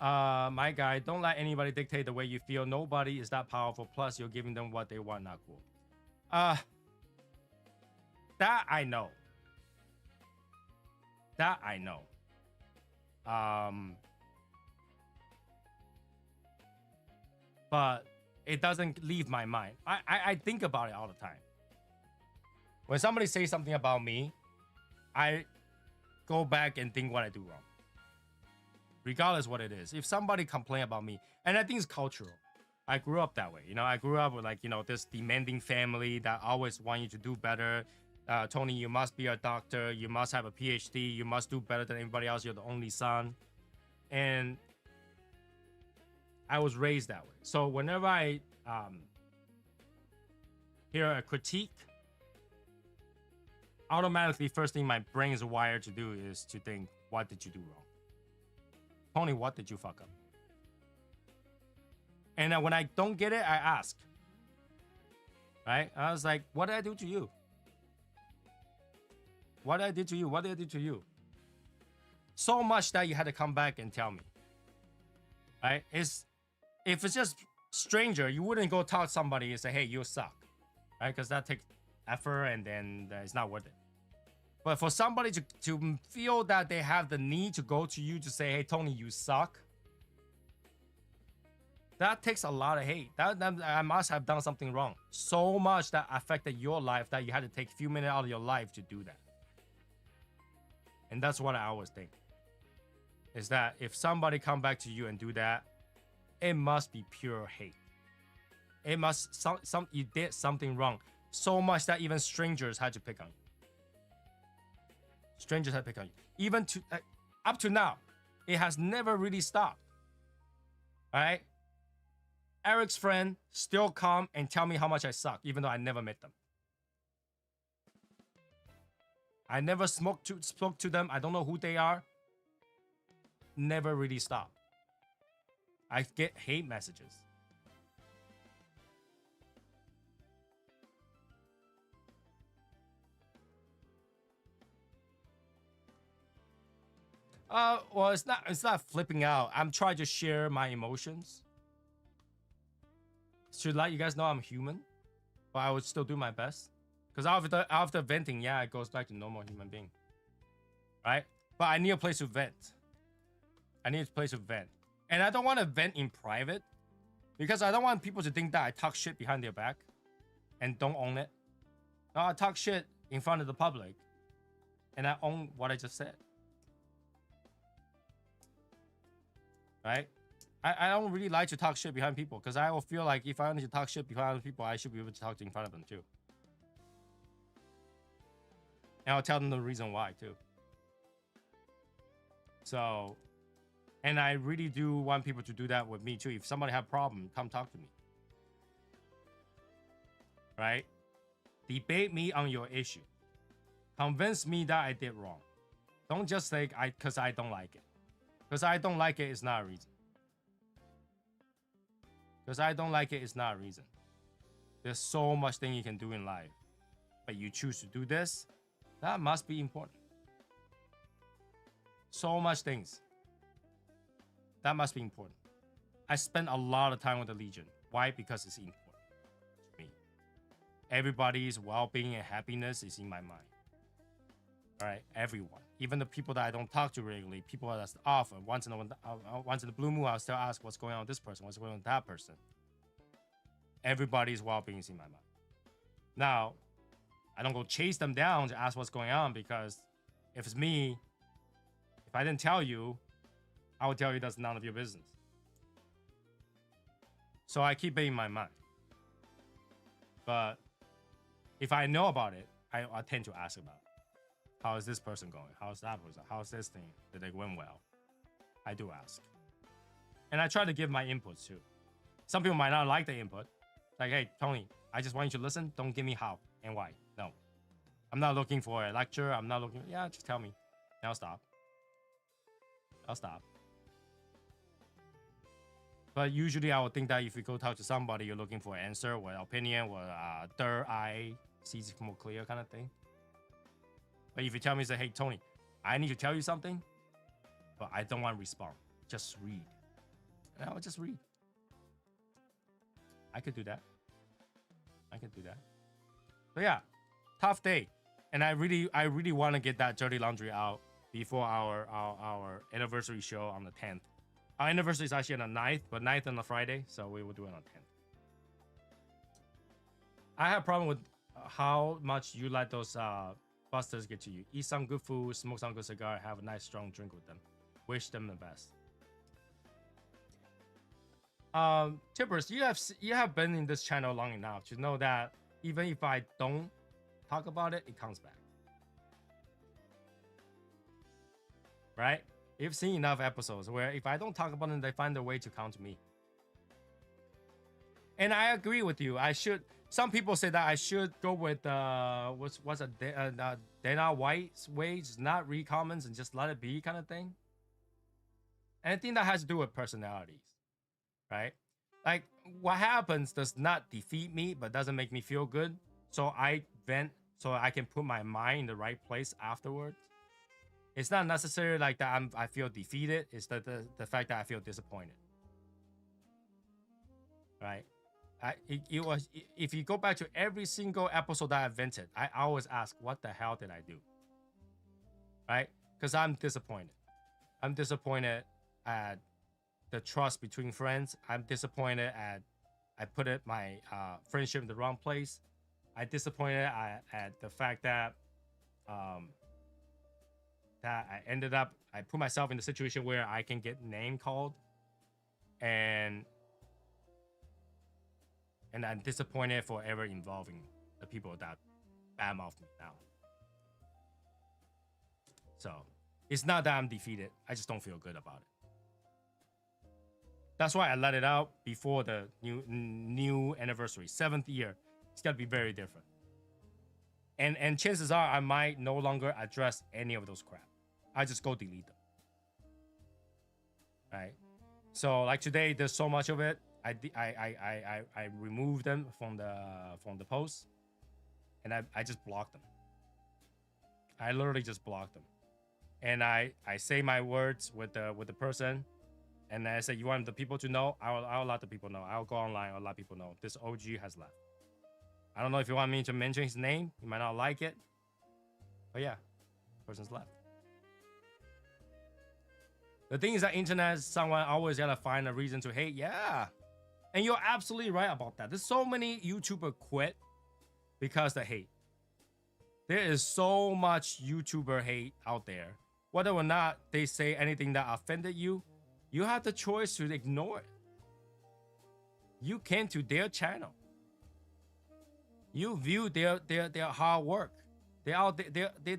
A: My guy, don't let anybody dictate the way you feel. Nobody is that powerful. Plus, you're giving them what they want. Not cool. That I know. That I know. But it doesn't leave my mind. I think about it all the time. When somebody says something about me, I go back and think what I do wrong. Regardless what it is. If somebody complain about me, and I think it's cultural. I grew up that way. You know, I grew up with like, you know, this demanding family that always want you to do better. Tony, you must be a doctor. You must have a PhD. You must do better than everybody else. You're the only son. And I was raised that way. So whenever I hear a critique, automatically first thing my brain is wired to do is to think, what did you do wrong? Tony, what did you fuck up? And when I don't get it, I ask. Right? I was like, what did I do to you? What did I do to you? What did I do to you? So much that you had to come back and tell me. Right? If it's just stranger, you wouldn't go talk to somebody and say, hey, you suck. Right? Because that takes effort and then it's not worth it. But for somebody to feel that they have the need to go to you to say, hey, Tony, you suck. That takes a lot of hate. That I must have done something wrong. So much that affected your life that you had to take a few minutes out of your life to do that. And that's what I always think. Is that if somebody come back to you and do that, it must be pure hate. It must, you did something wrong. So much that even strangers had to pick on you. Strangers had to pick on you. Even to up to now, it has never really stopped. All right? Eric's friend still come and tell me how much I suck, even though I never met them. I never spoke to them. I don't know who they are. Never really stopped. I get hate messages. Well, it's not flipping out. I'm trying to share my emotions. Should let you guys know I'm human, but I would still do my best. Because after venting, yeah, it goes back to normal human being. Right? But I need a place to vent. I need a place to vent. And I don't want to vent in private because I don't want people to think that I talk shit behind their back and don't own it. No, I talk shit in front of the public and I own what I just said. right? I don't really like to talk shit behind people because I will feel like if I want to talk shit behind other people, I should be able to talk in front of them too. And I'll tell them the reason why too. So, and I really do want people to do that with me too. If somebody have a problem, come talk to me. Right? Debate me on your issue. Convince me that I did wrong. Don't just say because I don't like it. Because I don't like it is not a reason. Because I don't like it is not a reason. There's so much thing you can do in life, but you choose to do this. That must be important. So much things. That must be important. I spend a lot of time with the Legion. Why? Because it's important to me. Everybody's well-being and happiness is in my mind. All right, everyone, even the people that I don't talk to regularly, people that's off. Once in a blue moon, I'll still ask what's going on with this person, what's going on with that person. Everybody's well-being is in my mind. Now, I don't go chase them down to ask what's going on because if it's me, if I didn't tell you, I would tell you that's none of your business. So I keep it in my mind. But if I know about it, I tend to ask about it. How is this person going? How's that person? How's this thing? Did they win well? I do ask. And I try to give my inputs too. Some people might not like the input. Like, hey, Tony, I just want you to listen. Don't give me how and why. No. I'm not looking for a lecture. I'm not looking. Yeah, just tell me. And I'll stop. I'll stop. But usually I would think that if you go talk to somebody, you're looking for an answer or opinion or third eye sees more clear kind of thing. But if you tell me, say, hey, Tony, I need to tell you something, but I don't want to respond. Just read. And I would just read. I could do that. I could do that. So yeah, tough day. And I really want to get that dirty laundry out before our anniversary show on the 10th. Our anniversary is actually on the 9th, but 9th on a Friday, so we will do it on 10th. I have a problem with how much you let those busters get to you. Eat some good food, smoke some good cigar, have a nice strong drink with them. Wish them the best. Tippers, you have been in this channel long enough to know that even if I don't talk about it, it comes back. Right? You've seen enough episodes where if I don't talk about it, they find a way to come to me. And I agree with you. I should. Some people say that I should go with what's a Dana White's way, just not read comments and just let it be kind of thing. And I think that has to do with personalities, right? Like what happens does not defeat me, but doesn't make me feel good. So I vent so I can put my mind in the right place afterwards. It's not necessarily like that I feel defeated. It's the fact that I feel disappointed, right? It was, if you go back to every single episode that I vented, I always ask, what the hell did I do? Right? Because I'm disappointed. I'm disappointed at the trust between friends. I'm disappointed at I put my friendship in the wrong place. I'm disappointed at the fact that that I put myself in a situation where I can get name called, and I'm disappointed for ever involving the people that badmouth me now. So it's not that I'm defeated. I just don't feel good about it. That's why I let it out before the new anniversary, 7th year. It's gotta be very different. And chances are I might no longer address any of those crap. I just go delete them. Right? So like today, there's so much of it. I removed them from the post, and I just blocked them. I literally just blocked them, and I say my words with the person, and I say, you want the people to know, I'll let the people know. I'll go online, I'll let people know this OG has left. I don't know if you want me to mention his name. You might not like it, but yeah, person's left. The thing is that internet, someone always gotta find a reason to hate. Yeah. And you're absolutely right about that. There's so many YouTubers quit because they hate. There is so much YouTuber hate out there. Whether or not they say anything that offended you, You have the choice to ignore it. You came to their channel. You view their hard work. They're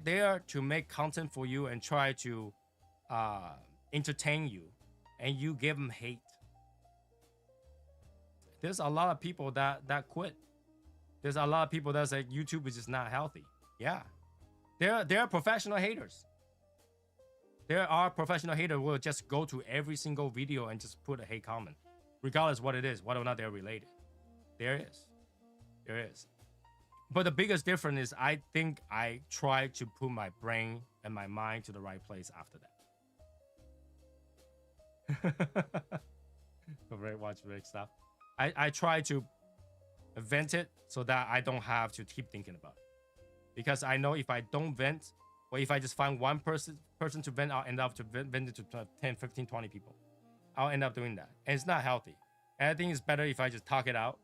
A: there to make content for you and try to entertain you, and you give them hate. There's a lot of people that quit. There's a lot of people that say YouTube is just not healthy. Yeah, there are professional haters. There are professional haters who will just go to every single video and just put a hate comment, regardless what it is, whether or not they're related. There is. But the biggest difference is I think I try to put my brain and my mind to the right place after that. Watch Rick stuff. I try to vent it so that I don't have to keep thinking about it. Because I know if I don't vent, or if I just find one person to vent, I'll end up to vent it to 10, 15, 20 people. I'll end up doing that. And it's not healthy. And I think it's better if I just talk it out,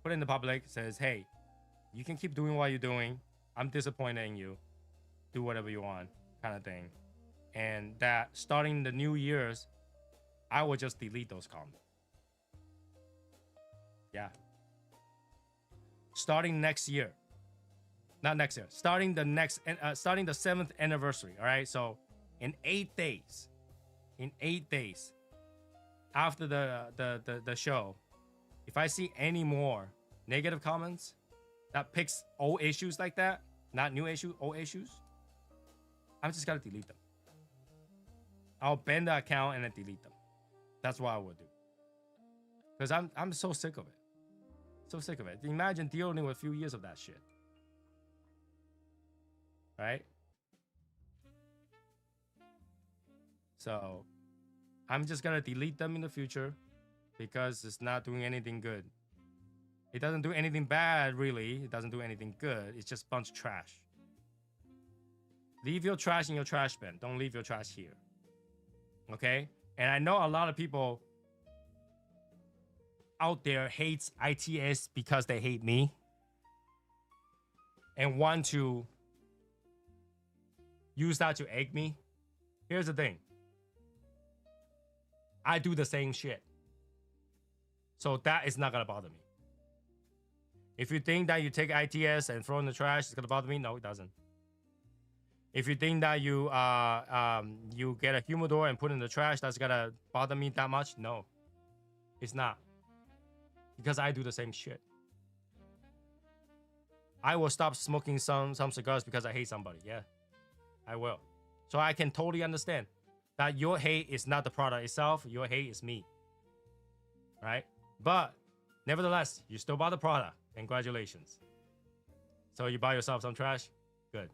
A: put it in the public, says, hey, you can keep doing what you're doing. I'm disappointed in you. Do whatever you want, kind of thing. And that starting the new year's, I will just delete those comments. Yeah. Starting next year. Not next year. Starting the 7th anniversary. All right. So in 8 days, after the show, if I see any more negative comments that picks old issues like that, not new issues, old issues, I'm just gonna delete them. I'll ban the account and then delete them. That's what I would do. Because I'm so sick of it. So sick of it. Imagine dealing with a few years of that shit. Right? So I'm just gonna delete them in the future because it's not doing anything good. It doesn't do anything bad, really. It doesn't do anything good. It's just a bunch of trash. Leave your trash in your trash bin. Don't leave your trash here. Okay? And I know a lot of people out there hates ITS because they hate me and want to use that to egg me. Here's the thing. I do the same shit. So that is not gonna bother me. If you think that you take ITS and throw in the trash, it's gonna bother me. No, it doesn't. If you think that you get a humidor and put it in the trash, that's gonna bother me that much. No, it's not. Because I do the same shit. I will stop smoking some cigars because I hate somebody. Yeah, I will. So I can totally understand that your hate is not the product itself. Your hate is me. Right? But nevertheless, you still buy the product. Congratulations. So you buy yourself some trash? Good.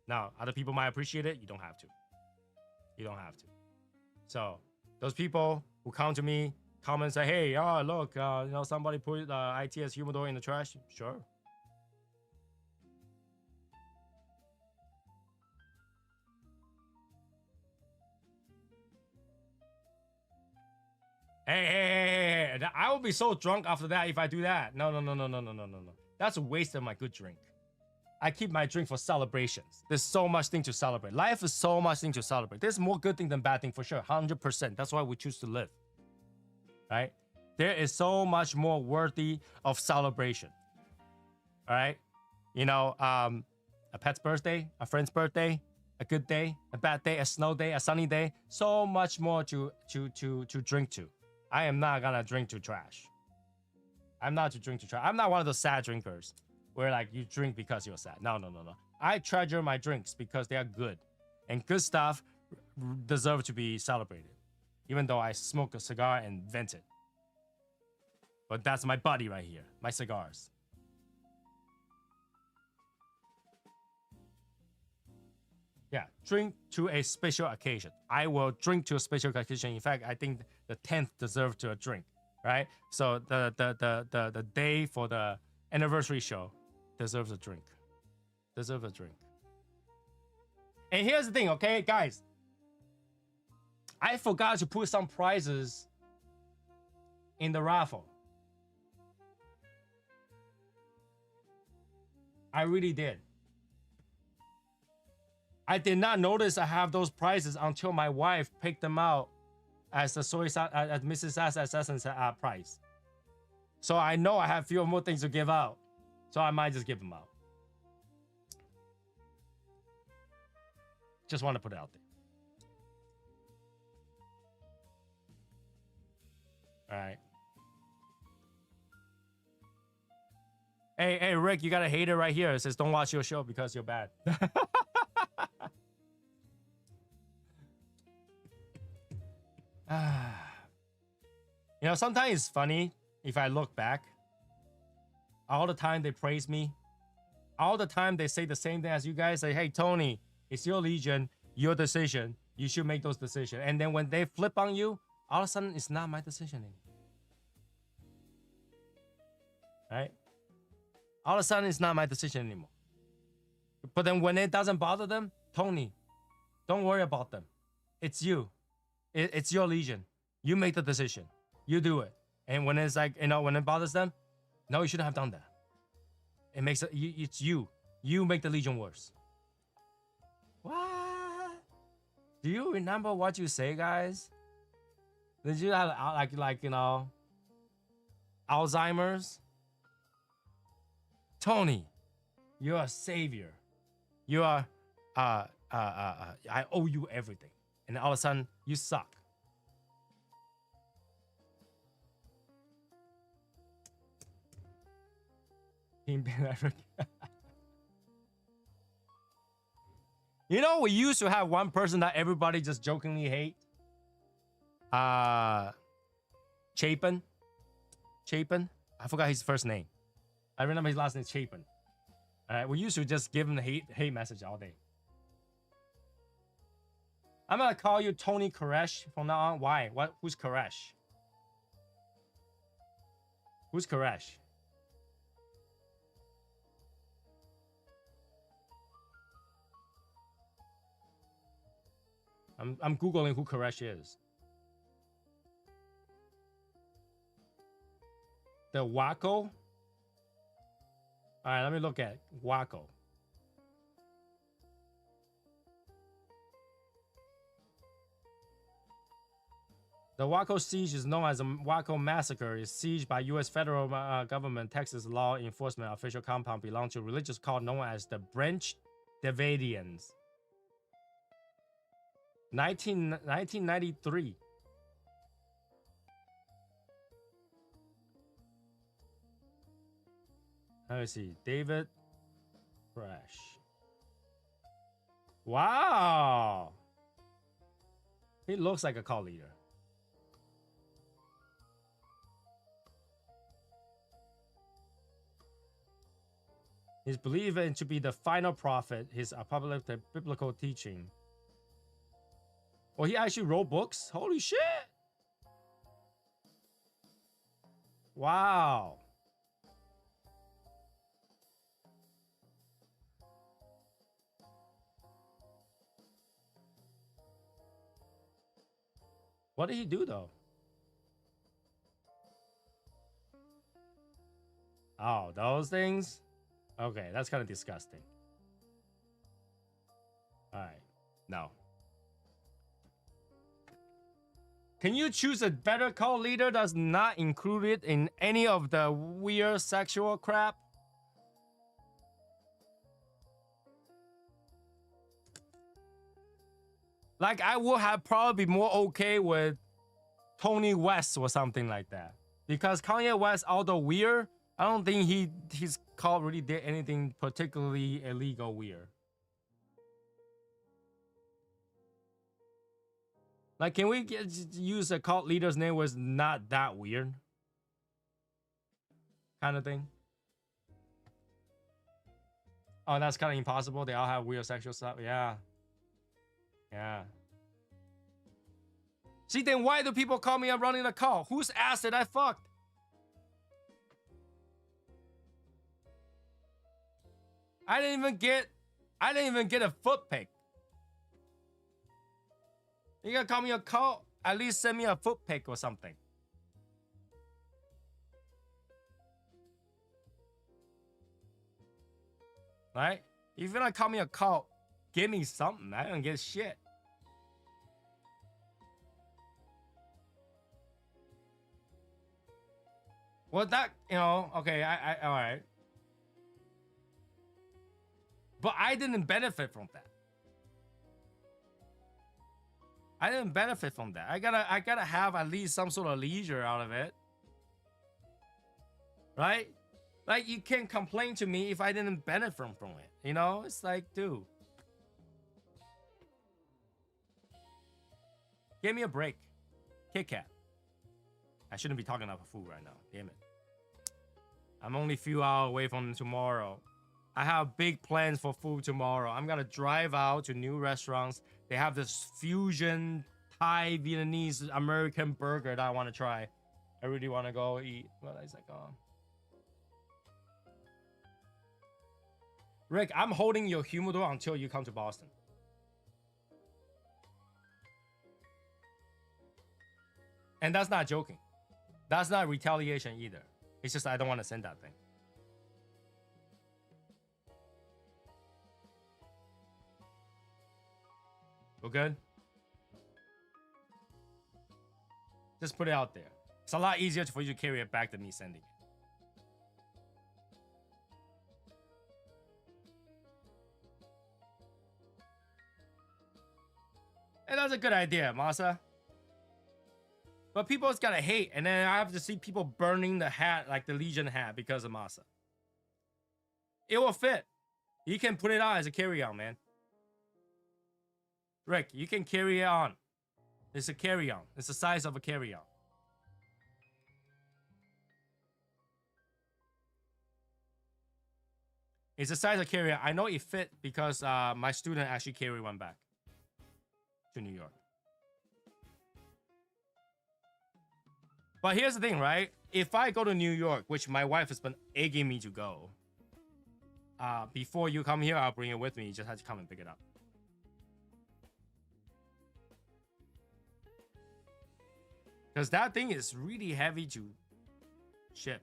A: Now, other people might appreciate it. You don't have to. You don't have to. So those people who come to me, comment and say, hey, oh, look, somebody put ITS humidor in the trash. Sure. Hey, I will be so drunk after that if I do that. No. That's a waste of my good drink. I keep my drink for celebrations. There's so much thing to celebrate. Life is so much thing to celebrate. There's more good thing than bad thing for sure, 100%. That's why we choose to live, right? There is so much more worthy of celebration, all right? A pet's birthday, a friend's birthday, a good day, a bad day, a snow day, a sunny day. So much more to drink to. I am not gonna drink to trash. I'm not to drink to trash. I'm not one of those sad drinkers where like you drink because you're sad. No. I treasure my drinks because they are good. And good stuff deserve to be celebrated. Even though I smoke a cigar and vent it. But that's my buddy right here. My cigars. Yeah, drink to a special occasion. I will drink to a special occasion. In fact, I think the 10th deserves to a drink, right? So the day for the anniversary show deserves a drink. Deserves a drink. And here's the thing, okay, guys. I forgot to put some prizes in the raffle. I really did. I did not notice I have those prizes until my wife picked them out as the soy sauce at Mrs. Assassin's price. So I know I have few more things to give out. So I might just give them out. Just want to put it out there. All right. Hey, Rick, you got a hater right here. It says, don't watch your show because you're bad. You know, sometimes it's funny if I look back. All the time they praise me. All the time they say the same thing as you guys. Say, hey, Tony, it's your legion, your decision. You should make those decisions. And then when they flip on you, all of a sudden, it's not my decision anymore. Right? All of a sudden, it's not my decision anymore. But then when it doesn't bother them, Tony, don't worry about them. It's you. It's your legion. You make the decision. You do it. And when it's like, you know, when it bothers them, no, you shouldn't have done that. It makes it, it's you. You make the legion worse. What? Do you remember what you say, guys? Did you have like you know, Alzheimer's? Tony, you're a savior. You are I owe you everything. And all of a sudden, you suck. You know, we used to have one person that everybody just jokingly hate. Chapin. I forgot his first name. I remember his last name is Chapin. We used to just give him the hate message all day. I'm gonna call you Tony Koresh from now on. Why? What? Who's Koresh? Who's Koresh? I'm googling who Koresh is. The Waco. All right, let me look at Waco. The Waco siege is known as the Waco massacre. It's siege by U.S. federal government Texas law enforcement official compound belonging to a religious cult known as the Branch Davidians. 1993. Let me see. David Fresh. Wow. He looks like a cult leader. He's believed to be the final prophet. His apocalyptic biblical teaching. Well, he actually wrote books? Holy shit! Wow. What did he do, though? Oh, those things? Okay, that's kind of disgusting. All right. No. Can you choose a better cult leader that's not included in any of the weird sexual crap? Like, I would have probably been more okay with Tony West or something like that. Because Kanye West, although weird, I don't think his cult really did anything particularly illegal weird. Like, can we use a cult leader's name was not that weird? Kind of thing. Oh, that's kind of impossible. They all have weird sexual stuff. Yeah. Yeah. See, then why do people call me I'm running a cult? Whose ass did I fucked? I didn't even get a foot pic. You gonna call me a cult? At least send me a foot pic or something. Right? If you're gonna call me a cult, give me something. I don't get shit. Well, that, you know, okay, all right. But I didn't benefit from that. I didn't benefit from that. I gotta have at least some sort of leisure out of it. Right? Like, you can't complain to me if I didn't benefit from it. You know? It's like, dude. Give me a break. Kit Kat. I shouldn't be talking about food right now. Damn it. I'm only a few hours away from tomorrow. I have big plans for food tomorrow. I'm gonna drive out to new restaurants. They have this fusion Thai, Vietnamese, American burger that I want to try. I really want to go eat. What is that called? Rick, I'm holding your humidor until you come to Boston. And that's not joking. That's not retaliation either. It's just I don't want to send that thing. We're good? Just put it out there. It's a lot easier for you to carry it back than me sending it. And that's a good idea, Masa. But people's gotta hate, and then I have to see people burning the hat, like the Legion hat, because of Masa. It will fit. You can put it on as a carry-on, man. Rick, you can carry it on. It's a carry-on. It's the size of a carry-on. It's the size of carry-on. I know it fit because my student actually carried one back to New York. But here's the thing, right? If I go to New York, which my wife has been egging me to go, before you come here, I'll bring it with me. You just have to come and pick it up. Because that thing is really heavy to ship.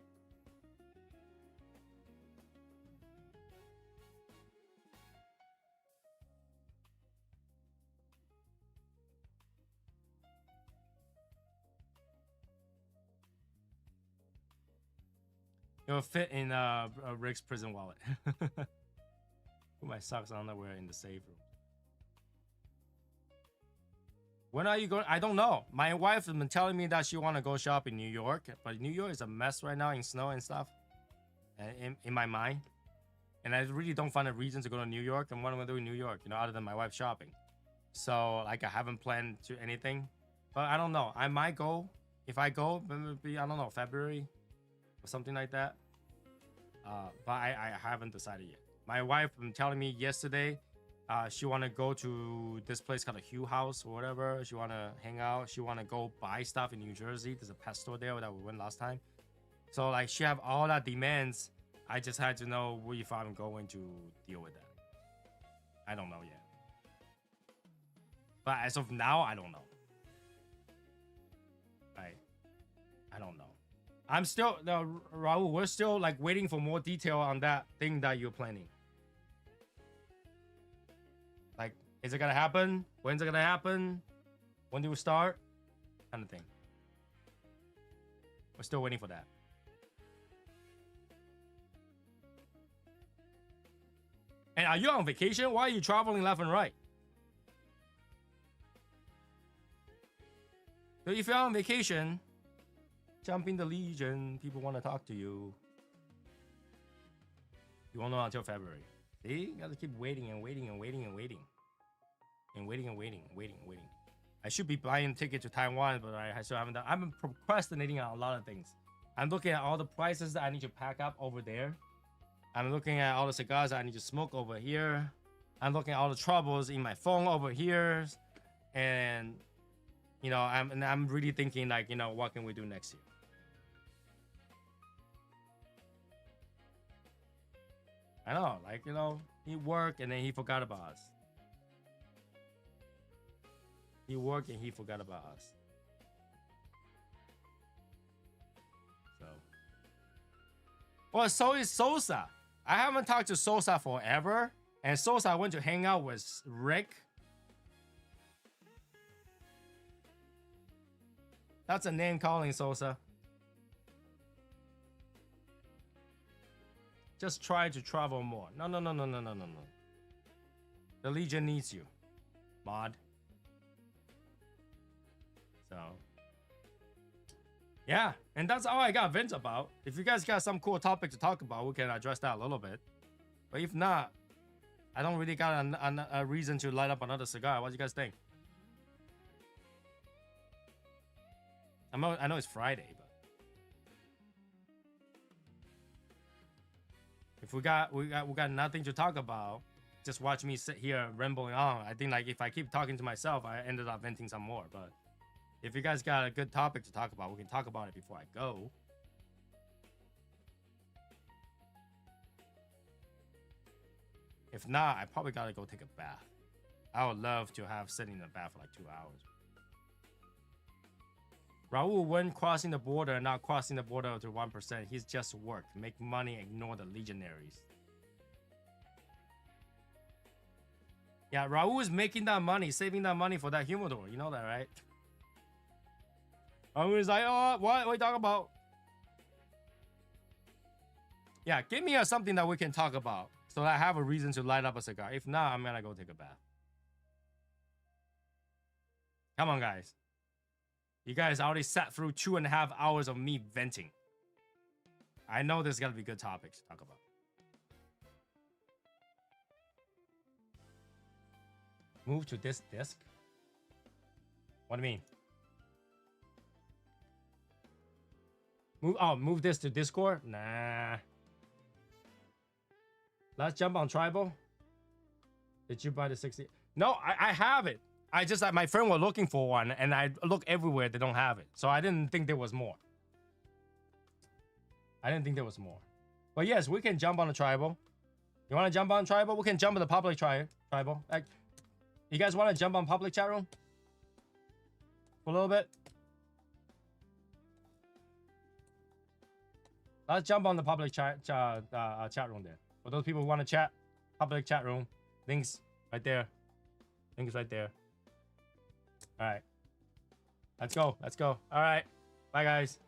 A: It'll fit in Rick's prison wallet. Put my socks and underwear in the safe room. When are you going? I don't know. My wife has been telling me that she want to go shop in New York, but New York is a mess right now in snow and stuff. In my mind, and I really don't find a reason to go to New York. And what am I doing in New York? You know, other than my wife shopping. So like, I haven't planned to anything, but I don't know. I might go. If I go, maybe, I don't know, February or something like that. But I haven't decided yet. My wife been telling me yesterday. She want to go to this place called a Hugh House or whatever. She want to hang out. She want to go buy stuff in New Jersey. There's a pet store there that we went last time. So like, she have all that demands. I just had to know if I'm going to deal with that. I don't know yet. But as of now, I don't know. I don't know. I'm still, no, Raul, we're still like waiting for more detail on that thing that you're planning. Like, is it gonna happen? When's it gonna happen? When do we start? Kind of thing. We're still waiting for that. And are you on vacation? Why are you traveling left and right? So if you're on vacation, jump in the Legion. People want to talk to you. You won't know until February. See? You gotta keep waiting and waiting and waiting and waiting. And waiting and waiting and waiting and waiting. I should be buying a ticket to Taiwan, but I still haven't done. I've been procrastinating on a lot of things. I'm looking at all the prices that I need to pack up over there. I'm looking at all the cigars that I need to smoke over here. I'm looking at all the troubles in my phone over here. And, you know, I'm really thinking, like, you know, what can we do next year? I know, like, you know, he worked and then he forgot about us. He worked and he forgot about us. So. Well, so is Sosa. I haven't talked to Sosa forever. And Sosa went to hang out with Rick. That's a name calling, Sosa. Just try to travel more. No. The Legion needs you, mod. So, yeah, and that's all I got vent about. If you guys got some cool topic to talk about, we can address that a little bit. But if not, I don't really got a reason to light up another cigar. What do you guys think? I know it's Friday, but if we got nothing to talk about, just watch me sit here rambling on. I think like if I keep talking to myself, I ended up venting some more. But if you guys got a good topic to talk about, we can talk about it before I go. If not, I probably gotta go take a bath. I would love to have sitting in the bath for like 2 hours. Raul, when crossing the border, not crossing the border to 1%, he's just worked. Make money, ignore the legionaries. Yeah, Raul is making that money, saving that money for that humidor. You know that, right? Raul is like, oh, what are you talking about? Yeah, give me something that we can talk about so that I have a reason to light up a cigar. If not, I'm gonna go take a bath. Come on, guys. You guys already sat through 2.5 hours of me venting. I know there's gotta be good topics to talk about. Move to this disc? What do you mean? Move this to Discord? Nah. Let's jump on Tribal. Did you buy the 60? No, I have it. I just, my friend was looking for one, and I look everywhere, they don't have it. So I didn't think there was more. But yes, we can jump on the Tribal. You want to jump on Tribal? We can jump on the public Tribal. Like, you guys want to jump on public chat room? For a little bit? Let's jump on the public chat room there. For those people who want to chat, public chat room. Links right there. Links right there. All right. Let's go. All right. Bye, guys.